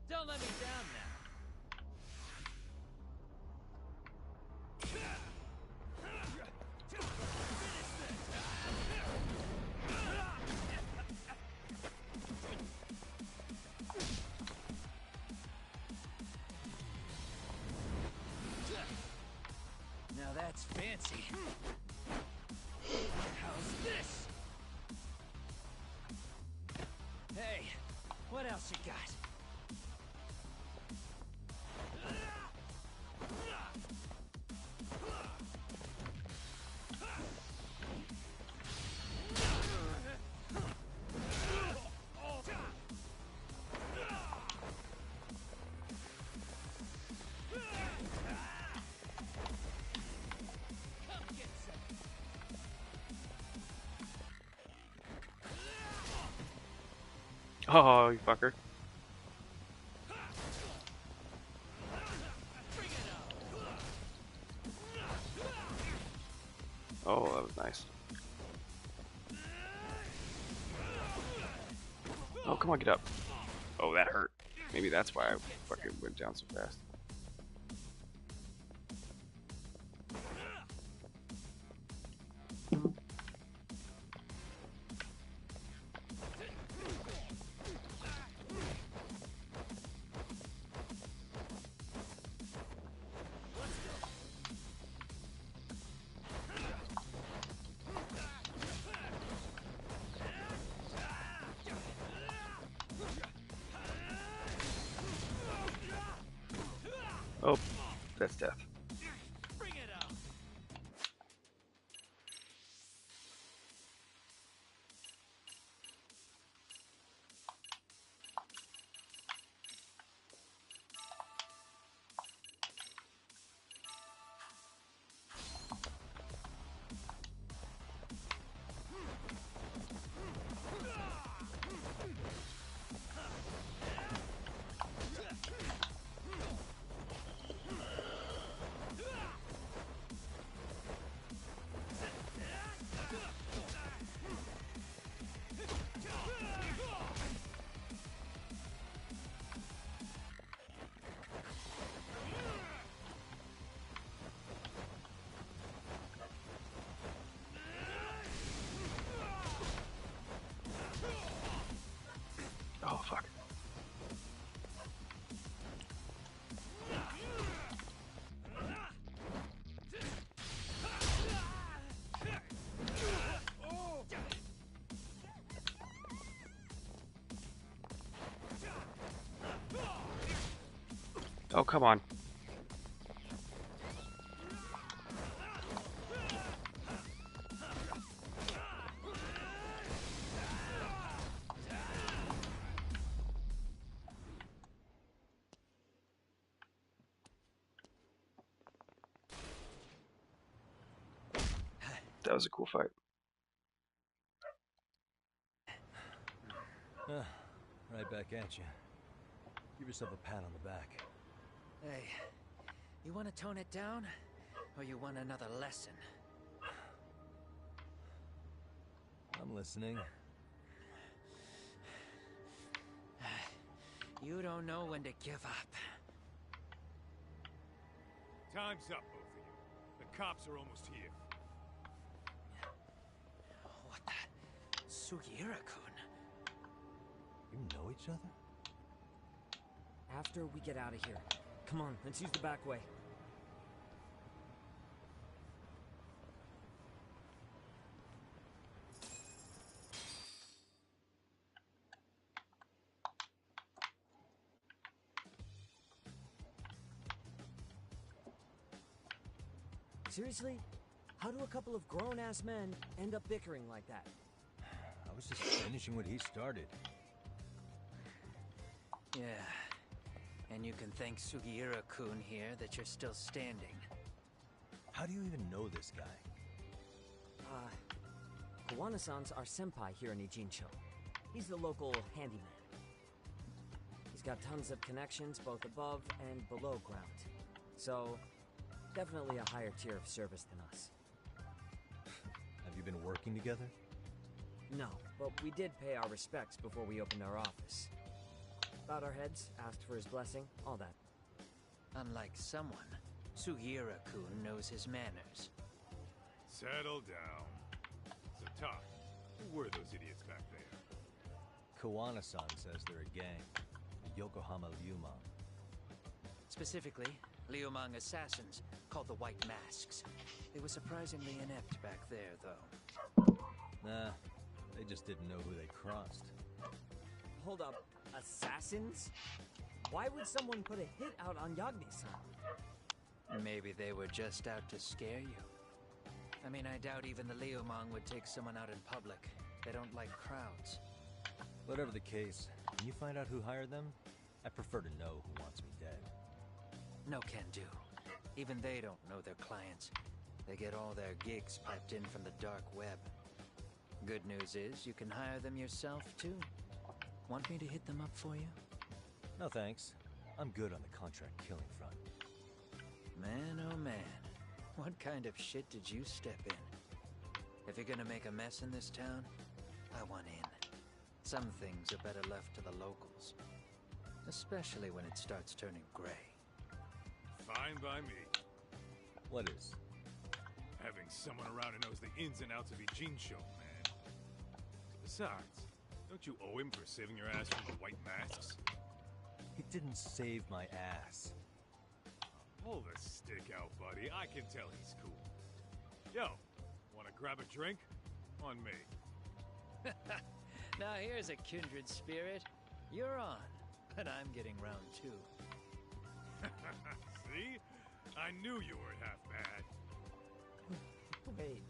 Don't let me down now. Now that's fancy. Oh, you fucker. Oh, that was nice. Oh, come on, get up. Oh, that hurt. Maybe that's why I fucking went down so fast. Oh, that's death. Oh, fuck. Oh, come on. That was a cool fight. Right back at you. Give yourself a pat on the back. Hey, you want to tone it down? Or you want another lesson? I'm listening. You don't know when to give up. Time's up, both of you. The cops are almost here. What the? Sugiura-kun? You know each other? After we get out of here. Come on, let's use the back way. Seriously? How do a couple of grown-ass men end up bickering like that? I was just finishing what he started. Yeah. And you can thank Sugiura-kun here that you're still standing. How do you even know this guy? Kawana-san's our senpai here in Ijincho. He's the local handyman. He's got tons of connections both above and below ground. So, definitely a higher tier of service than us. Have you been working together? No, but we did pay our respects before we opened our office. Bowed our heads, asked for his blessing, all that. Unlike someone, Sugiura-kun knows his manners. Settle down. So, talk. Who were those idiots back there? Kawana-san says they're a gang. The Yokohama Liumang. Specifically, Liumang assassins, called the White Masks. They were surprisingly inept back there, though. Nah, they just didn't know who they crossed. Hold up, assassins? Why would someone put a hit out on Yagami-san? Maybe they were just out to scare you. I mean, I doubt even the Liumang would take someone out in public. They don't like crowds. Whatever the case, can you find out who hired them? I prefer to know who wants me dead. No can do. Even they don't know their clients. They get all their gigs piped in from the dark web. Good news is, you can hire them yourself, too. Want me to hit them up for you? No thanks. I'm good on the contract killing front. Man, oh man. What kind of shit did you step in? If you're gonna make a mess in this town, I want in. Some things are better left to the locals. Especially when it starts turning gray. Fine by me. What is? Having someone around who knows the ins and outs of Ijincho, man. Besides, don't you owe him for saving your ass from the white masks? He didn't save my ass. Pull the stick out, buddy. I can tell he's cool. Yo, wanna grab a drink? On me. Now here's a kindred spirit. You're on, but I'm getting round two. See? I knew you weren't half bad. Wait,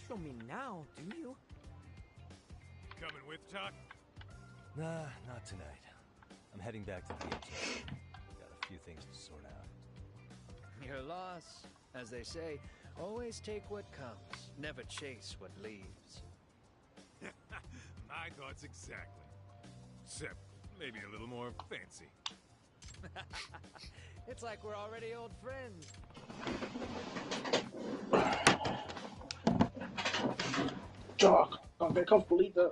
show me now, do you? Coming with, Tuck? Nah, not tonight. I'm heading back to the agency. Got a few things to sort out. Your loss. As they say, always take what comes, never chase what leaves. My thoughts exactly. Except maybe a little more fancy. It's like we're already old friends. Doc, can't get comfortable either.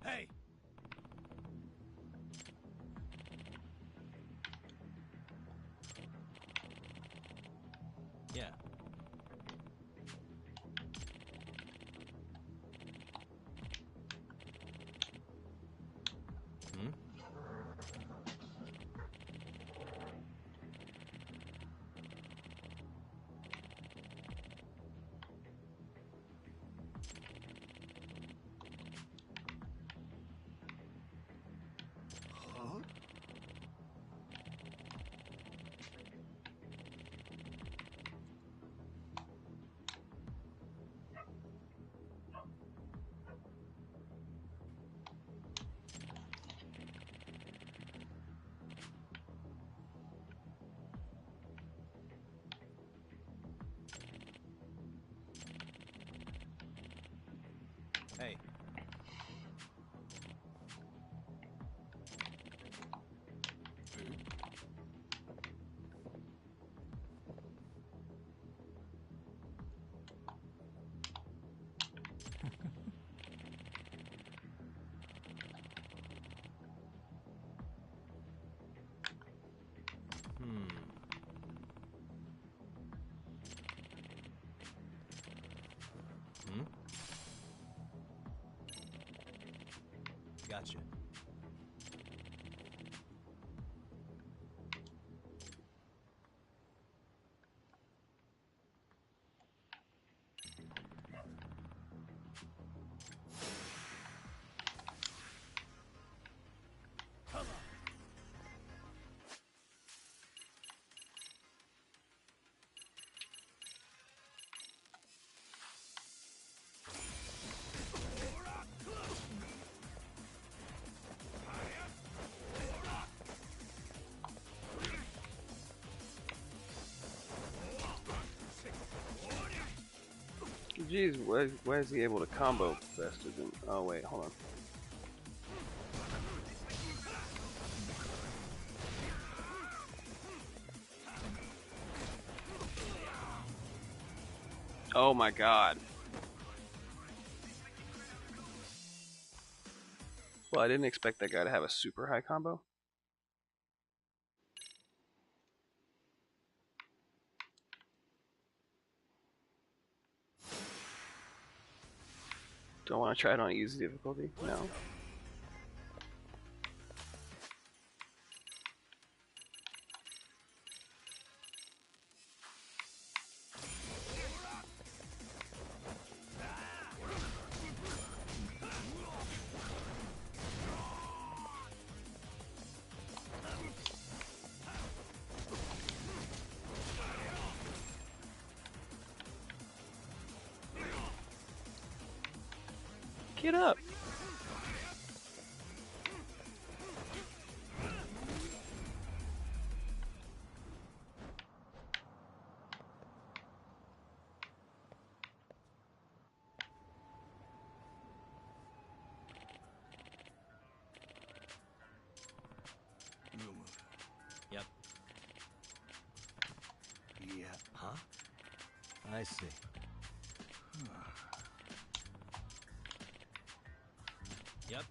Hey! Yeah. Hmm? Huh? Hey. Hmm? Gotcha. Jeez, why is he able to combo faster than... Oh wait, hold on. Oh my god. Well, I didn't expect that guy to have a super high combo. Don't want to try it on easy difficulty? No. Get up. Yep. Yeah. Huh? I see. Yep.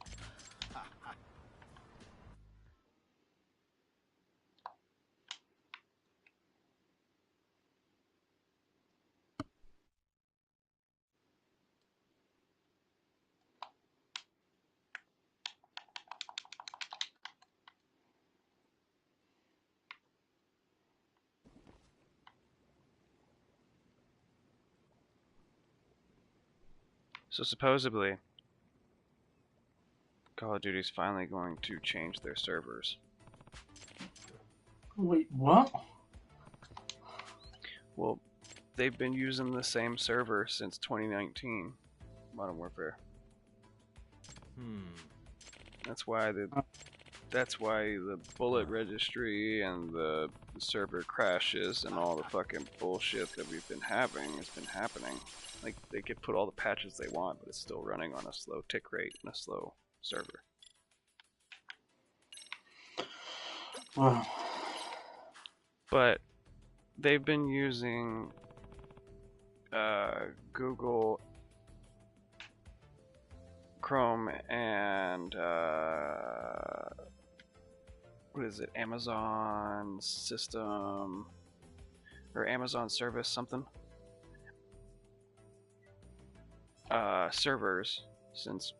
So supposedly, Call of Duty's finally going to change their servers. Wait, what? Well, they've been using the same server since 2019, Modern Warfare. That's why the bullet registry and the server crashes and all the fucking bullshit that we've been having has been happening. Like, they could put all the patches they want, but it's still running on a slow tick rate and a slow server. Wow. But they've been using Google Chrome and what is it? Amazon system or Amazon service something. Servers since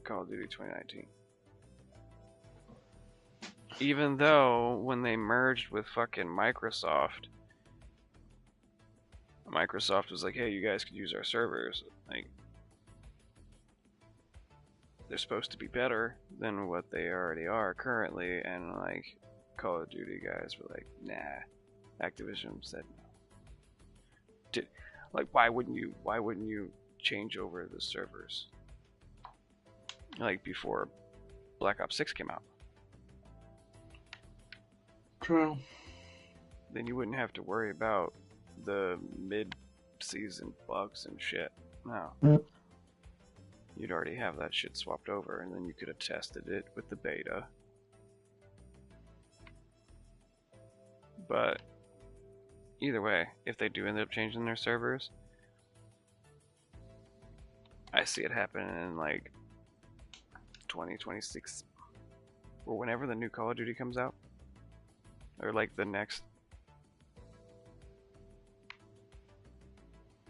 Call of Duty 2019. Even though when they merged with fucking Microsoft was like, hey, you guys could use our servers. Like, they're supposed to be better than what they already are currently, and like Call of Duty guys were like, nah. Activision said no. Why wouldn't you change over the servers? Like before Black Ops 6 came out. True. Then you wouldn't have to worry about the mid-season bugs and shit. No. You'd already have that shit swapped over, and then you could have tested it with the beta. But either way, if they do end up changing their servers, I see it happening in like 2026 or whenever the new Call of Duty comes out, or like the next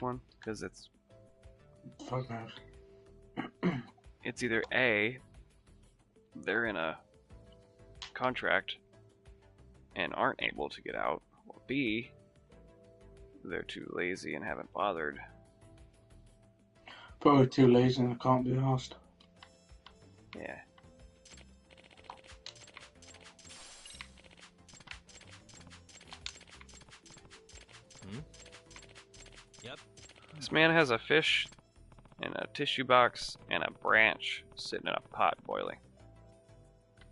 one, because it's Fuck that. It's either A, they're in a contract and aren't able to get out, or B, they're too lazy and haven't bothered. Probably too lazy and can't be asked. Yeah. Yep. This man has a fish in a tissue box and a branch sitting in a pot boiling.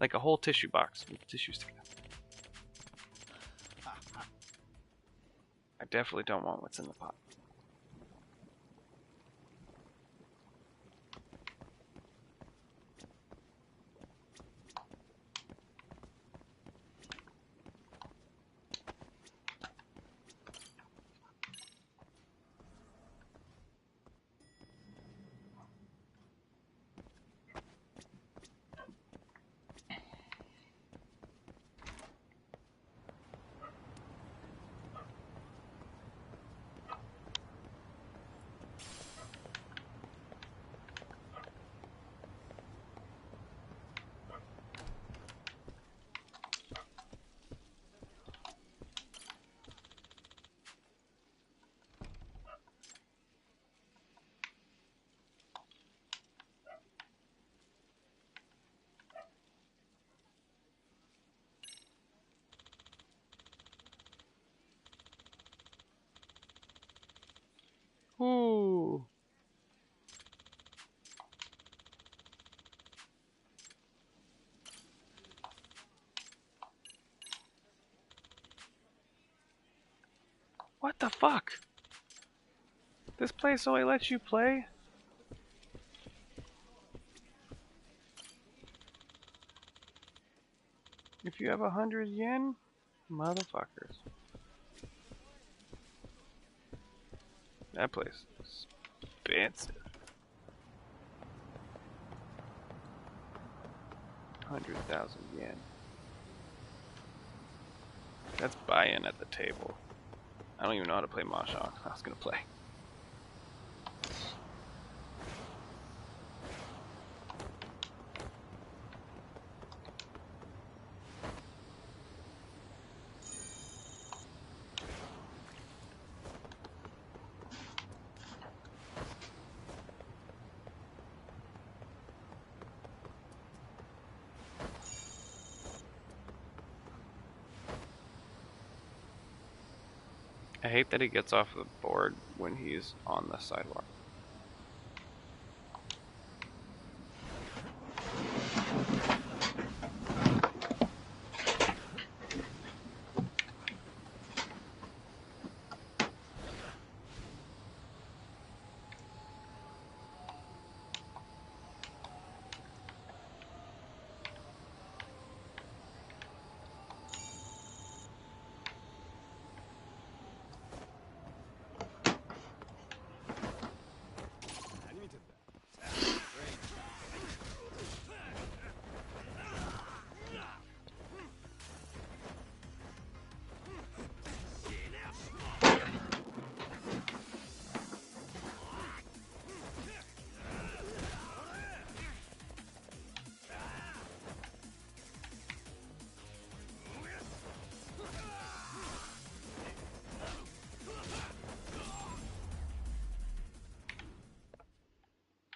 Like a whole tissue box with tissue sticking out. I definitely don't want what's in the pot. What the fuck? This place only lets you play? If you have 100 yen? Motherfuckers. That place is expensive. 100,000 yen. That's buy-in at the table. I don't even know how to play Mahjong. I was gonna play. I hate that he gets off the board when he's on the sidewalk.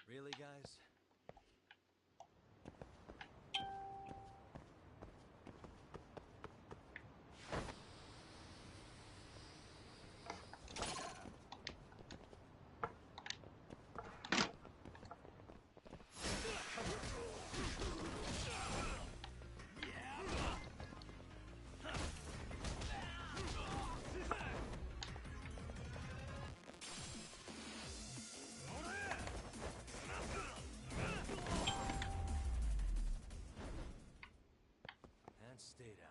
Really, guys? And stay down.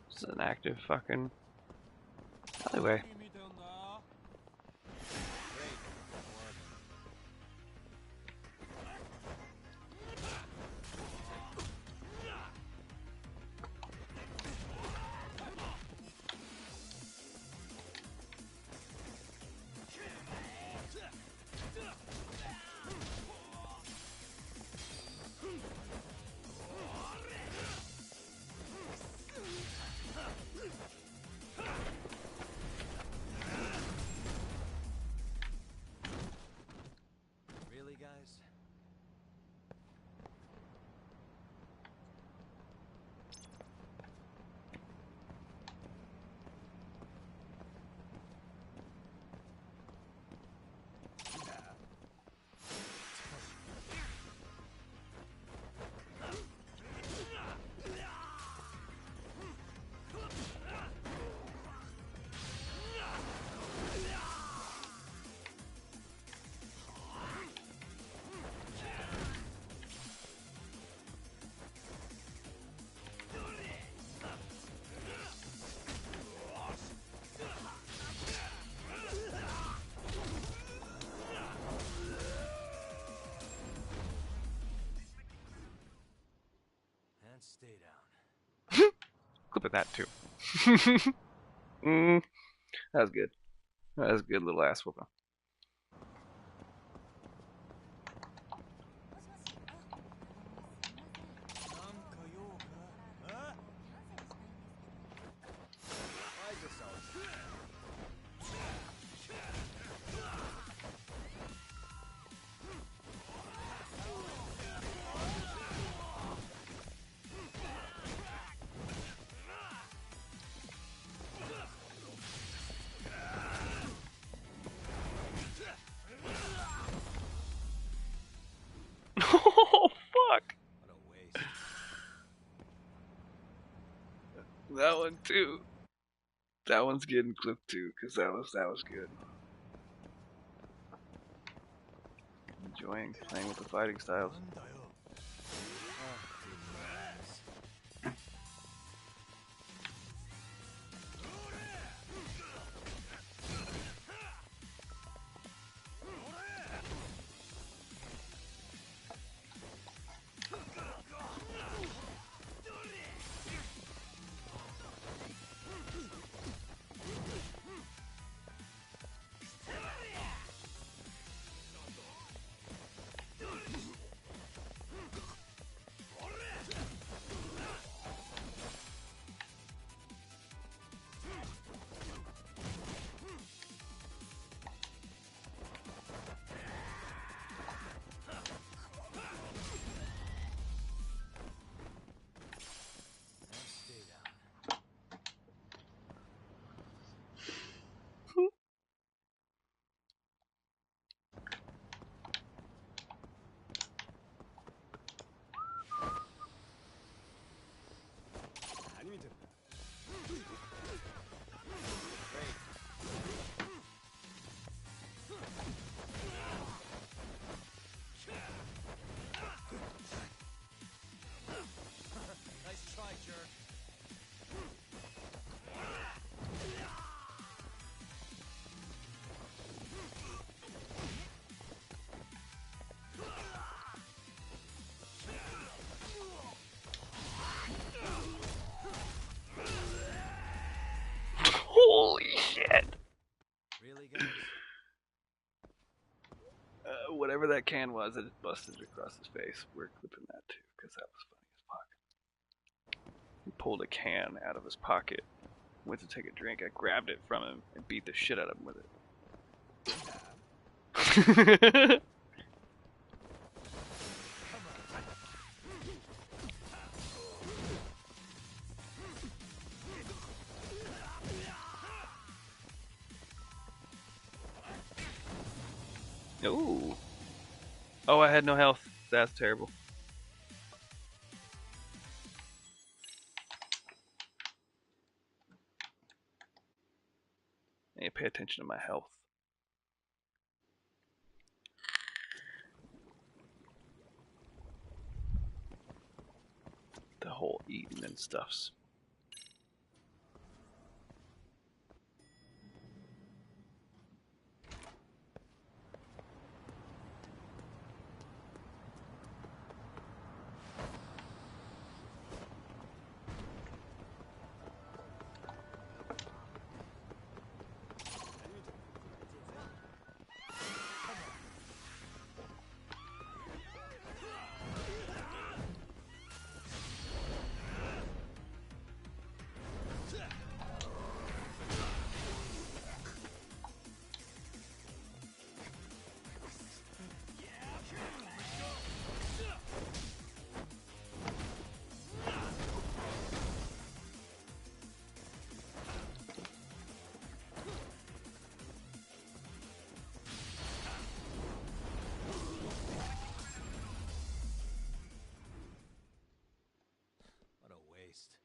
This is an active fucking alleyway. Really, guys? And stay down. Clip at that too. That was good. That was a good little ass whooping. one too. That one's getting clipped too, because that was good. Enjoying playing with the fighting styles. Nice try, jerk. Holy shit! Really, guys? Whatever that can was, it busted across his face. We're clipping that too, because that was funny as fuck. He pulled a can out of his pocket, went to take a drink. I grabbed it from him and beat the shit out of him with it. Ooh. Oh, I had no health. That's terrible. I need to pay attention to my health. The whole eating and stuffs. What a waste.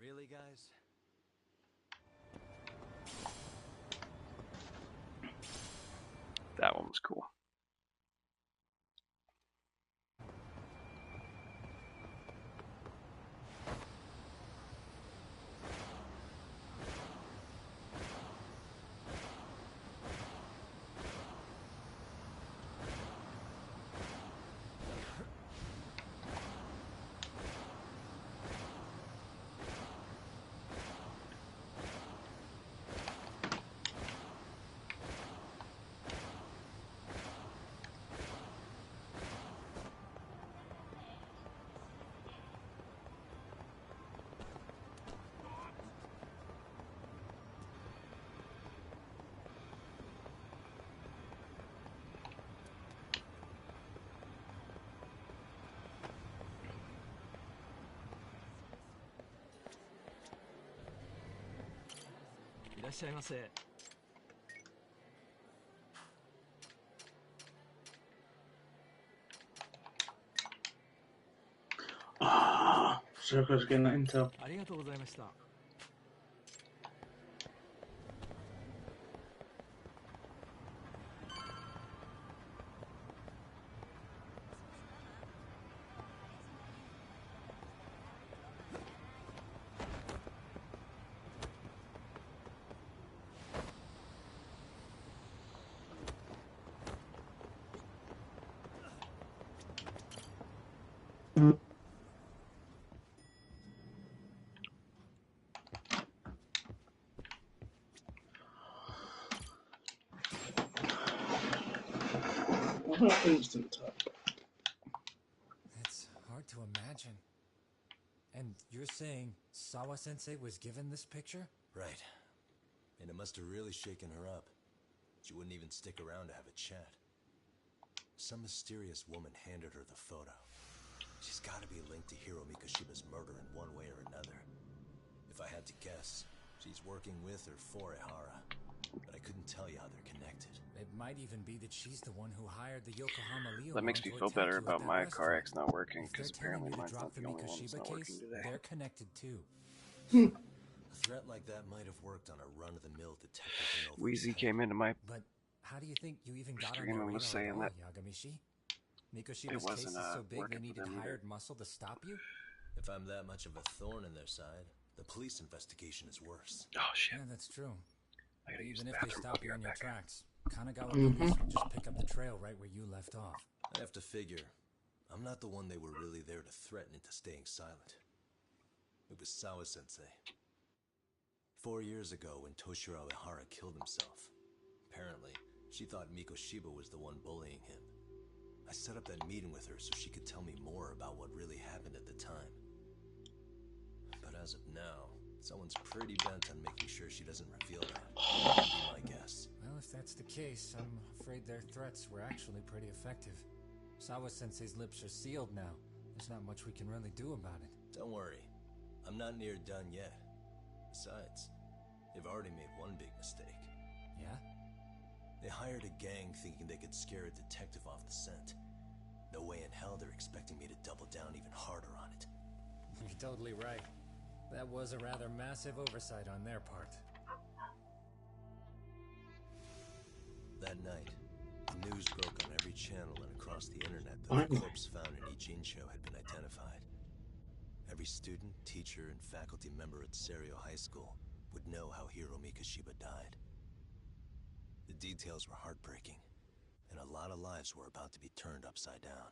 Really, guys? That one was cool. らっしゃいませ。Ah, Circle's getting that intel. ありがとうございました。Instant tap. It's hard to imagine. And you're saying Sawa-sensei was given this picture? Right. And it must have really shaken her up. She wouldn't even stick around to have a chat. Some mysterious woman handed her the photo. She's got to be linked to Hiro Mikoshiba's murder in one way or another. If I had to guess, she's working with or for Ehara. But I couldn't tell you how they're connected. It might even be that she's the one who hired the Yokohama Leo. That makes me feel better about my car X not working, because apparently mine's not the only one that's not working today. They're connected too. A threat like that might have worked on a run-of-the-mill detective. Wheezy came into my But how do you think you even got on stream their and was saying radar that Yagamishi? it Mikoshiba's case wasn't is so big they working for needed them hired muscle to stop you? If I'm that much of a thorn in their side, the police investigation is worse. Oh shit. Yeah, that's true. I gotta use Even the if they bathroom. stop you in your tracks, Kanagawa police would just pick up the trail right where you left off. I have to figure, I'm not the one they were really there to threaten into staying silent. It was Sawa-sensei. 4 years ago when Toshiro Ehara killed himself, apparently, she thought Mikoshiba was the one bullying him. I set up that meeting with her so she could tell me more about what really happened at the time. But as of now, someone's pretty bent on making sure she doesn't reveal that. That'd be my guess. Well, if that's the case, I'm afraid their threats were actually pretty effective. Sawa-sensei's lips are sealed now. There's not much we can really do about it. Don't worry. I'm not near done yet. Besides, they've already made one big mistake. Yeah? They hired a gang thinking they could scare a detective off the scent. No way in hell they're expecting me to double down even harder on it. You're totally right. That was a rather massive oversight on their part. That night, the news broke on every channel and across the internet that the corpse found in Ichincho had been identified. Every student, teacher, and faculty member at Serio High School would know how Hiro Mikoshiba died. The details were heartbreaking, and a lot of lives were about to be turned upside down.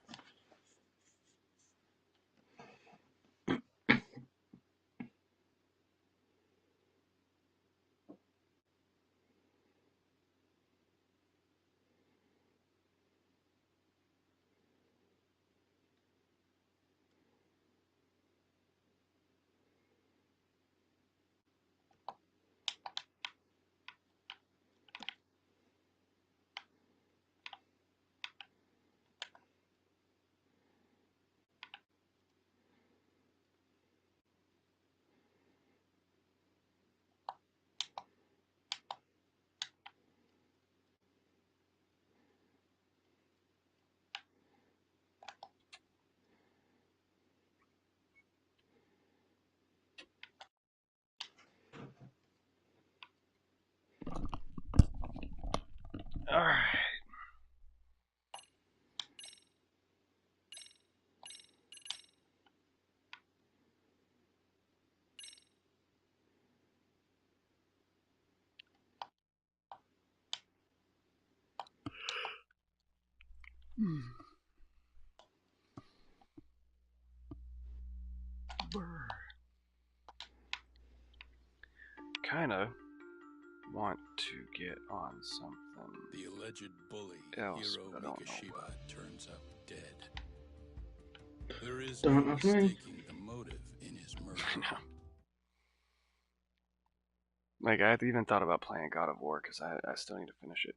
Alright. Kinda want to get on something. The alleged bully, else, Hiro but I don't know Mikoshiba, turns up dead. There is Don't no ask me. mistaking the motive in his murder. No. Like, I even thought about playing God of War, because I still need to finish it.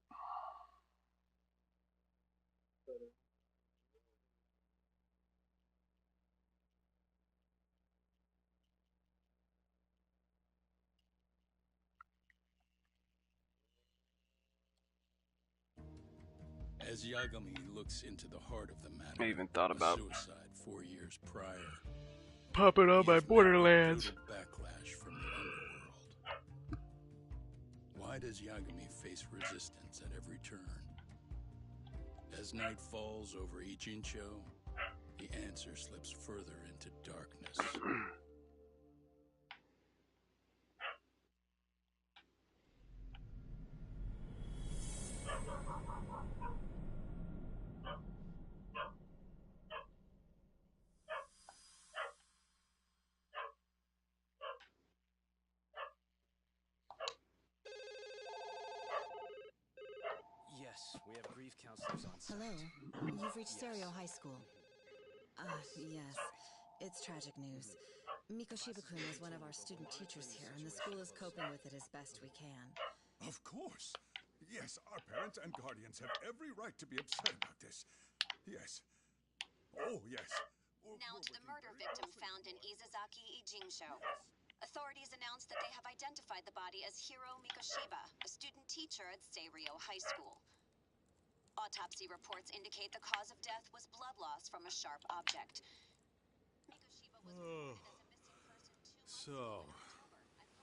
As Yagami looks into the heart of the matter, I even thought about suicide 4 years prior, popping on my Borderlands. Backlash from the underworld. Why does Yagami face resistance at every turn? As night falls over Ichincho, the answer slips further into darkness. Yes, we have grief counselors on site. Hello. You've reached Stereo High School. Yes. It's tragic news. Mikoshiba-kun is one of our student teachers here, and the school is coping with it as best we can. Of course. Yes, our parents and guardians have every right to be upset about this. Yes. Oh, yes. Now to the murder victim found in Izazaki Ijinsho. Authorities announced that they have identified the body as Hiro Mikoshiba, a student teacher at Stereo High School. Autopsy reports indicate the cause of death was blood loss from a sharp object. Mikoshiba was reported as a missing person 2 months So,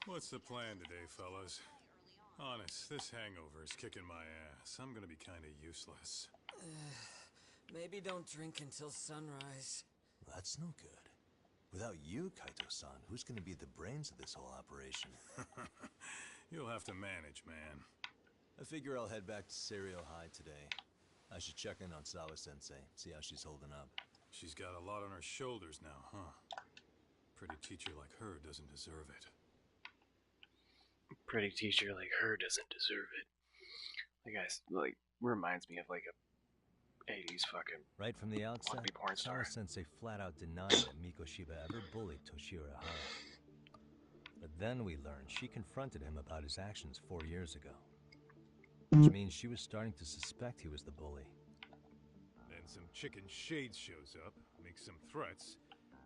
what's the plan today, fellas? Honest, this hangover is kicking my ass. I'm gonna be kinda useless. Maybe don't drink until sunrise. That's no good. Without you, Kaito-san, who's gonna be the brains of this whole operation? You'll have to manage, man. I figure I'll head back to Serio High today. I should check in on Sawa-sensei, see how she's holding up. She's got a lot on her shoulders now, huh? Pretty teacher like her doesn't deserve it. Pretty teacher like her doesn't deserve it. Like reminds me of like a 80s fucking Right from the outset, wannabe porn star. Sawa-sensei flat out denied that Mikoshiba ever bullied Toshiro Hara. But then we learned she confronted him about his actions 4 years ago. Which means she was starting to suspect he was the bully. Then some chicken shades shows up, makes some threats,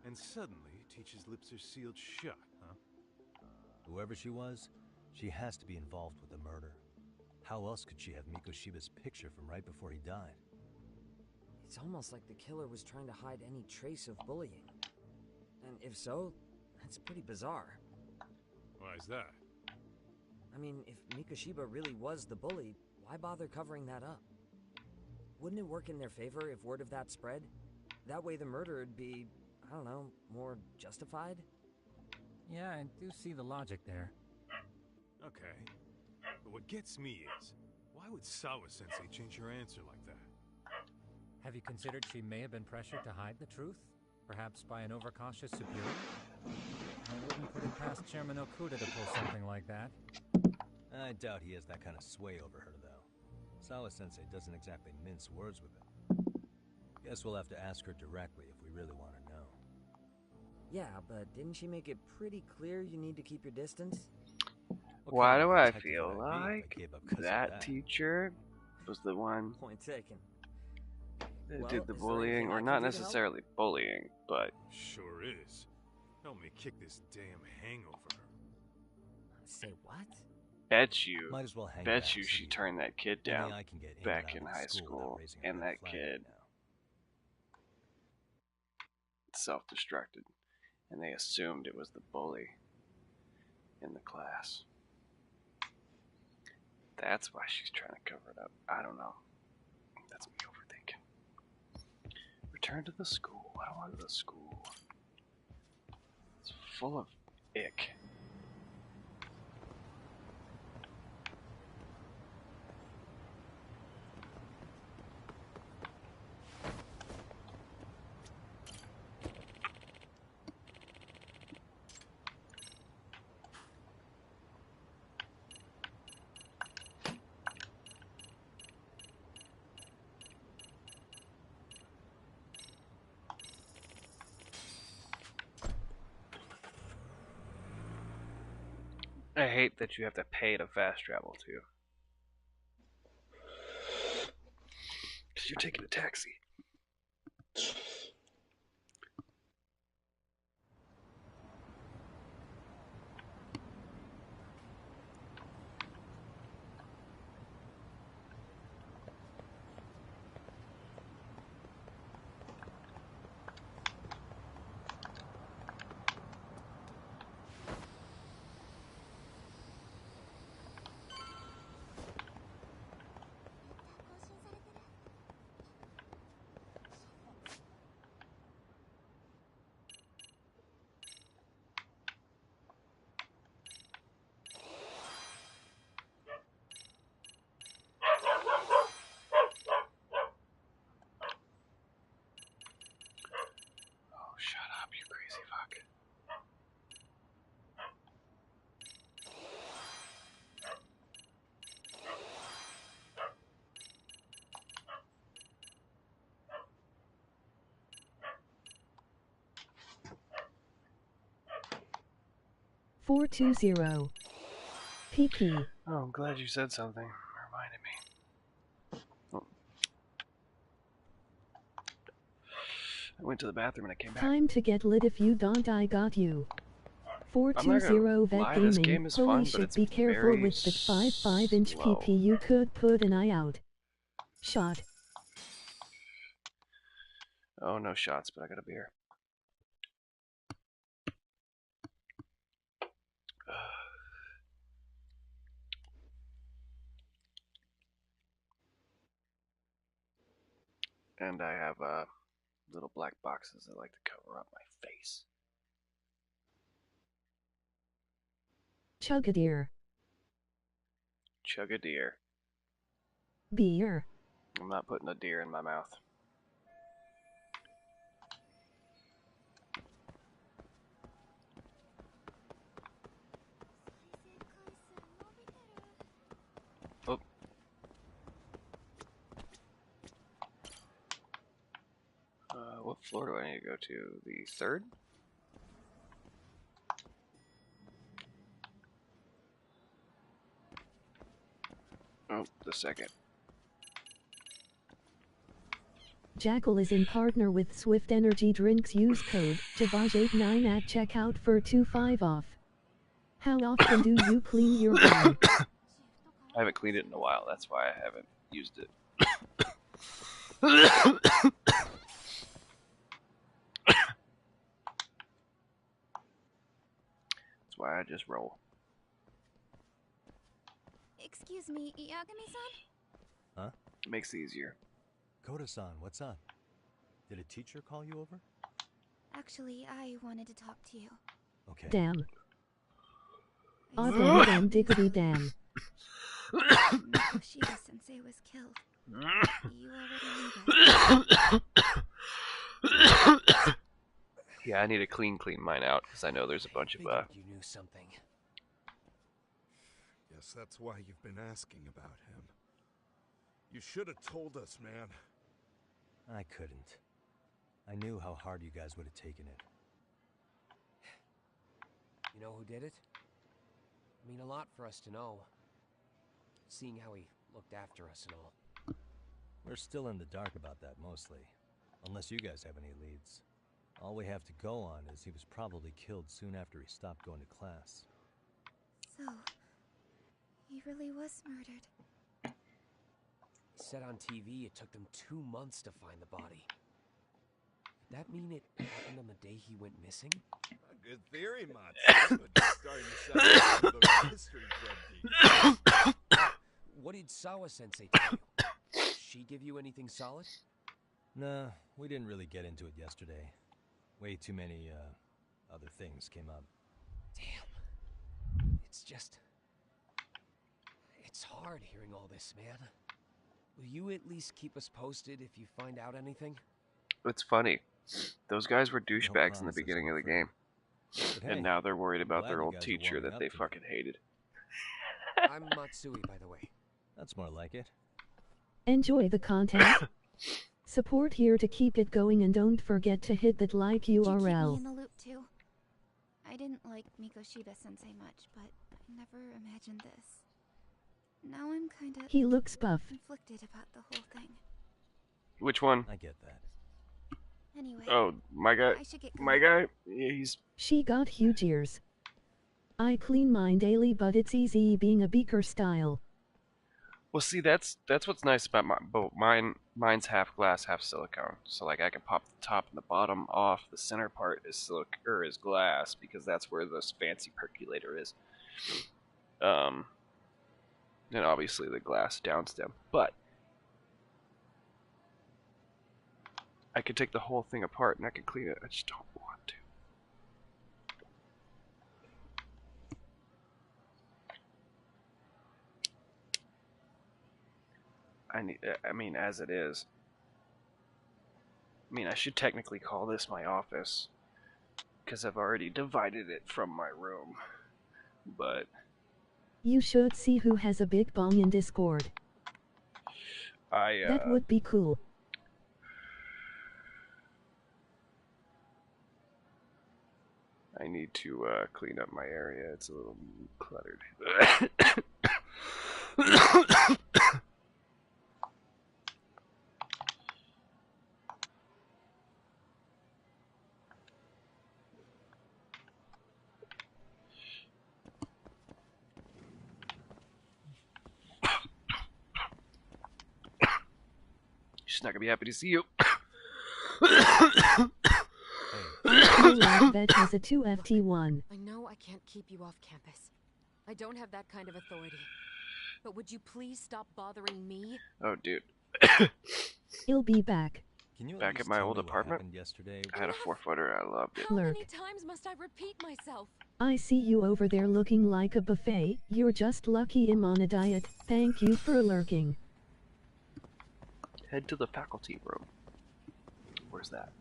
and suddenly teacher's lips are sealed shut, huh? Whoever she was, she has to be involved with the murder. How else could she have Mikoshiba's picture from right before he died? It's almost like the killer was trying to hide any trace of bullying. And if so, that's pretty bizarre. Why is that? I mean, if Mikoshiba really was the bully, why bother covering that up? Wouldn't it work in their favor if word of that spread? That way the murder would be, I don't know, more justified? Yeah, I do see the logic there. Okay. But what gets me is, why would Sawa-sensei change her answer like that? Have you considered she may have been pressured to hide the truth? Perhaps by an overcautious superior? I wouldn't put it past Chairman Okuda to pull something like that. I doubt he has that kind of sway over her, though. Sawa-sensei doesn't exactly mince words with him. Guess we'll have to ask her directly if we really want to know. Yeah, but didn't she make it pretty clear you need to keep your distance? Why do I feel like that teacher was the one Point taken. that Well, did the is there bullying, anything I or can not do to help? necessarily bullying, but Sure is. Help me kick this damn hangover. Say what? bet you, Might as well hang bet back, you so she you- turned that kid Only down I can get in and back out in of high school without school, raising a and red that flag kid now. self-destructed, and they assumed it was the bully in the class. That's why she's trying to cover it up. I don't know. That's me overthinking. Return to the school. I don't want to go to school. It's full of ick. I hate that you have to pay to fast travel too. Because you're taking a taxi. 420. PP. Oh, I'm glad you said something. Reminded me. Oh. I went to the bathroom and I came back. Time to get lit if you don't I got you. 420 Vet lie, this Gaming. game is Holy fun, but shit, it's be careful very with that 5.5-inch slow. PP, you could put an eye out. Shot. Oh, no shots, but I got a beer. And I have little black boxes that like to cover up my face. Chug a deer. Chug a deer. Beer. I'm not putting a deer in my mouth. Oh. What floor do I need to go to? The third? Oh, the second. Jackal is in partner with Swift Energy Drinks. Use code JAVAGE89 at checkout for 25 off. How often do you clean your body? I haven't cleaned it in a while, that's why I haven't used it. That's why I just roll. Excuse me, Yagami-san? Huh? It makes it easier. Koda-san, what's up? Did a teacher call you over? Actually, I wanted to talk to you. Okay. Damn. Oh, damn, diggity damn. Shiba-sensei was killed. You already knew that. Yeah, I need to clean mine out, because I know there's a bunch of, You knew something. Guess that's why you've been asking about him. You should have told us, man. I couldn't. I knew how hard you guys would have taken it. You know who did it? I mean, a lot for us to know. Seeing how he looked after us and all. We're still in the dark about that, mostly. Unless you guys have any leads. All we have to go on is he was probably killed soon after he stopped going to class. So, he really was murdered. He said on TV it took them 2 months to find the body. Did that mean it happened on the day he went missing? A good theory, Matsu, but you're starting to sound like the history club geek. What did Sawa-sensei tell you? She give you anything solid? Nah, we didn't really get into it yesterday. Way too many, other things came up. Damn. It's just... It's hard hearing all this, man. Will you at least keep us posted if you find out anything? It's funny. Those guys were douchebags in the beginning of the game. Hey, And now they're worried about their you old guys are teacher warming that up they to me. fucking hated. I'm Matsui, by the way. That's more like it. Enjoy the content. Support here to keep it going and don't forget to hit that like Keep me URL. in the loop too. I didn't like Mikoshiba-sensei much, but I never imagined this. Now I'm kinda... He looks buff. conflicted about the whole thing. Which one? I get that. Anyway. Oh, my guy. I should get My guy? Yeah, he's... She got huge ears. I clean mine daily, but it's easy being a beaker style. Well, see, that's what's nice about mine's half glass, half silicone. So like I can pop the top and the bottom off. The center part is is glass because that's where this fancy percolator is. And obviously the glass downstem. But I could take the whole thing apart and I could clean it. I just don't want to. I mean, as it is. I mean, I should technically call this my office, because I've already divided it from my room, but... You should see who has a big bong in Discord. That would be cool. I need to clean up my area. It's a little cluttered. She's not gonna be happy to see you. Veg has a 2FT1. I know I can't keep you off campus. I don't have that kind of authority. But would you please stop bothering me? Oh, dude. He'll be back. Can you Back at my old apartment, yesterday? I had a 4-footer. I loved it. How many times must I repeat myself? I see you over there looking like a buffet. You're just lucky I'm on a diet. Thank you for lurking. Head to the faculty room. Where's that?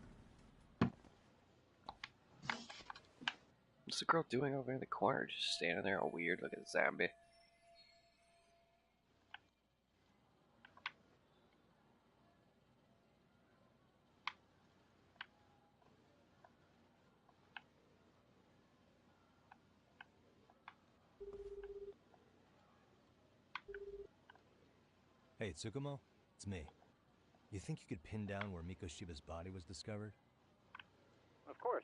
What's the girl doing over in the corner? Just standing there all weird like a zombie. Hey, Tsukumo, it's me. You think you could pin down where Mikoshiba's body was discovered? Of course.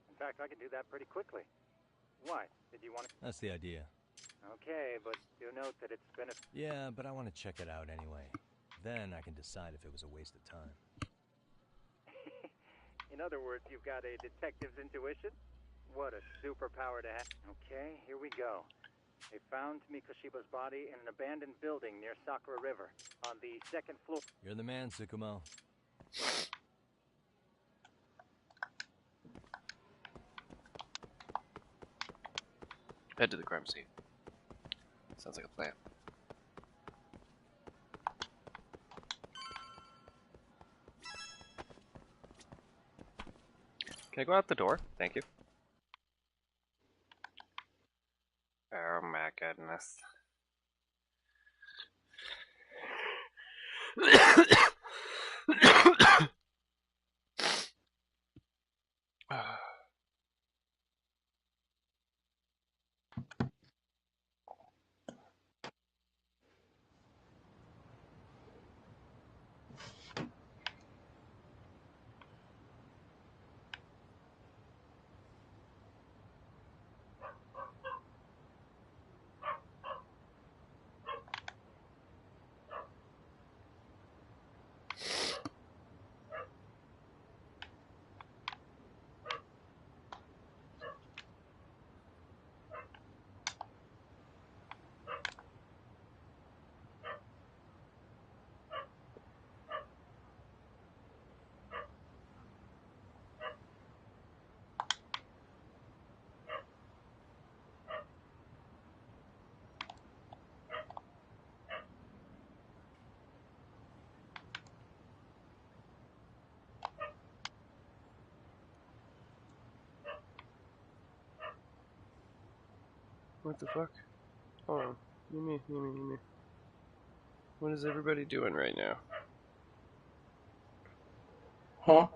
In fact, I can do that pretty quickly. Why? Did you want to... That's the idea. Okay, but do note that it's been a... Yeah, but I want to check it out anyway. Then I can decide if it was a waste of time. In other words, you've got a detective's intuition? What a superpower to have. Okay, here we go. They found Mikoshiba's body in an abandoned building near Sakura River, on the 2nd floor. You're the man, Tsukumo. Head to the crime scene. Sounds like a plan. Can I go out the door? Thank you. Oh my goodness. What the fuck? Hold on. Give me. What is everybody doing right now? Huh?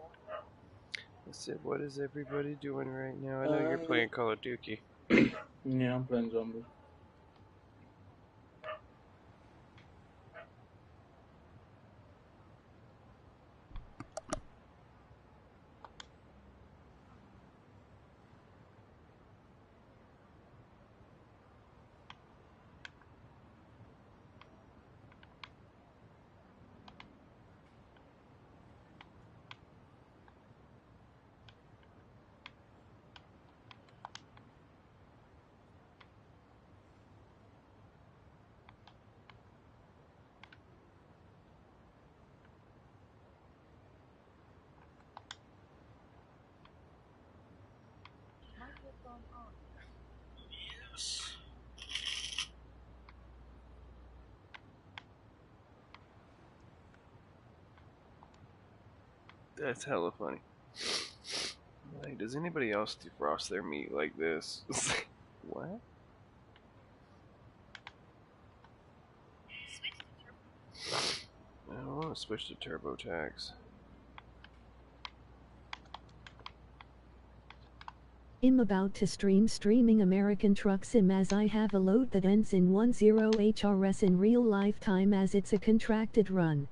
I said, what is everybody doing right now? I know you're playing Call of Duty. Yeah, I'm playing zombies. Yes. That's hella funny. Like, does anybody else defrost their meat like this? What? I don't want to switch to TurboTax. I'm about to streaming American Truck Sim as I have a load that ends in 10HRS in real lifetime as it's a contracted run.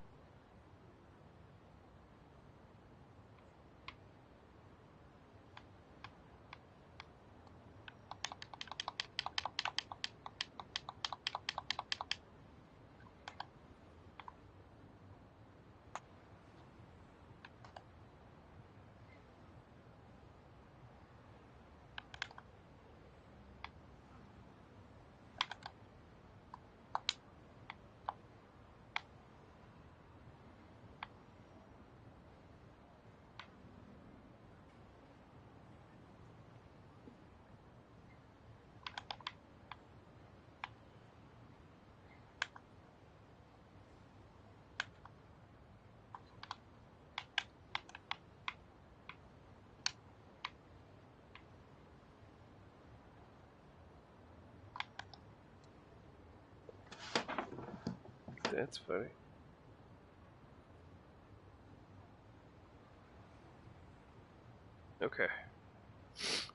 That's funny. Okay.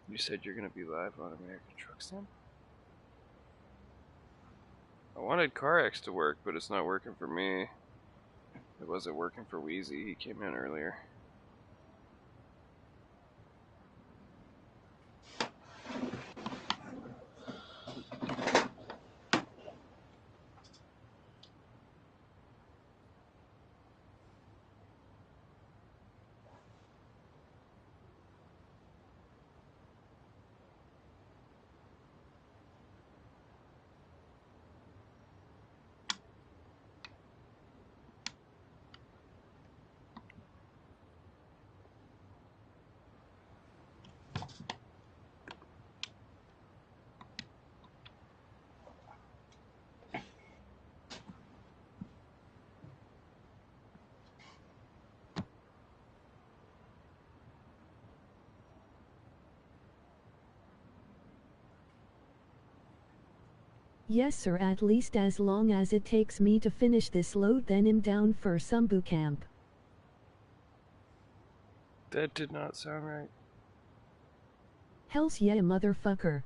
You said you're gonna be live on American Truck Sim? I wanted CarX to work, but it's not working for me. It wasn't working for Wheezy. He came in earlier. Yes sir, at least as long as it takes me to finish this load, then I'm down for some boot camp. That did not sound right. Hells yeah, motherfucker.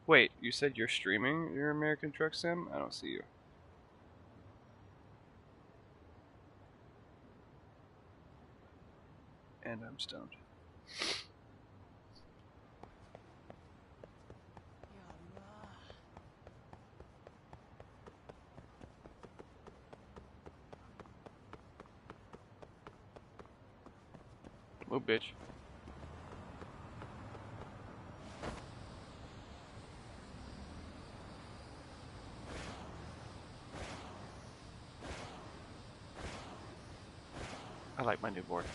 Wait, you said you're streaming your American Truck Sim? I don't see you. And I'm stoned. Oh, bitch. I like my new board.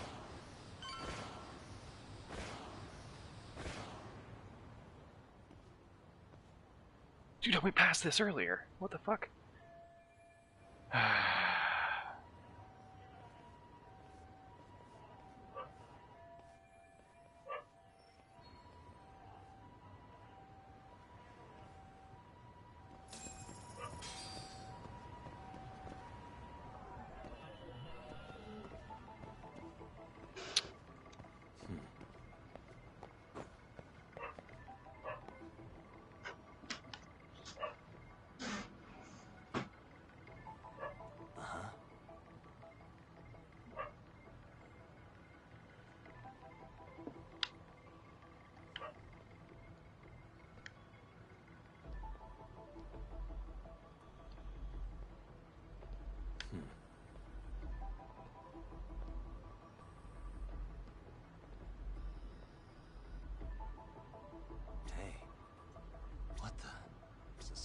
You told me past this earlier. What the fuck?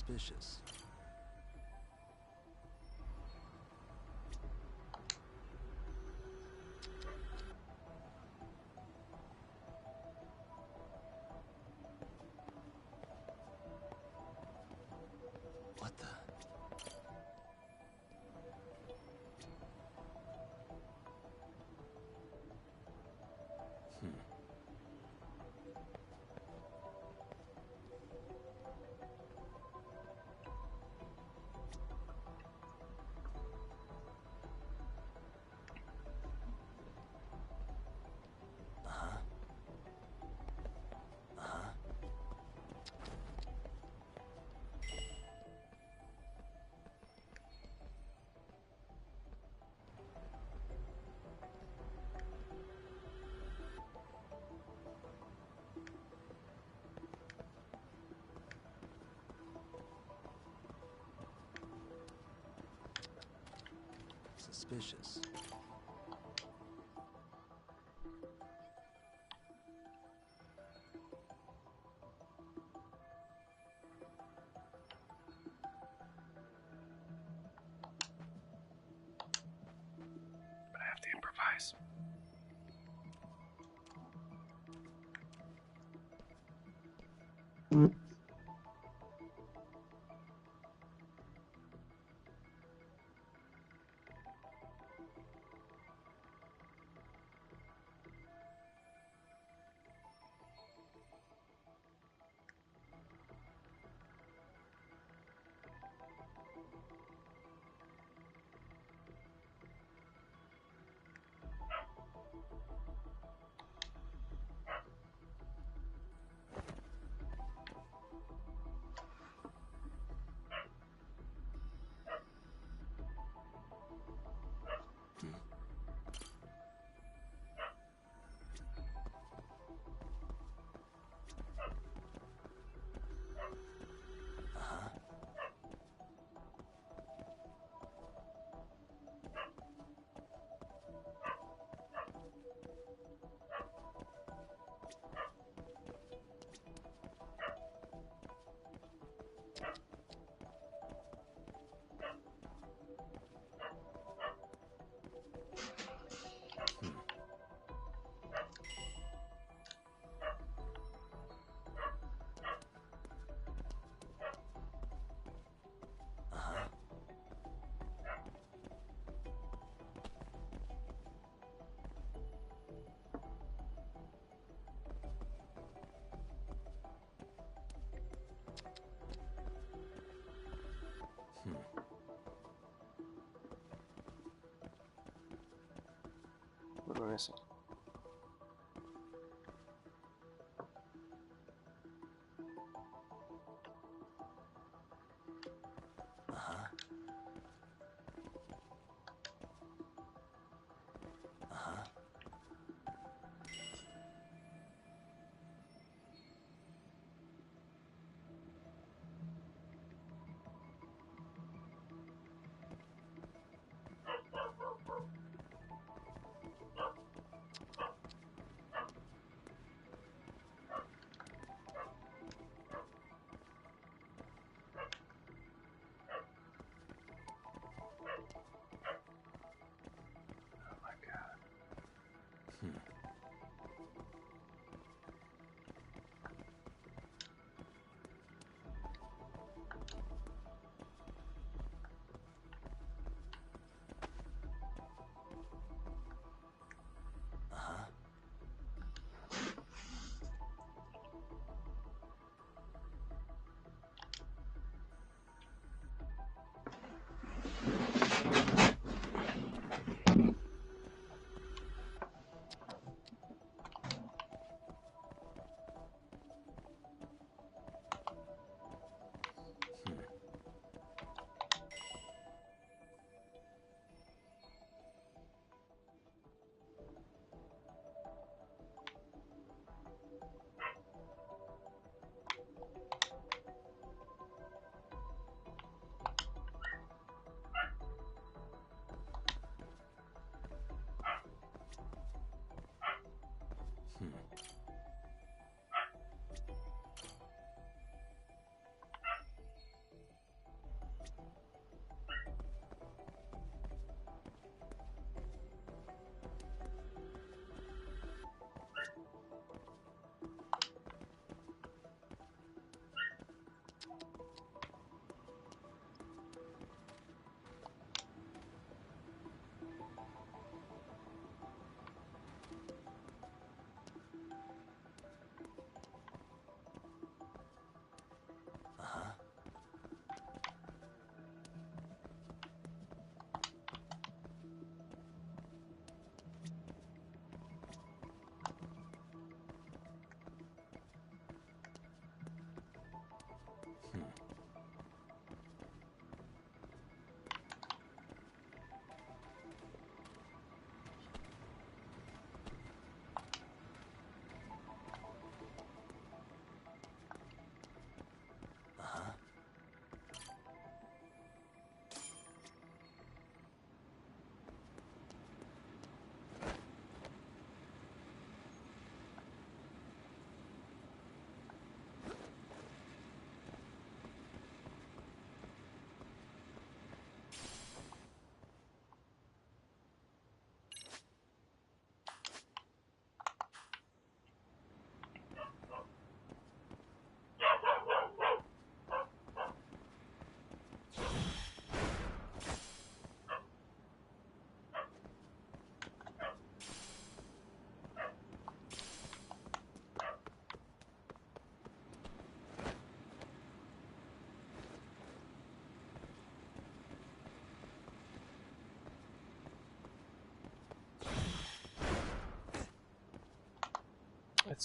Suspicious. What the? Suspicious. But I have to improvise. What am I missing?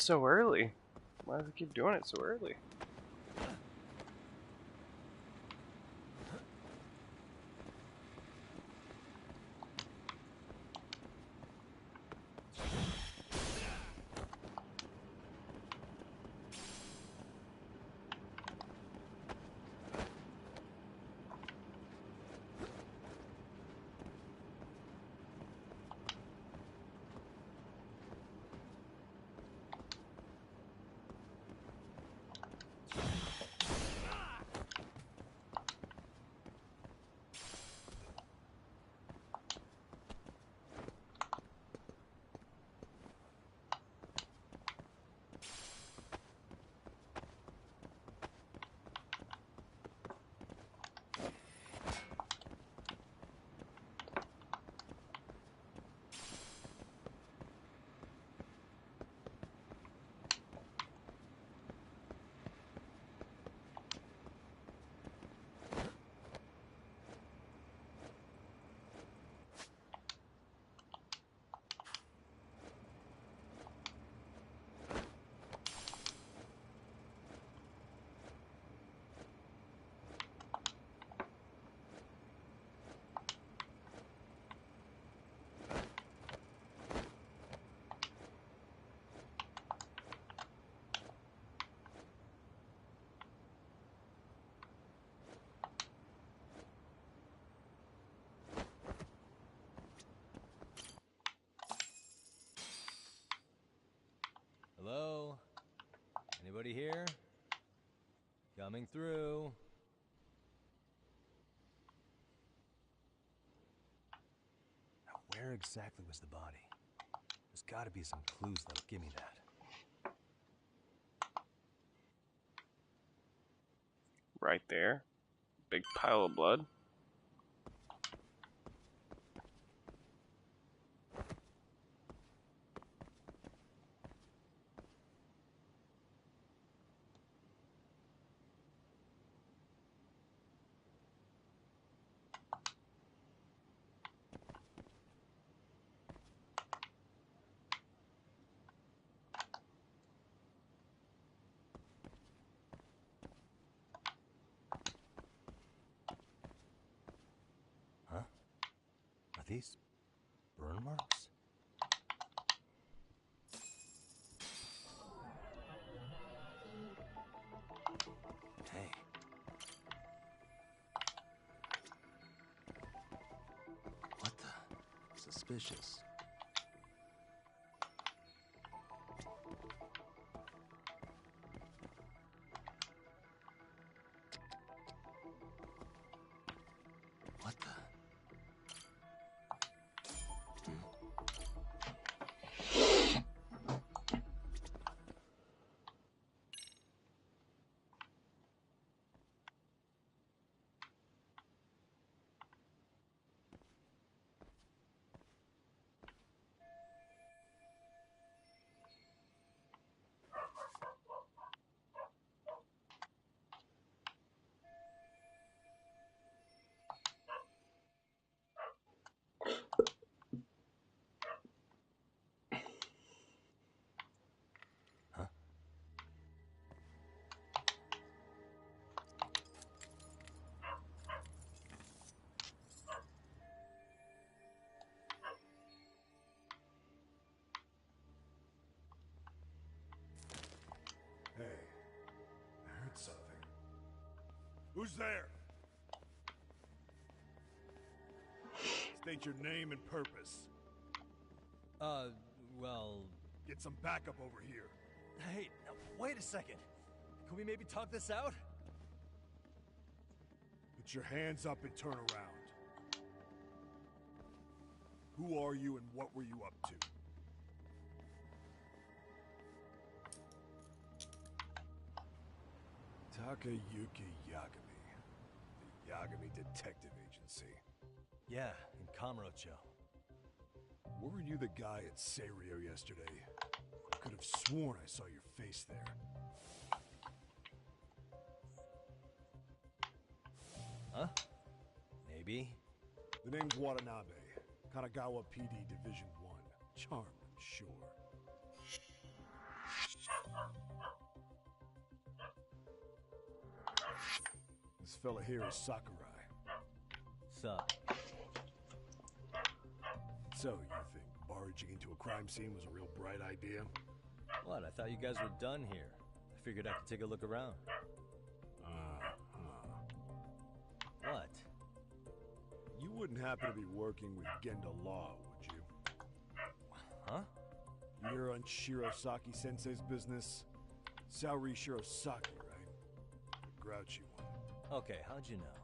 so early? Why does it keep doing it so early? Hello? Anybody here? Coming through. Now, where exactly was the body? There's gotta be some clues that'll give me that. Right there. Big pile of blood. Huh? Are these burn marks? Hey. What the? Suspicious. What the? Hey, I heard something. Who's there? State your name and purpose. Well... Get some backup over here. Hey, now, wait a second. Can we maybe talk this out? Put your hands up and turn around. Who are you and what were you up to? Takayuki Yagami. The Yagami Detective Agency. Yeah, in Kamurocho. Weren't you the guy at Serio yesterday? I could have sworn I saw your face there. Huh? Maybe. The name's Watanabe. Kanagawa PD Division 1. Charmed, I'm sure. fella here is Sakurai. Sup? So, you think barging into a crime scene was a real bright idea? What? I thought you guys were done here. I figured I could take a look around. What? You wouldn't happen to be working with Genda Law, would you? Huh? You're on Shirosaki Sensei's business? Saori Shirosaki, right? The grouchy one. Okay, how'd you know?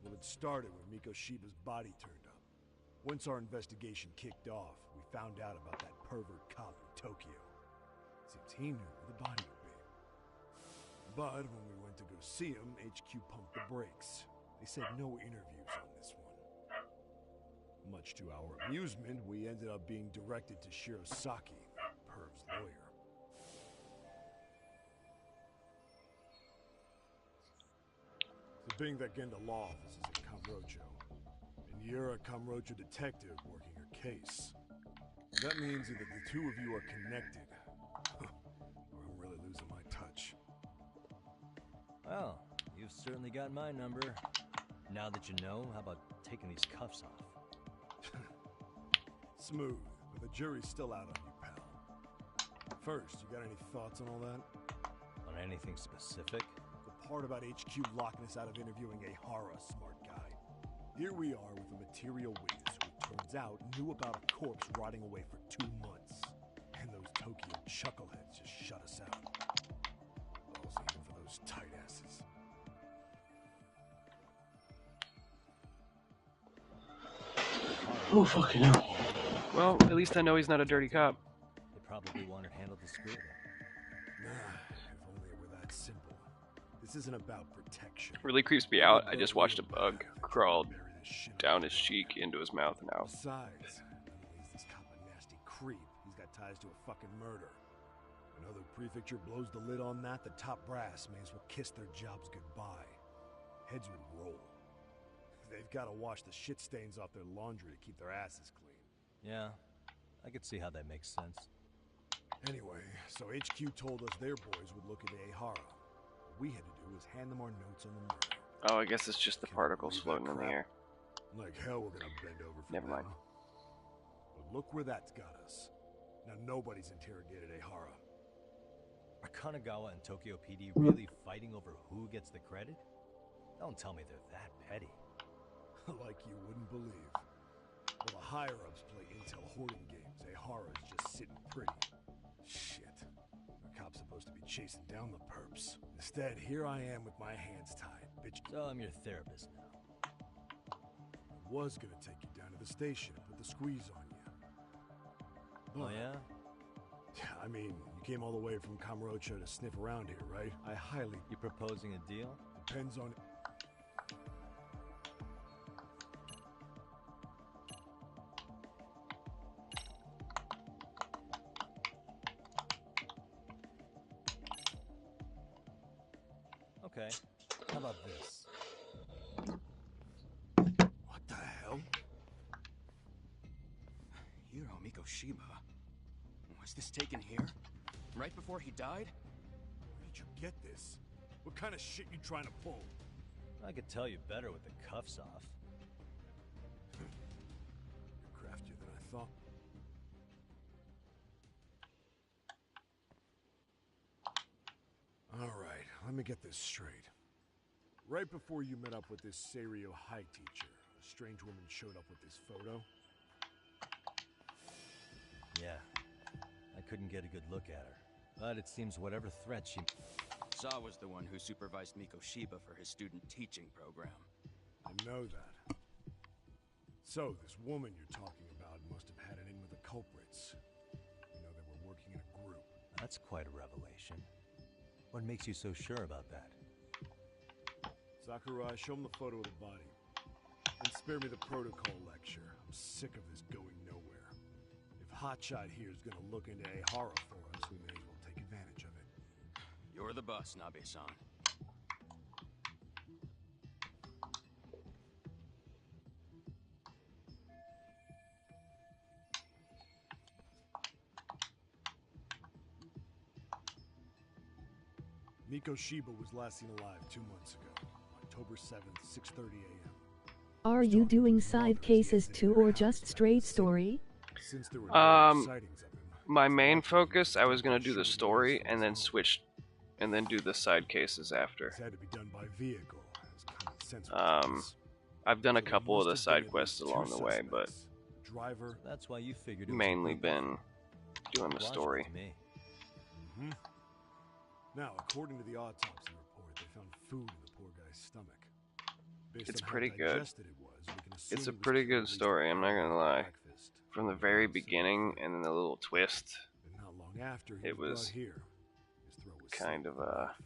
Well, it started when Mikoshiba's body turned up. Once our investigation kicked off, we found out about that pervert cop in Tokyo. Seems he knew where the body would be. But when we went to go see him, HQ pumped the brakes. They said no interviews on this one. Much to our amusement, we ended up being directed to Shirosaki, Perv's lawyer. So being that Genda Law office is in Kamurocho, and you're a Kamurocho detective working her case, that means either the two of you are connected, or I'm really losing my touch. Well, you've certainly got my number. Now that you know, how about taking these cuffs off? Smooth, but the jury's still out on you, pal. First, you got any thoughts on all that? On anything specific? The part about HQ locking us out of interviewing a Hara, smart guy. Here we are with a material witness who, it turns out, knew about a corpse rotting away for 2 months. And those Tokyo chuckleheads just shut us out. Balls even for those tight asses. Oh, fucking hell. Well, at least I know he's not a dirty cop. They probably want it handled discreetly. Nah, if only it were that simple. This isn't about protection. Really creeps me out. I just watched a bug crawl down his cheek into his mouth and out. Besides, not only is this cop a nasty creep, he's got ties to a fucking murder. Another prefecture blows the lid on that, the top brass may as well kiss their jobs goodbye. Heads would roll. They've got to wash the shit stains off their laundry to keep their asses clean. Yeah, I could see how that makes sense. Anyway, so HQ told us their boys would look into Ehara. What we had to do was hand them our notes on the murder. Oh, I guess it's just the particles floating in the air. Like hell we're gonna bend over for Never mind. them. But look where that's got us. Now nobody's interrogated Ehara. Are Kanagawa and Tokyo PD really fighting over who gets the credit? Don't tell me they're that petty. Like you wouldn't believe. Well, the higher-ups play intel hoarding games. Ehara's just sitting pretty. Shit. The cop's supposed to be chasing down the perps. Instead, here I am with my hands tied, bitch. So I'm your therapist now. I was gonna take you down to the station and put the squeeze on you. Oh, yeah? Yeah, I mean, you came all the way from Kamurocho to sniff around here, right? I highly... You proposing a deal? Depends on... Okay, how about this? What the hell? Hiro Mikoshiba? Was this taken here? Right before he died? Where did you get this? What kind of shit you trying to pull? I could tell you better with the cuffs off. You're craftier than I thought. Alright, let me get this straight. Right before you met up with this Seiryo High teacher, a strange woman showed up with this photo. Yeah, I couldn't get a good look at her. But it seems whatever threat she... Saw was the one who supervised Mikoshiba for his student teaching program. I know that. So, this woman you're talking about must have had it in with the culprits. You know, they were working in a group. That's quite a revelation. What makes you so sure about that? Sakurai, show him the photo of the body. And spare me the protocol lecture. I'm sick of this going nowhere. If Hotshot here is gonna look into Ehara for us, we may as well take advantage of it. You're the boss, Nabe-san. Mikoshiba was last seen alive 2 months ago, on October 7th, 6:30 a.m. Are you doing side cases too, or just straight story? Since there were no sightings of him, My main focus, I was gonna do the story and then switch, and then do the side cases after. it had to be done by vehicle, as common sense would tell us. I've done a couple of the side quests along the way, but Driver. That's why you figured it was mainly been doing the logical story. to me. Now, according to the autopsy report, they found food in the poor guy's stomach. Based It's on how pretty good. digested it was, we can assume It's a he was pretty killed good at least story, I'm not an hour gonna before lie. breakfast. From the very beginning and then the little twist, And not long after he it was was brought here, his throat was kind slit of with a knife.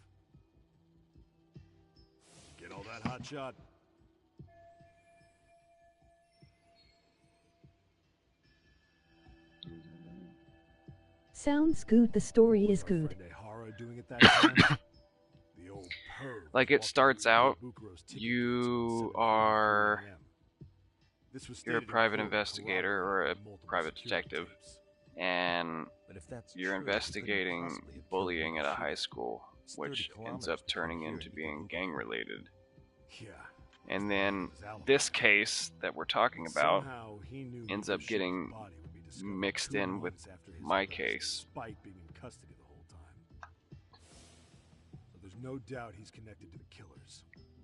Get all that hot shot. Sounds good, the story is good. Doing it that time. The old perv like it walked starts into out, Bucaro's ticket you're a stated in private court, investigator or a multiple private security detective, tapes. and But if that's you're true, he couldn't investigating possibly have killed bullying at a Mikashima. high school, It's 30 which ends kilometers up between turning here into and being Ikubuka. gang related. Yeah. And then this case that we're talking about Somehow he knew ends up Mikoshiba's getting body would be discovered mixed 2 in with months after his my arrest, case. despite being in custody the whole time. So there's no doubt he's connected to the killers.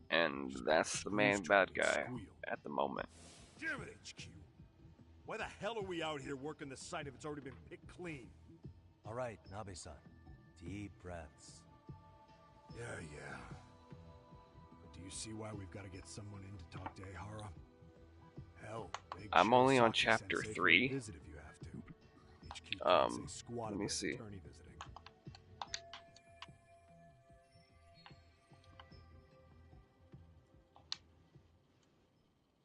And that's the main bad guy at the moment. Damn it, HQ! Why the hell are we out here working the site if it's already been picked clean? All right, Nabe-san. Deep breaths. Yeah. But do you see why we've got to get someone in to talk to Ehara? Hell, make I'm sure only on Saki chapter Sensei can 3. visit if you have to. HQ can't say squat Let me about see. attorney visiting.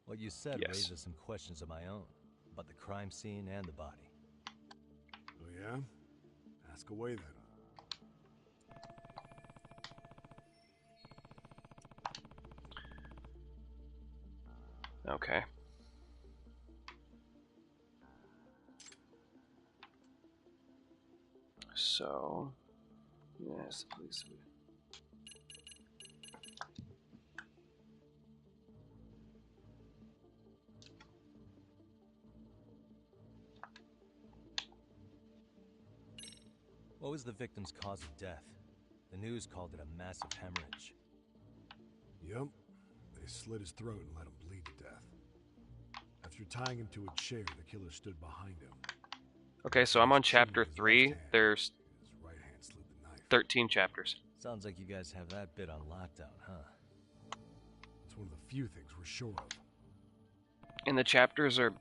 What you said Yes. raises some questions of my own about the crime scene and the body. Oh yeah? Ask away then. Okay. So, yes, please. What was the victim's cause of death? The news called it a massive hemorrhage. Yep. They slit his throat and let him bleed to death. After tying him to a chair, the killer stood behind him. Okay, so I'm on chapter 3. There's His right hand slid the knife. 13 chapters. Sounds like you guys have that bit on lockdown, huh? It's one of the few things we're sure of. And the chapters are,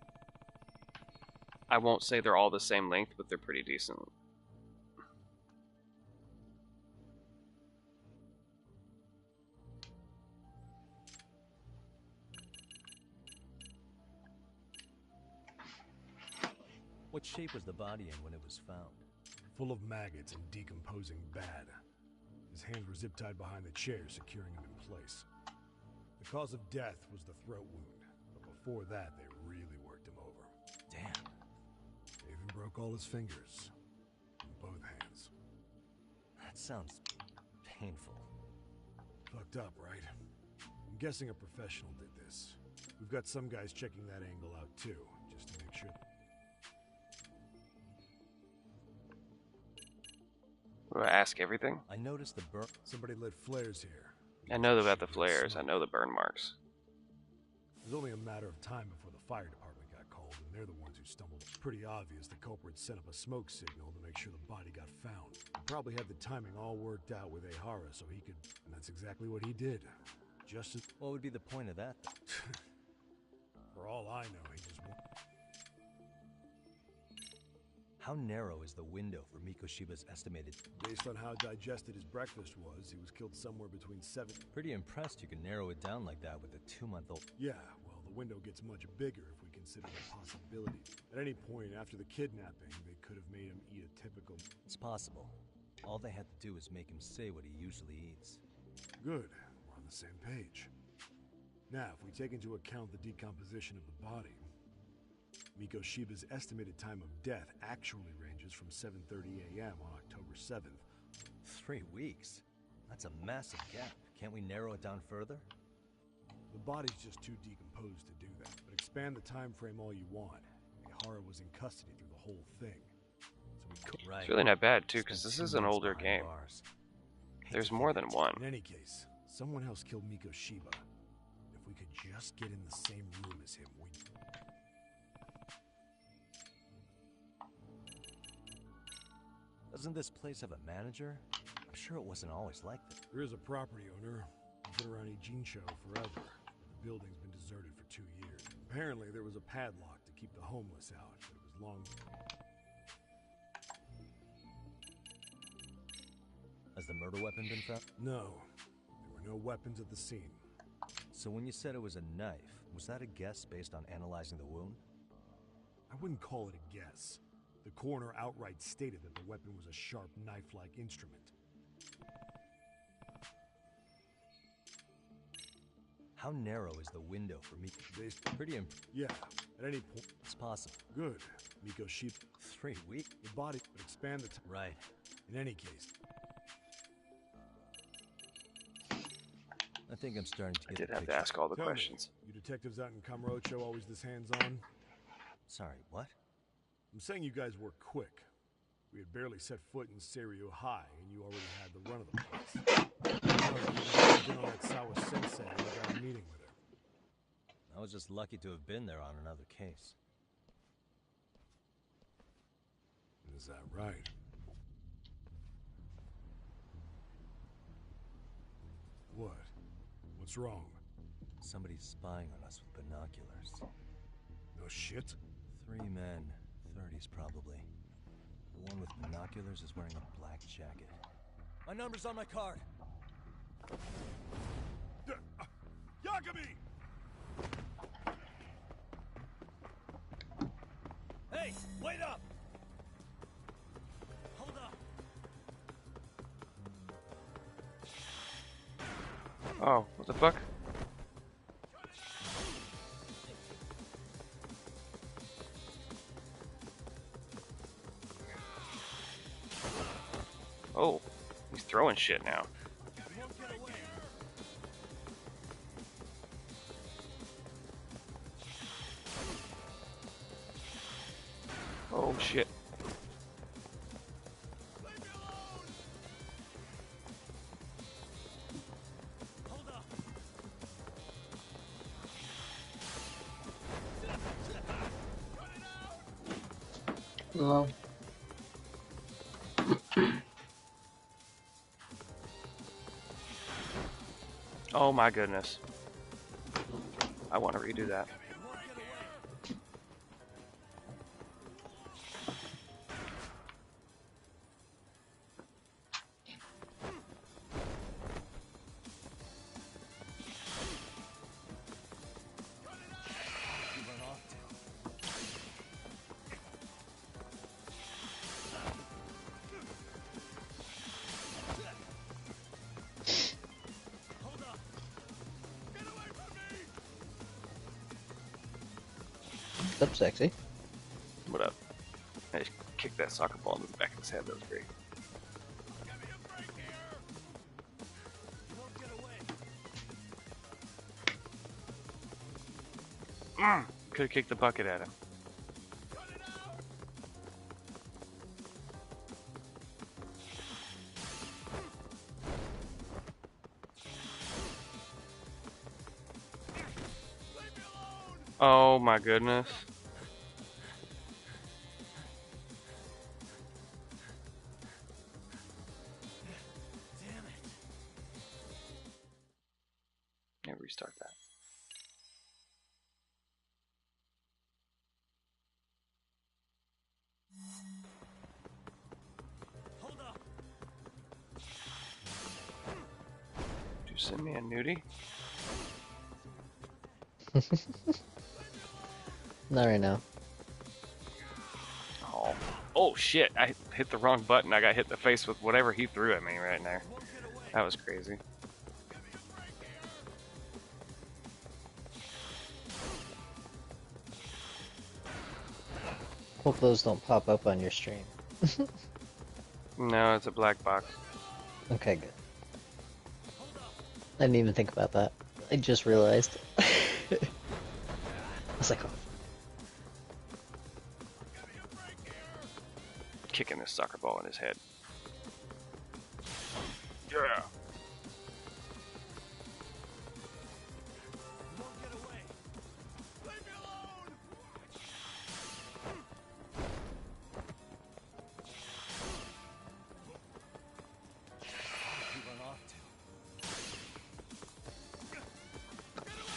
I won't say they're all the same length, but they're pretty decent. What shape was the body in when it was found? Full of maggots and decomposing bad. His hands were zip-tied behind the chair, securing him in place. The cause of death was the throat wound, but before that, they really worked him over. Damn. They even broke all his fingers. On both hands. That sounds painful. Fucked up, right? I'm guessing a professional did this. We've got some guys checking that angle out too, just to make sure. Will I ask everything? I noticed the burn. Somebody lit flares here. I know about the flares. I know the burn marks. It was only a matter of time before the fire department got called, and they're the ones who stumbled. It's pretty obvious the culprit set up a smoke signal to make sure the body got found. He probably had the timing all worked out with Ehara so he could... And that's exactly what he did. Just as... What would be the point of that, though? For all I know, he just... How narrow is the window for Mikoshiba's estimated... Based on how digested his breakfast was, he was killed somewhere between 7... Pretty impressed you can narrow it down like that with a 2-month-old... Yeah, well, the window gets much bigger if we consider the possibility. At any point after the kidnapping, they could have made him eat a typical... It's possible. All they had to do is make him say what he usually eats. Good. We're on the same page. Now, if we take into account the decomposition of the body, Mikoshiba's estimated time of death actually ranges from 7:30 a.m. on October 7th. 3 weeks? That's a massive gap. Can't we narrow it down further? The body's just too decomposed to do that, but expand the time frame all you want. Ihara was in custody through the whole thing. So we could... It's really not bad, too, because this is an older game. There's more than one. In any case, someone else killed Mikoshiba. If we could just get in the same room as him, we... Doesn't this place have a manager? I'm sure it wasn't always like this. There is a property owner. He's been around Ijincho forever. The building's been deserted for 2 years. Apparently, there was a padlock to keep the homeless out, but it was long... Has the murder weapon been found? No. There were no weapons at the scene. So when you said it was a knife, was that a guess based on analyzing the wound? I wouldn't call it a guess. The coroner outright stated that the weapon was a sharp knife-like instrument. How narrow is the window for me? Pretty Yeah, at any point. It's possible. Good. Mikoshiba. 3 weeks? The body would expand the time. Right. In any case. I think I'm starting to get I did have to ask all the Tell questions. Me, you detectives out in Kamurocho always this hands-on? Sorry, what? I'm saying you guys work quick. We had barely set foot in Seiryu High, and you already had the run of the place. You know that Sawa Sensei and we got a meeting with her. I was just lucky to have been there on another case. Is that right? What? What's wrong? Somebody's spying on us with binoculars. No shit? 3 men, 30s probably. The one with binoculars is wearing a black jacket. My number's on my card. Yagami! Hey, wait up! Hold up! Oh, what the fuck? Oh, he's throwing shit now. Oh shit. Hello. Oh my goodness. I want to redo that. What's up, sexy? What up? I just kicked that soccer ball into the back of his head. That was great. Could have kicked the bucket at him. Oh my goodness. Damn it. Yeah, restart that. Hold up. Did you send me a nudie? Not right now. Oh. Oh shit, I hit the wrong button. I got hit in the face with whatever he threw at me right there. That was crazy. Hope those don't pop up on your stream. No, it's a black box. Okay, good. I didn't even think about that. I just realized. I was like, oh. Kicking this soccer ball in his head. Yeah.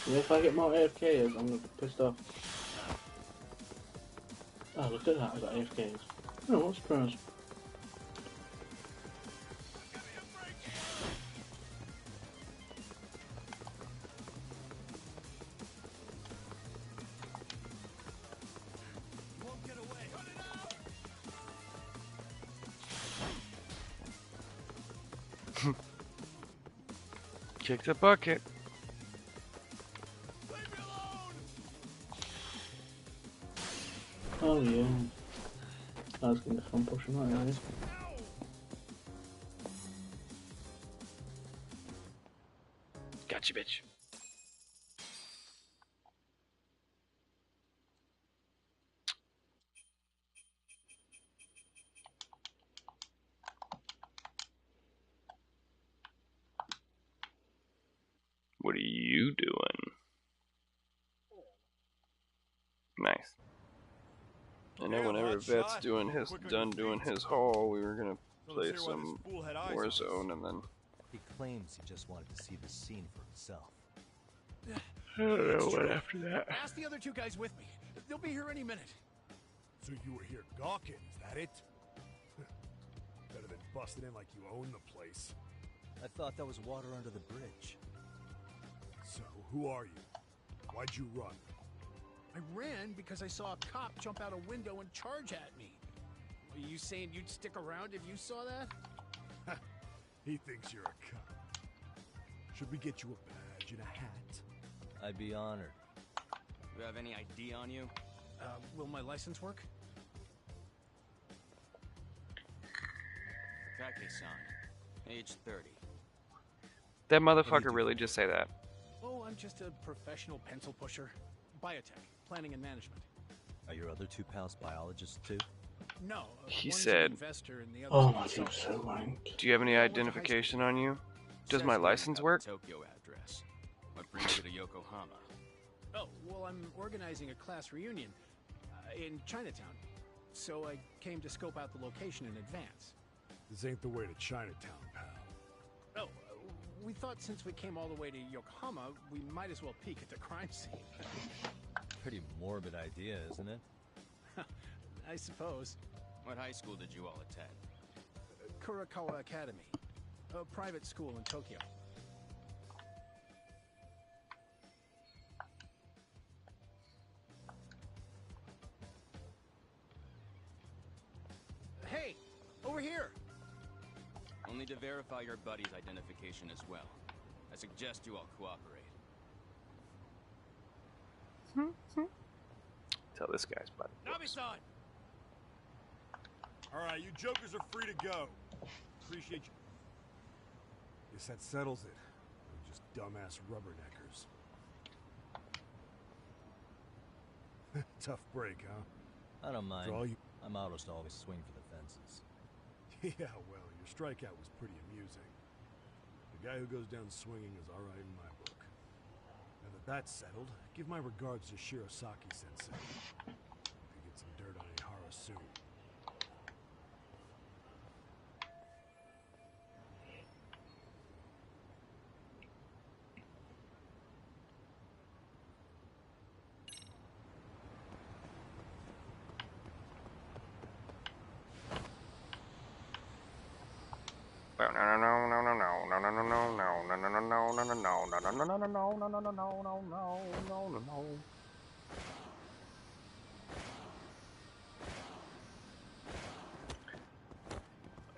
And if I get more AFKs, I'm gonna be pissed off. Oh, look at that, I got AFKs. Oh, what a surprise. Kick the bucket. Oh yeah. That's gonna be fun pushing that area. Gotcha, bitch. What are you doing? Nice. I know whenever Vet's done doing his haul, we were gonna play some Warzone, and then He claims he just wanted to see the scene for himself. I don't know what after that. Ask the other two guys with me. They'll be here any minute. So you were here gawking, is that it? Better than busting in like you own the place. I thought that was water under the bridge. So, who are you? Why'd you run? I ran because I saw a cop jump out a window and charge at me. Are you saying you'd stick around if you saw that? He thinks you're a cop. Should we get you a badge and a hat? I'd be honored. Do you have any ID on you? Will my license work? Take-san, age 30. That motherfucker really just say that. Oh, I'm just a professional pencil pusher. Biotech, planning and management. Are your other two pals biologists too? No. He one's said, an investor and the Oh other's my a god, so ranked. do you have any identification on you? Does my license work? Tokyo address. What brings you to Yokohama? Oh, well, I'm organizing a class reunion in Chinatown. So I came to scope out the location in advance. This ain't the way to Chinatown, pal. Oh, we thought since we came all the way to Yokohama, we might as well peek at the crime scene. Pretty morbid idea, isn't it? I suppose. What high school did you all attend? Kurakawa Academy, a private school in Tokyo. Hey, over here! I'll need to verify your buddy's identification as well. I suggest you all cooperate. Tell this guy's buddy. Nabi-san! Alright, you jokers are free to go. Appreciate you. Guess that settles it. We're just dumbass rubberneckers. Tough break, huh? I don't mind. For all you... I'm almost always swing for the fences. Yeah, well, your strikeout was pretty amusing. The guy who goes down swinging is alright in my book. Now that that's settled, give my regards to Shirosaki-sensei. Could get some dirt on Ihara soon.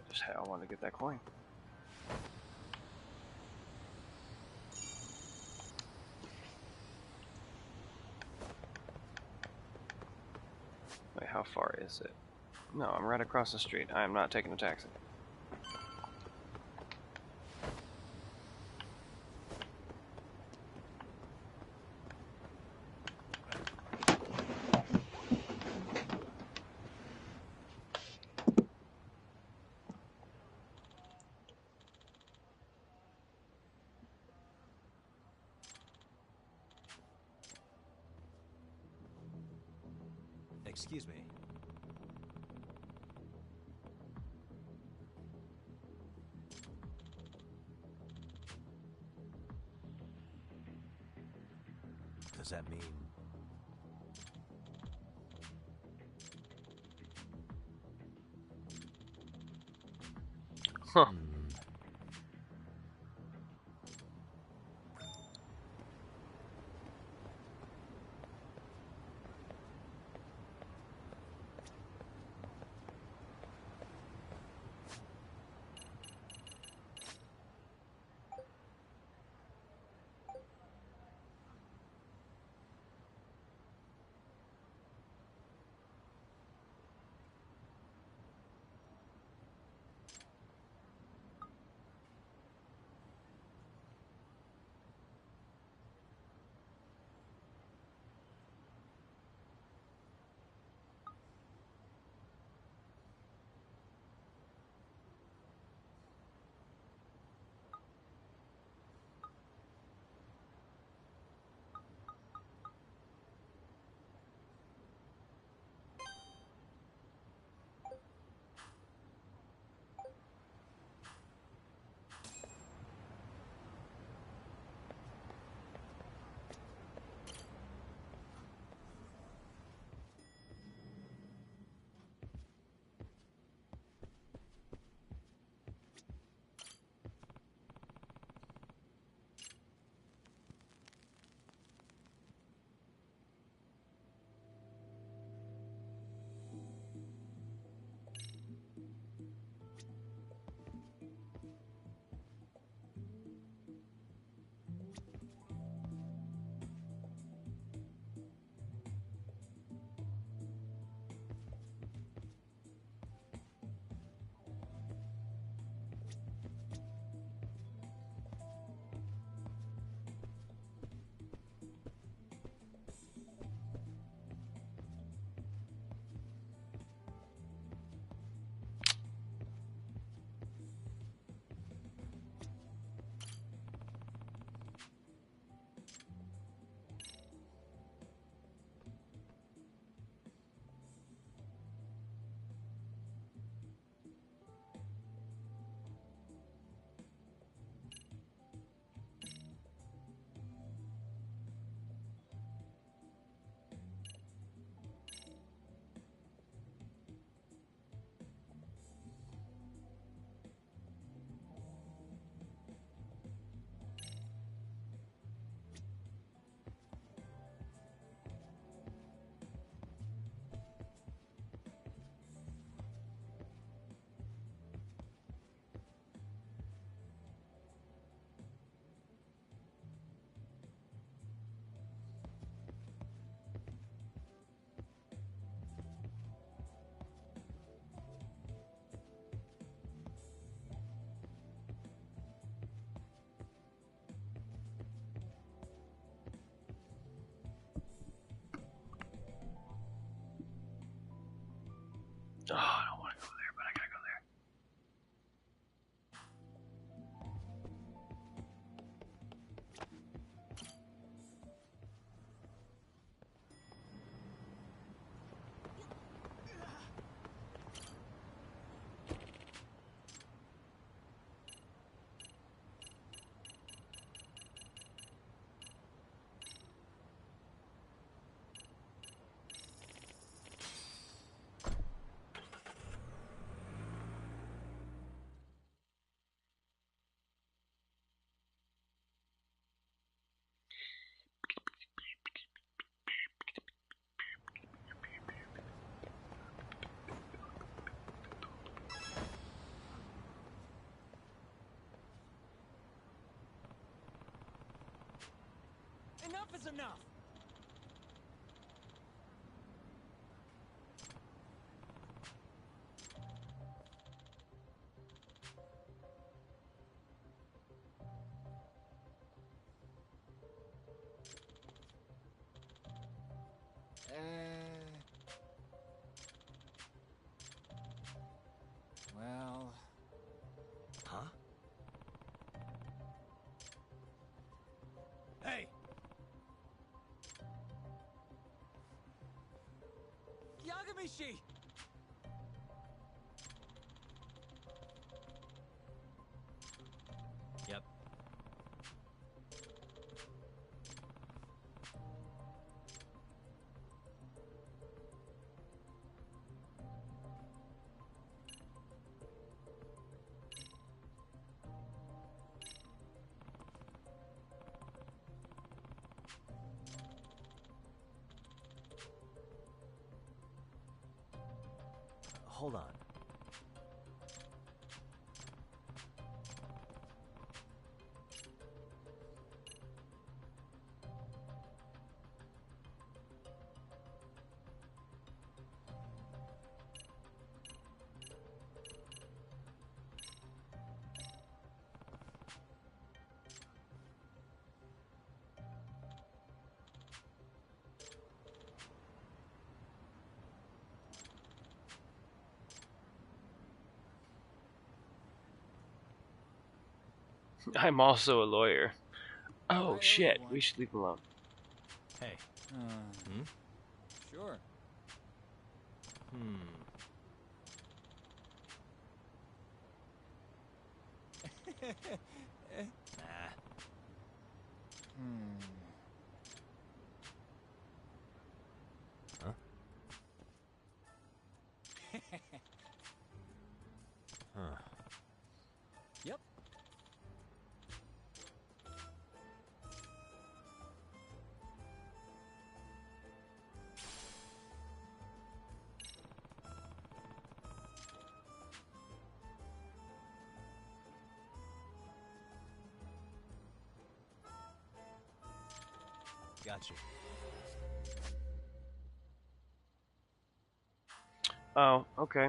Just how I want to get that coin. Wait, how far is it? No, I'm right across the street. I am not taking a taxi. Excuse me. Does that mean... Huh. Oh, I don't want to go there, but I gotta go there. Enough is enough! Well... Huh? Hey! Rishi! Yep. Hold on. I'm also a lawyer. Oh shit, we should leave him alone. Hey. Sure. Nah. Huh? Huh. Yep. Got you. Oh, okay.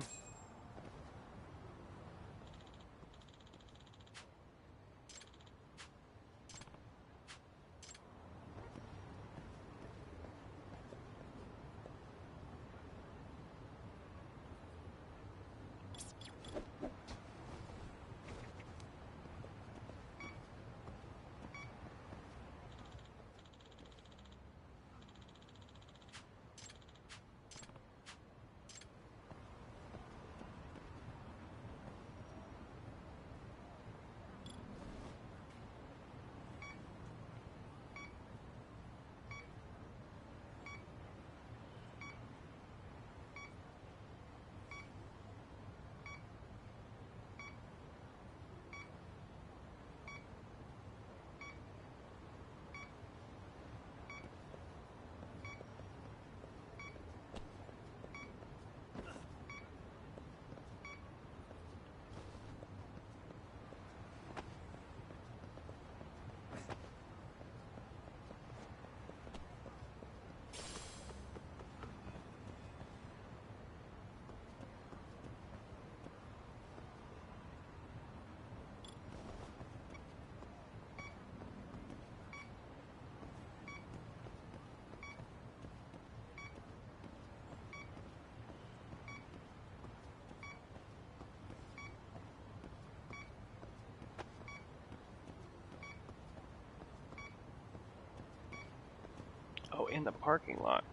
Oh, in the parking lot.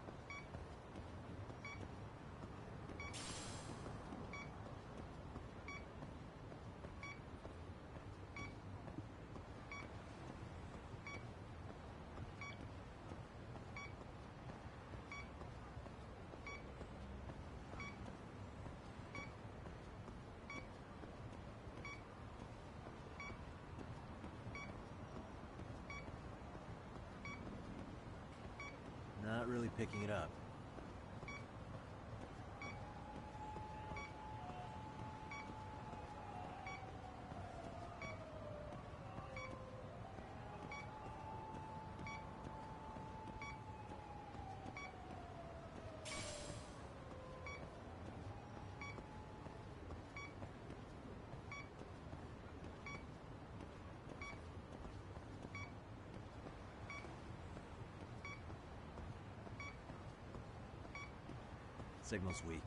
Not really picking it up. Signal's weak.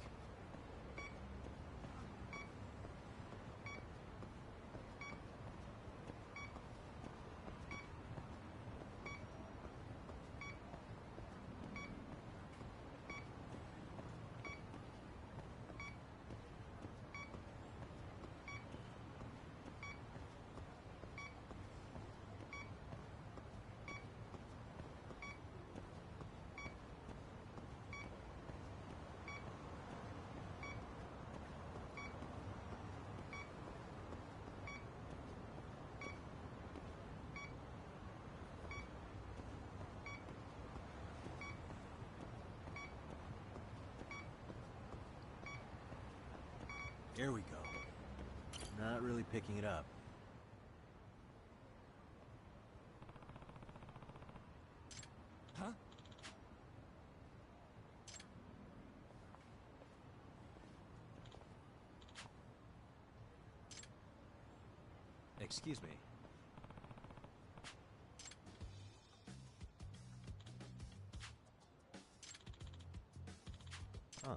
There we go. Not really picking it up. Huh? Excuse me. Oh.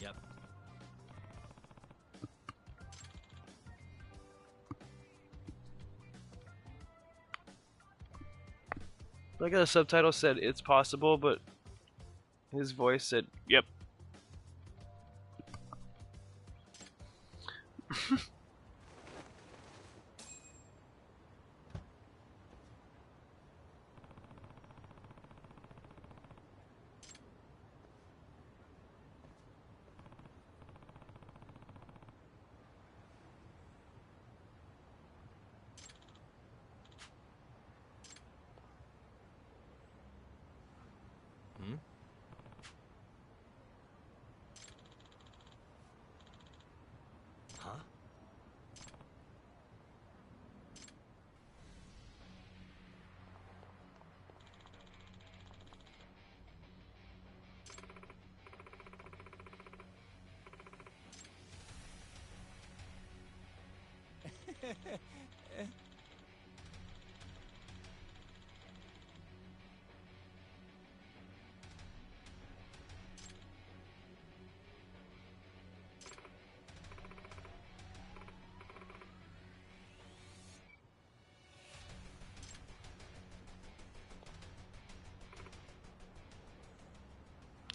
Yep. Like the subtitle said, it's possible, but his voice said, "Yep." Hmm? Huh?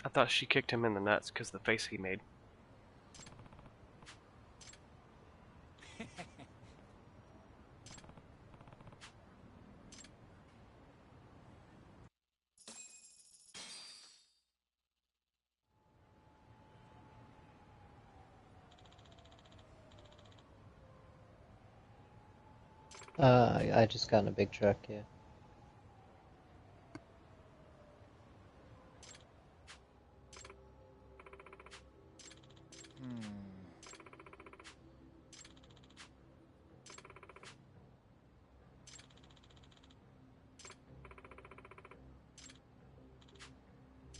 I thought she kicked him in the nuts because the face he made. I just got in a big truck, yeah.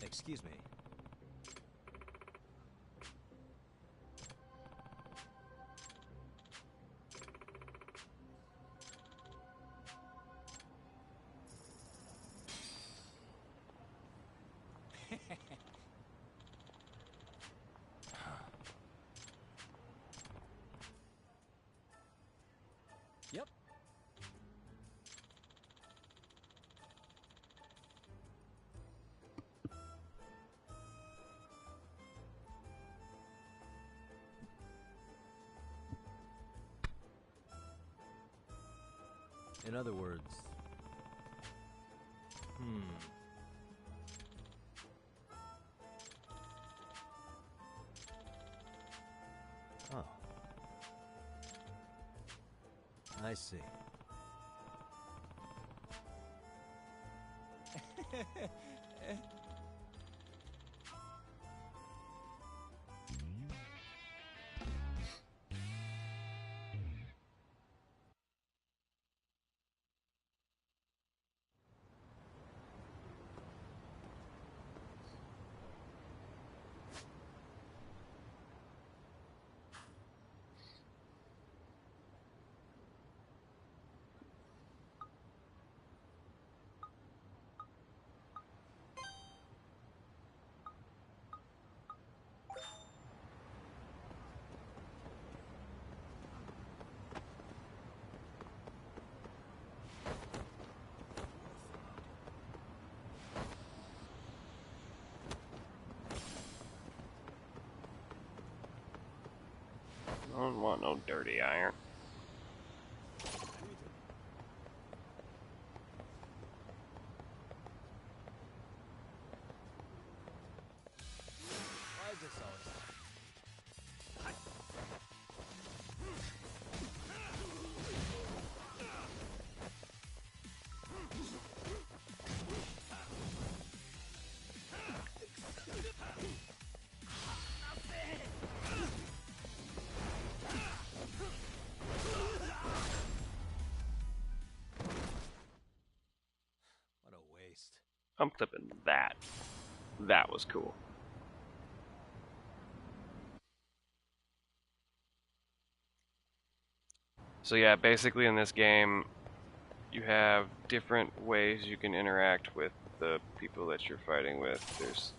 Excuse me. Yep. In other words... Oh. I see. I don't want no dirty iron. I'm clipping that. That was cool. So yeah, basically in this game, you have different ways you can interact with the people that you're fighting with. There's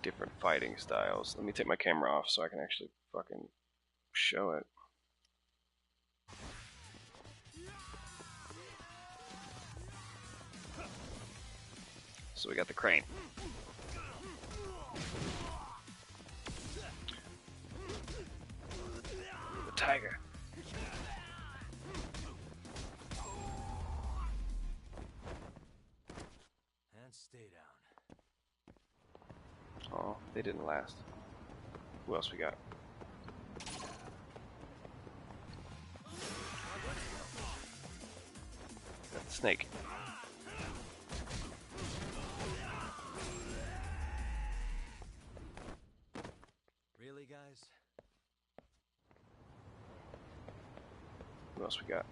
different fighting styles. Let me take my camera off so I can actually fucking show it. So we got the crane. The tiger. And stay down. Oh, they didn't last. Who else we got? Got the snake. Really, guys? Who else we got?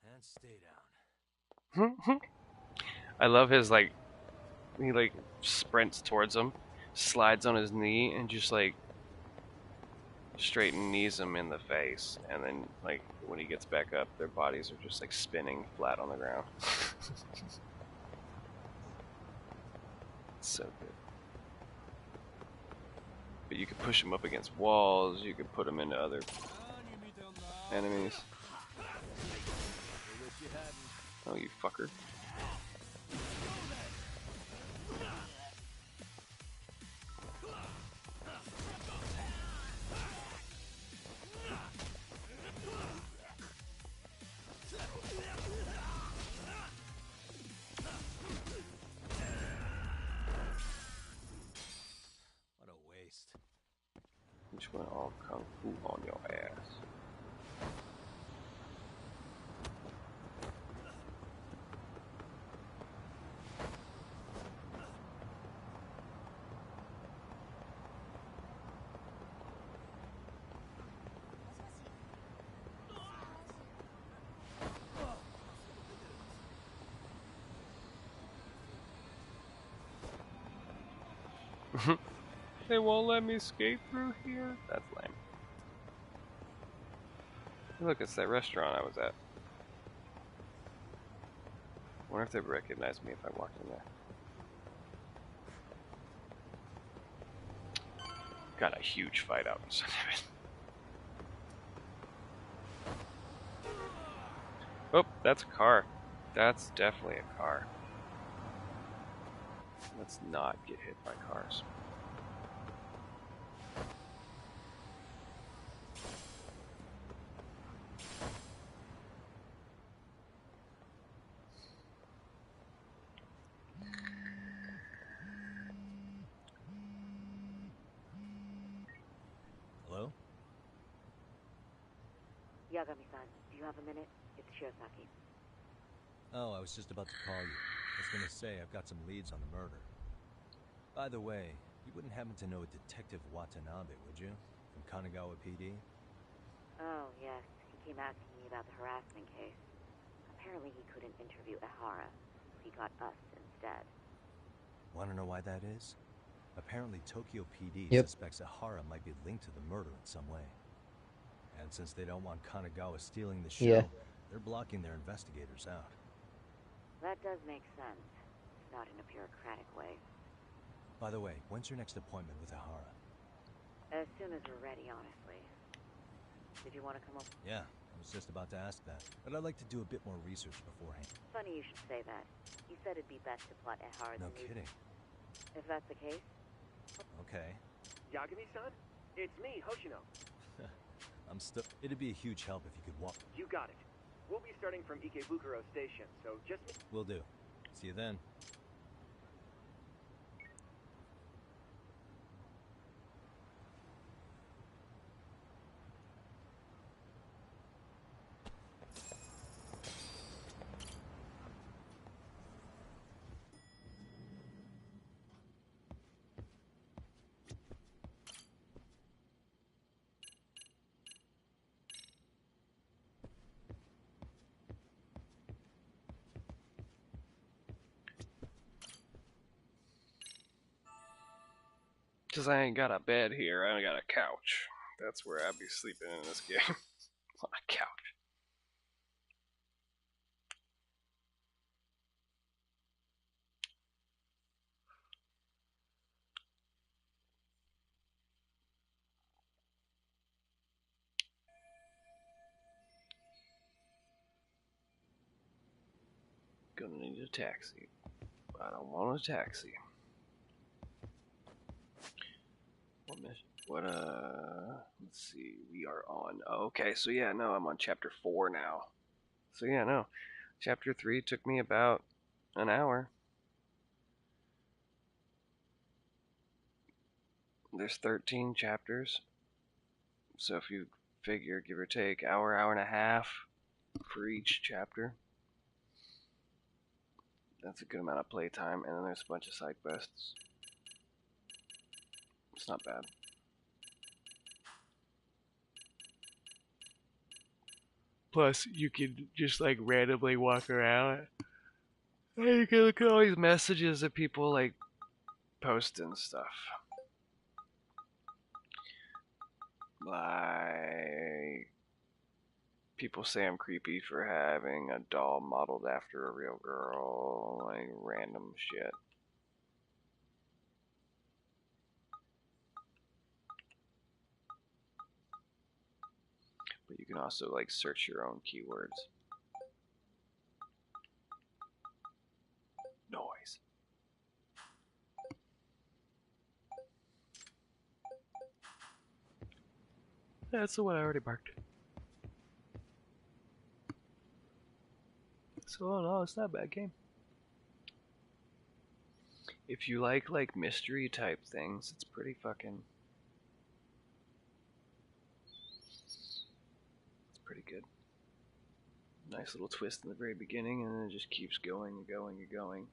And stay down. I love his like he like sprints towards him, slides on his knee, and just like straight knees him in the face, and then like when he gets back up, their bodies are just like spinning flat on the ground. So good. But you could push him up against walls, you could put him into other enemies. Oh, you fucker. What a waste. Just went all kung fu on your ass. They won't let me skate through here? That's lame. Look, it's that restaurant I was at. Wonder if they recognize me if I walked in there. Got a huge fight out in front of it. Oh, that's a car. That's definitely a car. Let's not get hit by cars. Hello? Yagami-san, do you have a minute? It's Shiosaki. Oh, I was just about to call you. I was gonna say, I've got some leads on the murder. By the way, you wouldn't happen to know a Detective Watanabe, would you? From Kanagawa PD? Oh, yes. He came asking me about the harassment case. Apparently he couldn't interview Ehara, so he got us instead. Wanna know why that is? Apparently Tokyo PD suspects Ehara might be linked to the murder in some way. And since they don't want Kanagawa stealing the show, they're blocking their investigators out. That does make sense. Not in a bureaucratic way. By the way, when's your next appointment with Ehara? As soon as we're ready, honestly. Did you want to come up? Yeah, I was just about to ask that. But I'd like to do a bit more research beforehand. Funny you should say that. You said it'd be best to plot Ehara's No news. kidding. If that's the case... Okay. Yagami-san? It's me, Hoshino. I'm still. It'd be a huge help if you could walk. You got it. We'll be starting from Ikebukuro Station, so just... Will do. See you then. Because I ain't got a bed here, I got a couch. That's where I'd be sleeping in this game. On a couch. Gonna need a taxi. I don't want a taxi. What mission? Let's see. We are on. Okay, so yeah, no, I'm on chapter 4 now. So yeah, no. Chapter 3 took me about an hour. There's 13 chapters. So if you figure, give or take, hour and a half for each chapter. That's a good amount of playtime, and then there's a bunch of side quests. It's not bad. Plus, you can just like randomly walk around. And you can look at all these messages that people like post and stuff. Like, people say I'm creepy for having a doll modeled after a real girl. Like, random shit. But you can also like search your own keywords. Noise. That's the one I already marked. So, oh no, it's not a bad game. If you like mystery type things, it's pretty fucking... It's pretty good. Nice little twist in the very beginning, and then it just keeps going and going and going.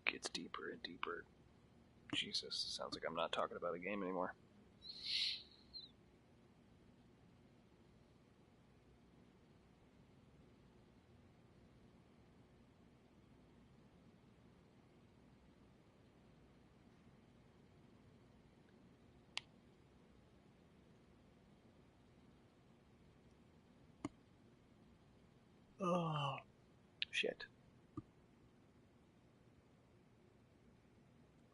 Gets deeper and deeper. Jesus, sounds like I'm not talking about a game anymore. Oh, shit.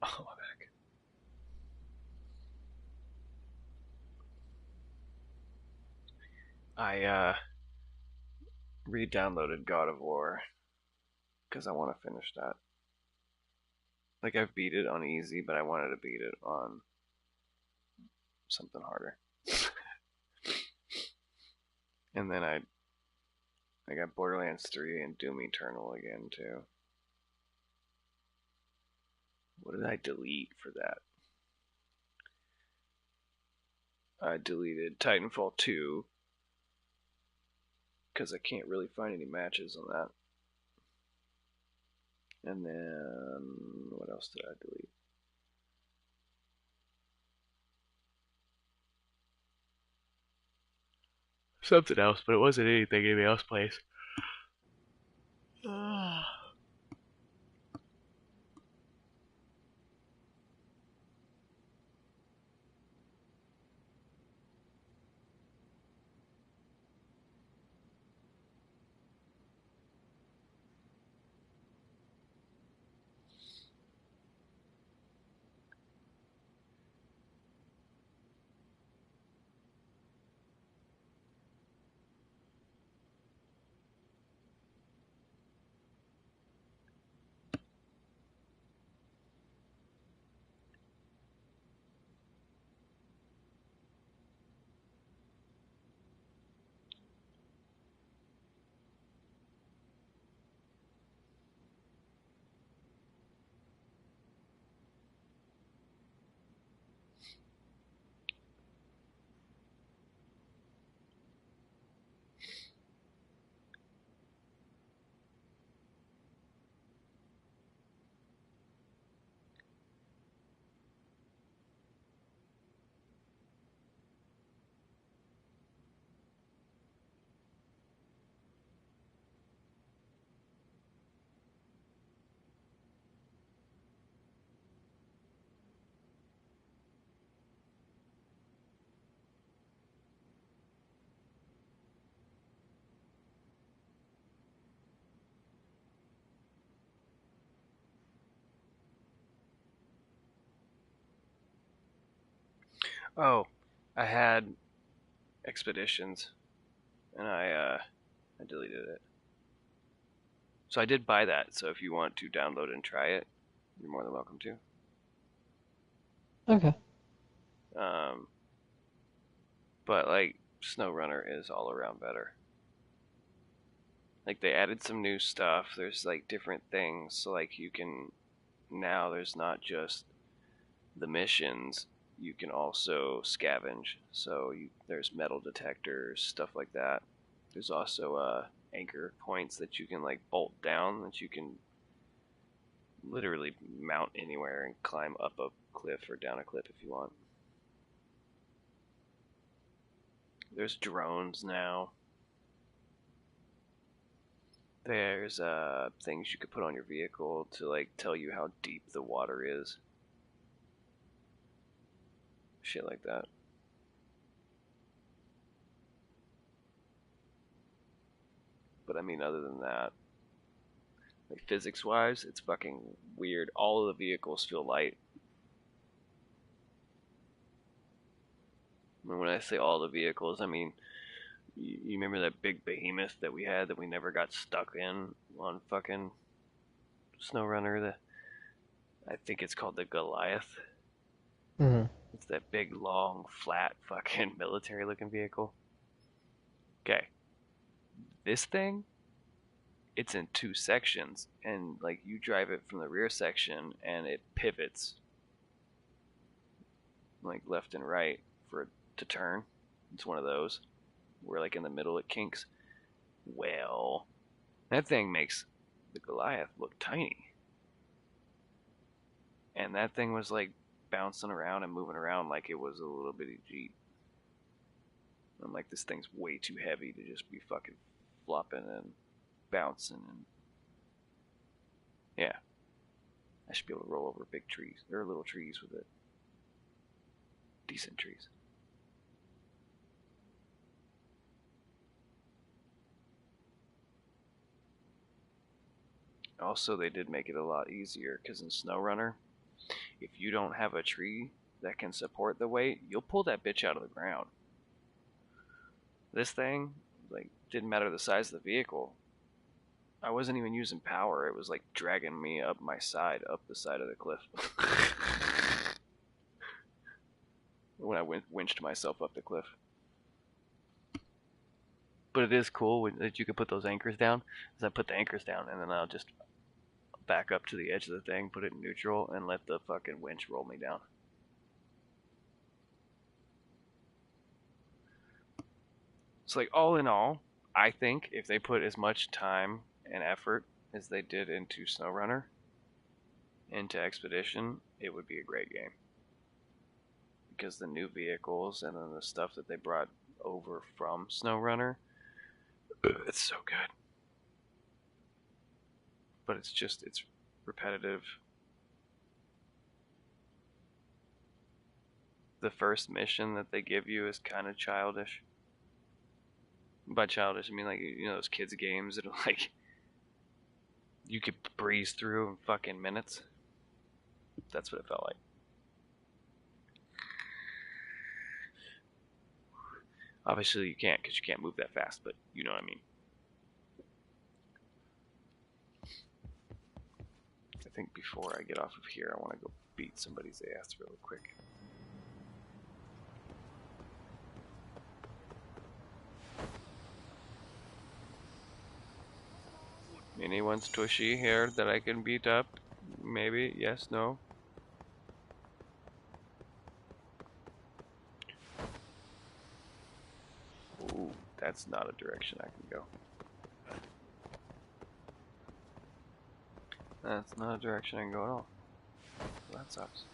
Oh, my back. I, re-downloaded God of War because I want to finish that. Like, I've beat it on easy, but I wanted to beat it on something harder. And then I got Borderlands 3 and Doom Eternal again, too. What did I delete for that? I deleted Titanfall 2 because I can't really find any matches on that. And then, what else did I delete? Something else, but it wasn't anything anybody else plays. Oh, I had expeditions, and I deleted it. So I did buy that. So if you want to download and try it, you're more than welcome to. Okay. But like SnowRunner is all around better. Like they added some new stuff. There's like different things. So like you can now there's not just the missions. You can also scavenge. So there's metal detectors, stuff like that. There's also anchor points that you can like bolt down that you can literally mount anywhere and climb up a cliff or down a cliff if you want. There's drones now. There's things you could put on your vehicle to like tell you how deep the water is. Shit like that. But I mean, other than that, like physics-wise, it's fucking weird. All of the vehicles feel light. And when I say all the vehicles, I mean, you remember that big behemoth that we had that we never got stuck in on fucking SnowRunner? I think it's called the Goliath. Mm-hmm. It's that big, long, flat, fucking military-looking vehicle. Okay. This thing, it's in 2 sections, and like you drive it from the rear section, and it pivots like left and right for it to turn. It's one of those where like in the middle it kinks. Well, that thing makes the Goliath look tiny, and that thing was like bouncing around and moving around like it was a little bitty Jeep. I'm like, this thing's way too heavy to just be fucking flopping and bouncing and yeah. I should be able to roll over big trees or little trees with it. Decent trees. Also, they did make it a lot easier because in SnowRunner, if you don't have a tree that can support the weight, you'll pull that bitch out of the ground. This thing, like, didn't matter the size of the vehicle. I wasn't even using power. It was like dragging me up my side, up the side of the cliff. When I winched myself up the cliff. But it is cool that you can put those anchors down. Is I put the anchors down and then I'll just back up to the edge of the thing, put it in neutral, and let the fucking winch roll me down. So like all in all, I think if they put as much time and effort as they did into SnowRunner, into Expedition, it would be a great game. Because the new vehicles and then the stuff that they brought over from SnowRunner, it's so good. But it's repetitive. The first mission that they give you is kind of childish. By childish, I mean like, you know, those kids games that are like you could breeze through in fucking minutes. That's what it felt like. Obviously you can't because you can't move that fast, but you know what I mean. I think before I get off of here, I want to go beat somebody's ass really quick. Anyone's tushy here that I can beat up? Maybe? Yes? No? Ooh, that's not a direction I can go. That's not a direction I can go at all. Well, that sucks.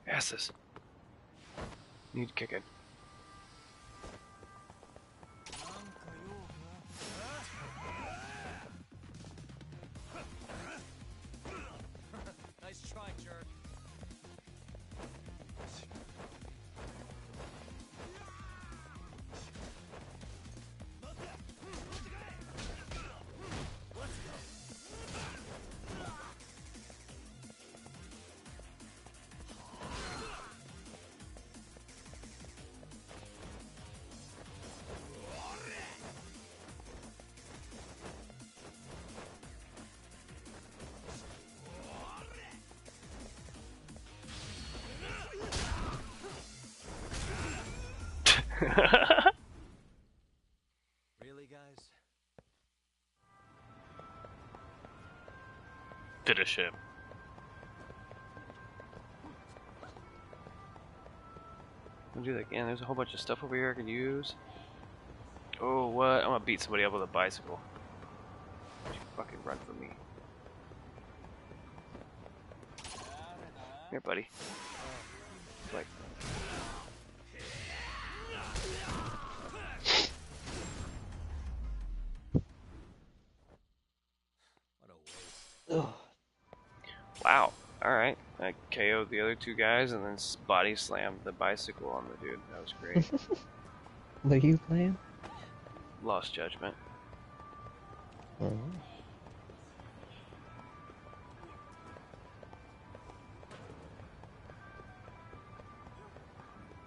Asses. Need kicking. Nice try, jerk. Really, guys? Did a ship. I'll do that again. There's a whole bunch of stuff over here I could use. Oh, what? I'm gonna beat somebody up with a bicycle. Don't you fucking run from me. Here, buddy. Like. Ugh. Wow. Alright. I KO'd the other two guys and then body slammed the bicycle on the dude. That was great. What are you playing? Lost Judgment. Oh.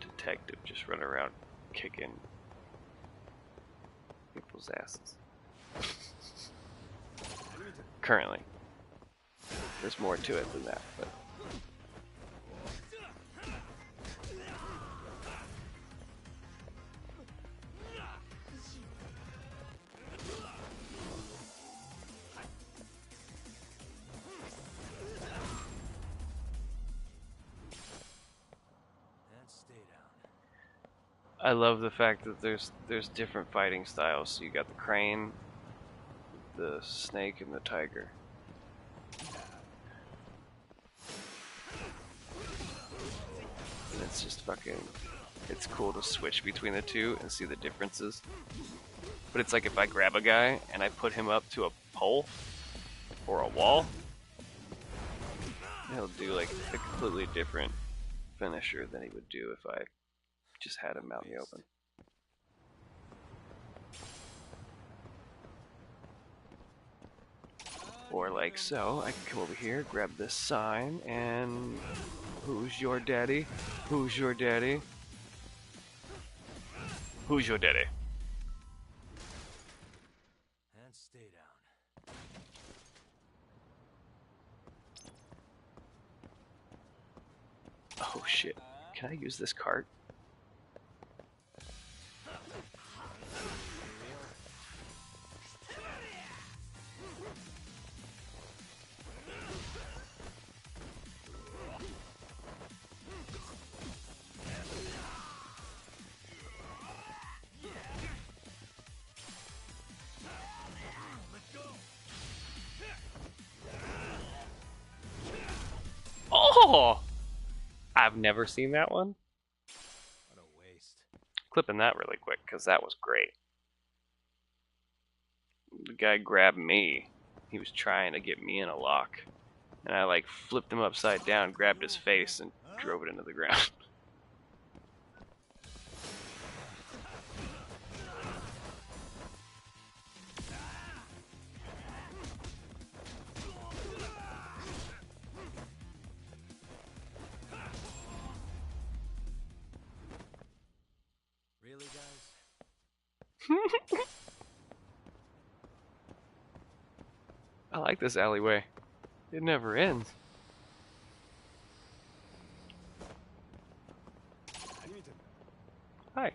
Detective just running around kicking people's asses. Currently. There's more to it than that, but I love the fact that there's different fighting styles. So you got the crane, the snake, and the tiger. And it's just fucking, it's cool to switch between the two and see the differences. But it's like if I grab a guy and I put him up to a pole or a wall, he'll do like a completely different finisher than he would do if I just had him out in the open. Or like so, I can come over here, grab this sign, and who's your daddy? Who's your daddy? Who's your daddy? And stay down. Oh shit. Can I use this cart? Oh! I've never seen that one. What a waste. Clipping that really quick, because that was great. The guy grabbed me. He was trying to get me in a lock. And I like flipped him upside down, grabbed his face, and drove it into the ground. Really, guys? I like this alleyway. It never ends. Hi.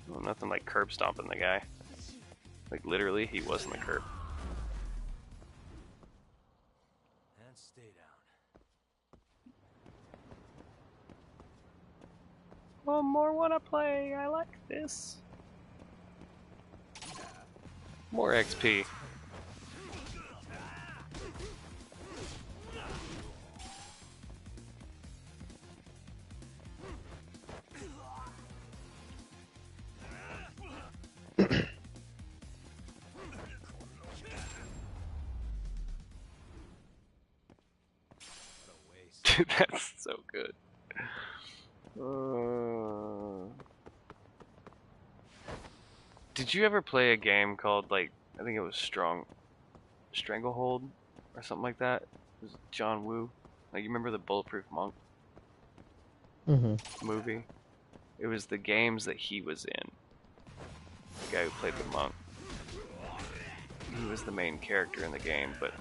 Well, nothing like curb stomping the guy. Like literally, he was in the curb. stay down. One more wanna play. I like this. More XP. That's so good. Did you ever play a game called, like, I think it was Stranglehold or something like that? It was John Woo. Like, you remember the Bulletproof Monk movie? It was the games that he was in. The guy who played the monk. He was the main character in the game, but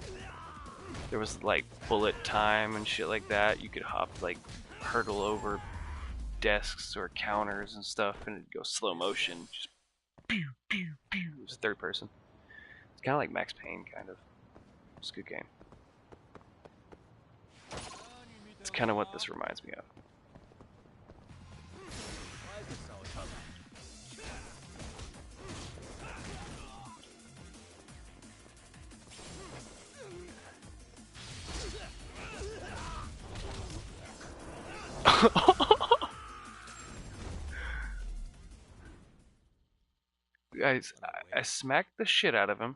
there was like bullet time and shit like that. You could hurdle over desks or counters and stuff, and it'd go slow motion. Just pew, pew, pew. It was third person. It's kind of like Max Payne, kind of. It's a good game. It's kind of what this reminds me of. Guys, I smacked the shit out of him,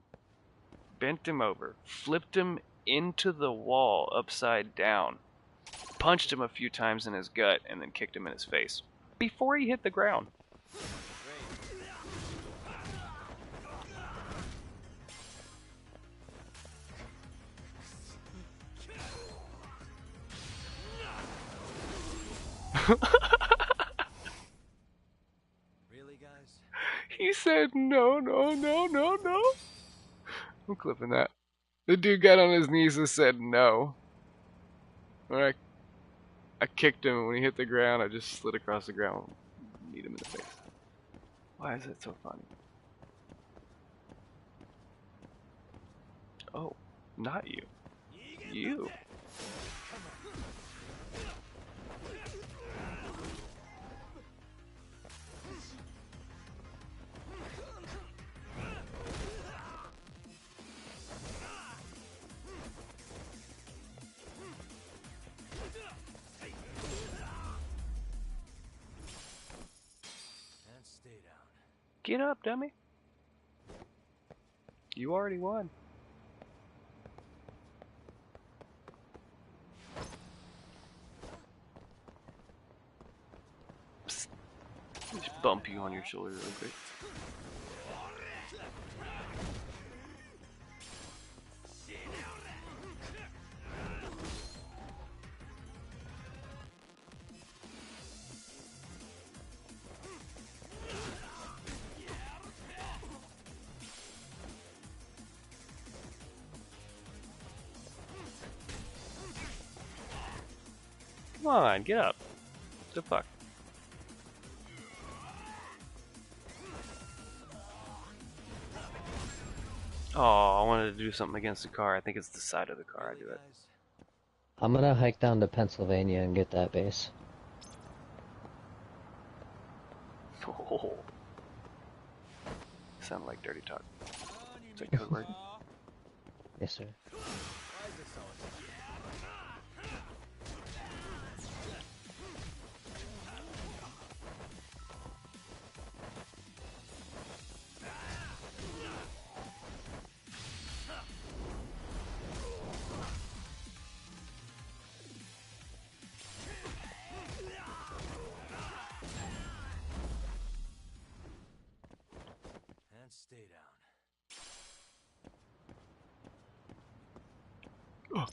bent him over, flipped him into the wall upside down, punched him a few times in his gut, and then kicked him in his face before he hit the ground. Really, guys? He said no, no, no, no, no. I'm clipping that. The dude got on his knees and said no. I kicked him, and when he hit the ground, I just slid across the ground and beat him in the face. Why is that so funny? Oh, not you. You. Get up, dummy. You already won. Psst. Just bump you on your shoulder really quick. Come on, get up. What the fuck? Oh, I wanted to do something against the car. I think it's the side of the car I do it. I'm gonna hike down to Pennsylvania and get that base. Oh. Sound like dirty talk. Is that code word? Yes, sir. Stay down. Oh.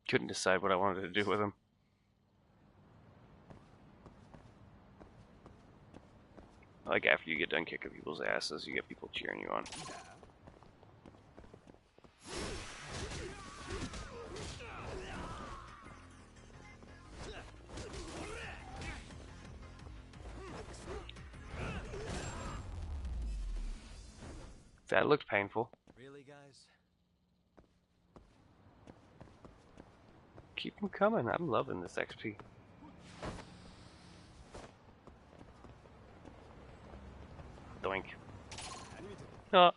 Couldn't decide what I wanted to do with him. Like after you get done kicking people's asses, you get people cheering you on. That looked painful. Really, guys? Keep them coming. I'm loving this XP. Doink. Oh.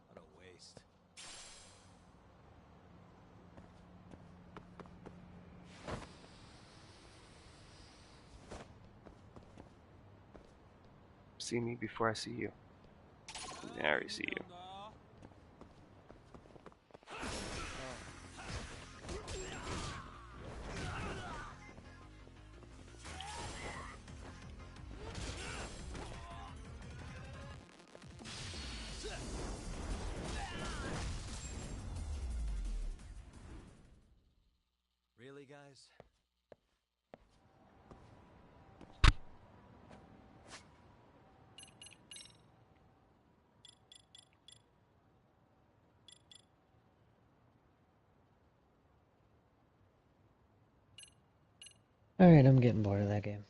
What a waste. See me before I see you. I already see you. Really, guys? Alright, I'm getting bored of that game.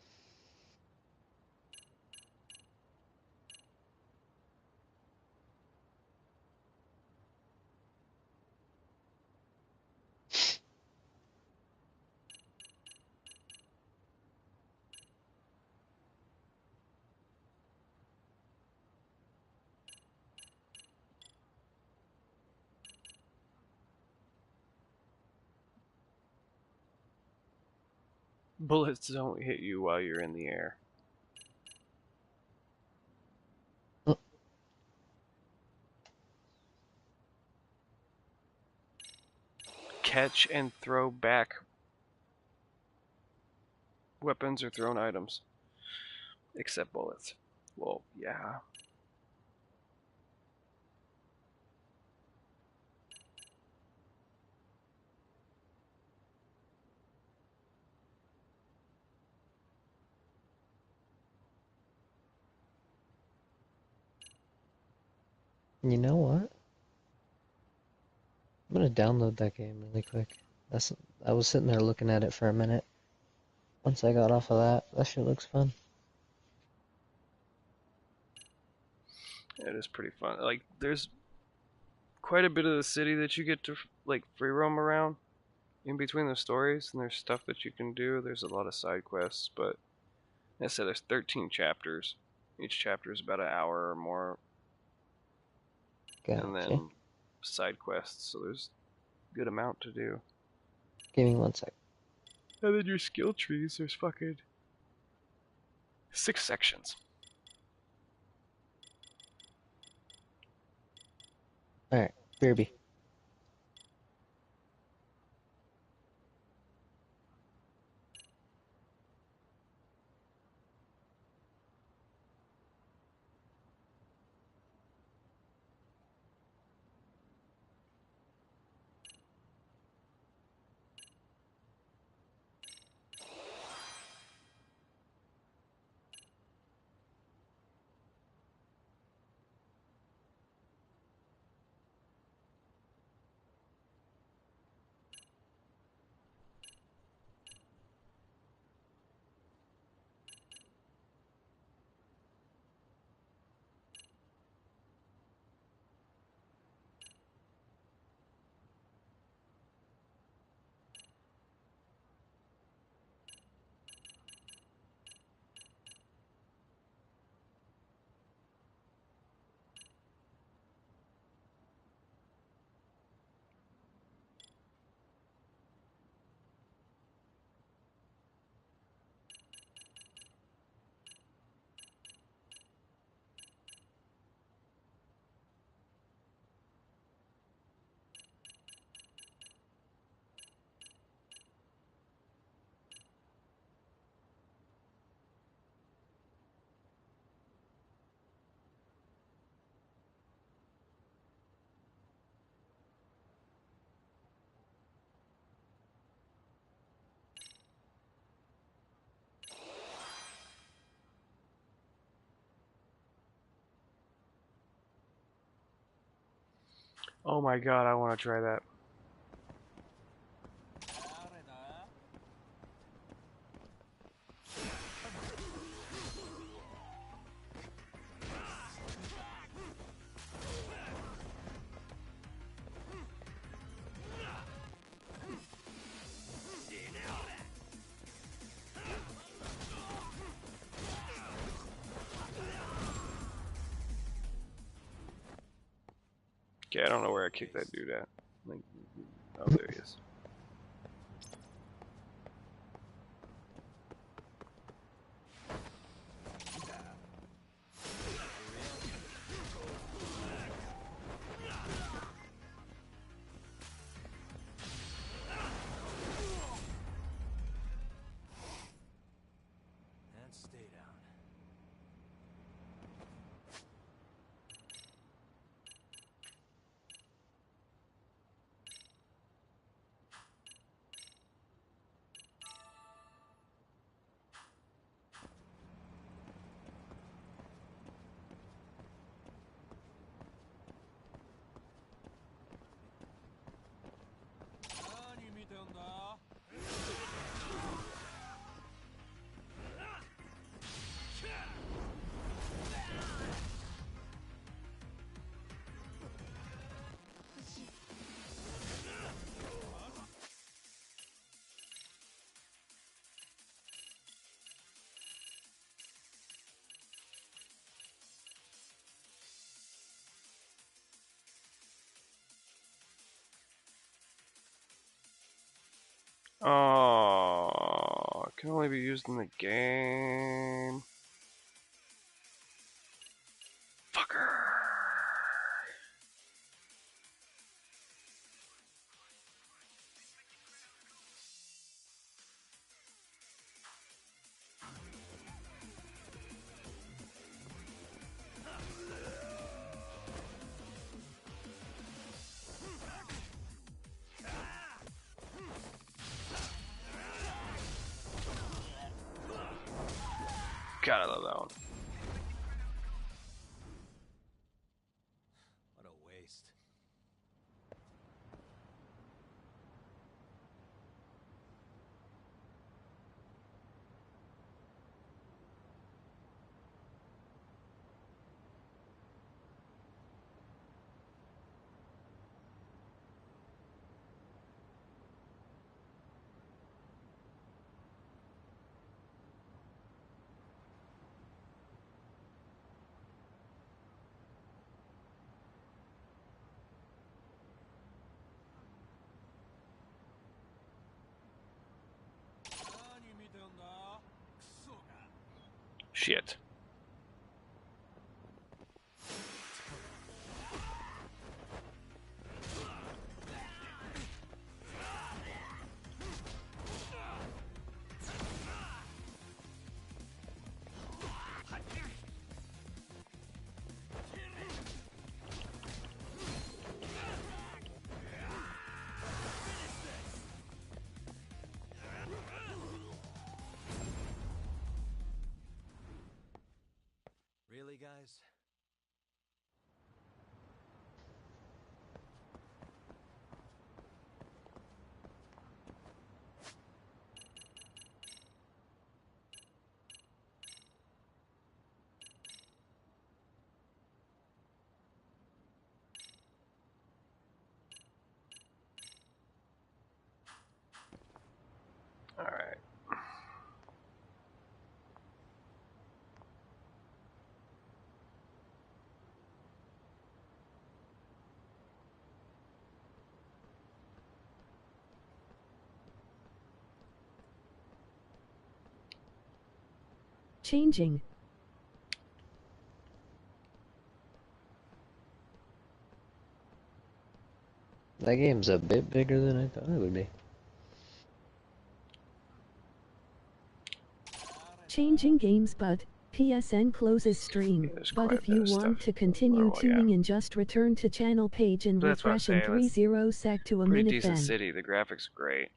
Bullets don't hit you while you're in the air. Catch and throw back weapons or thrown items. Except bullets. Well, yeah. You know what? I'm gonna download that game really quick. I was sitting there looking at it for a minute. Once I got off of that shit looks fun. It is pretty fun. Like, there's quite a bit of the city that you get to, like, free roam around in between the stories, and there's stuff that you can do. There's a lot of side quests, but like I said, there's 13 chapters. Each chapter is about an hour or more. Gotcha. And then side quests, so there's a good amount to do. Give me 1 sec. And then your skill trees, there's fucking 6 sections. Alright, Beerby. Oh my god, I want to try that. Okay, I don't know where I kicked that dude at. Like, oh, there he is. And stay down. Oh, it can only be used in the game. Fucker. God, I love that one. What a waste. Shit. Really, guys? All right. Changing. That game's a bit bigger than I thought it would be. Changing games, but PSN closes stream. But if you want to continue tuning in, just return to channel page and That's what I'm refresh in saying. 30 sec to a Pretty minute decent then. city. The graphics are great.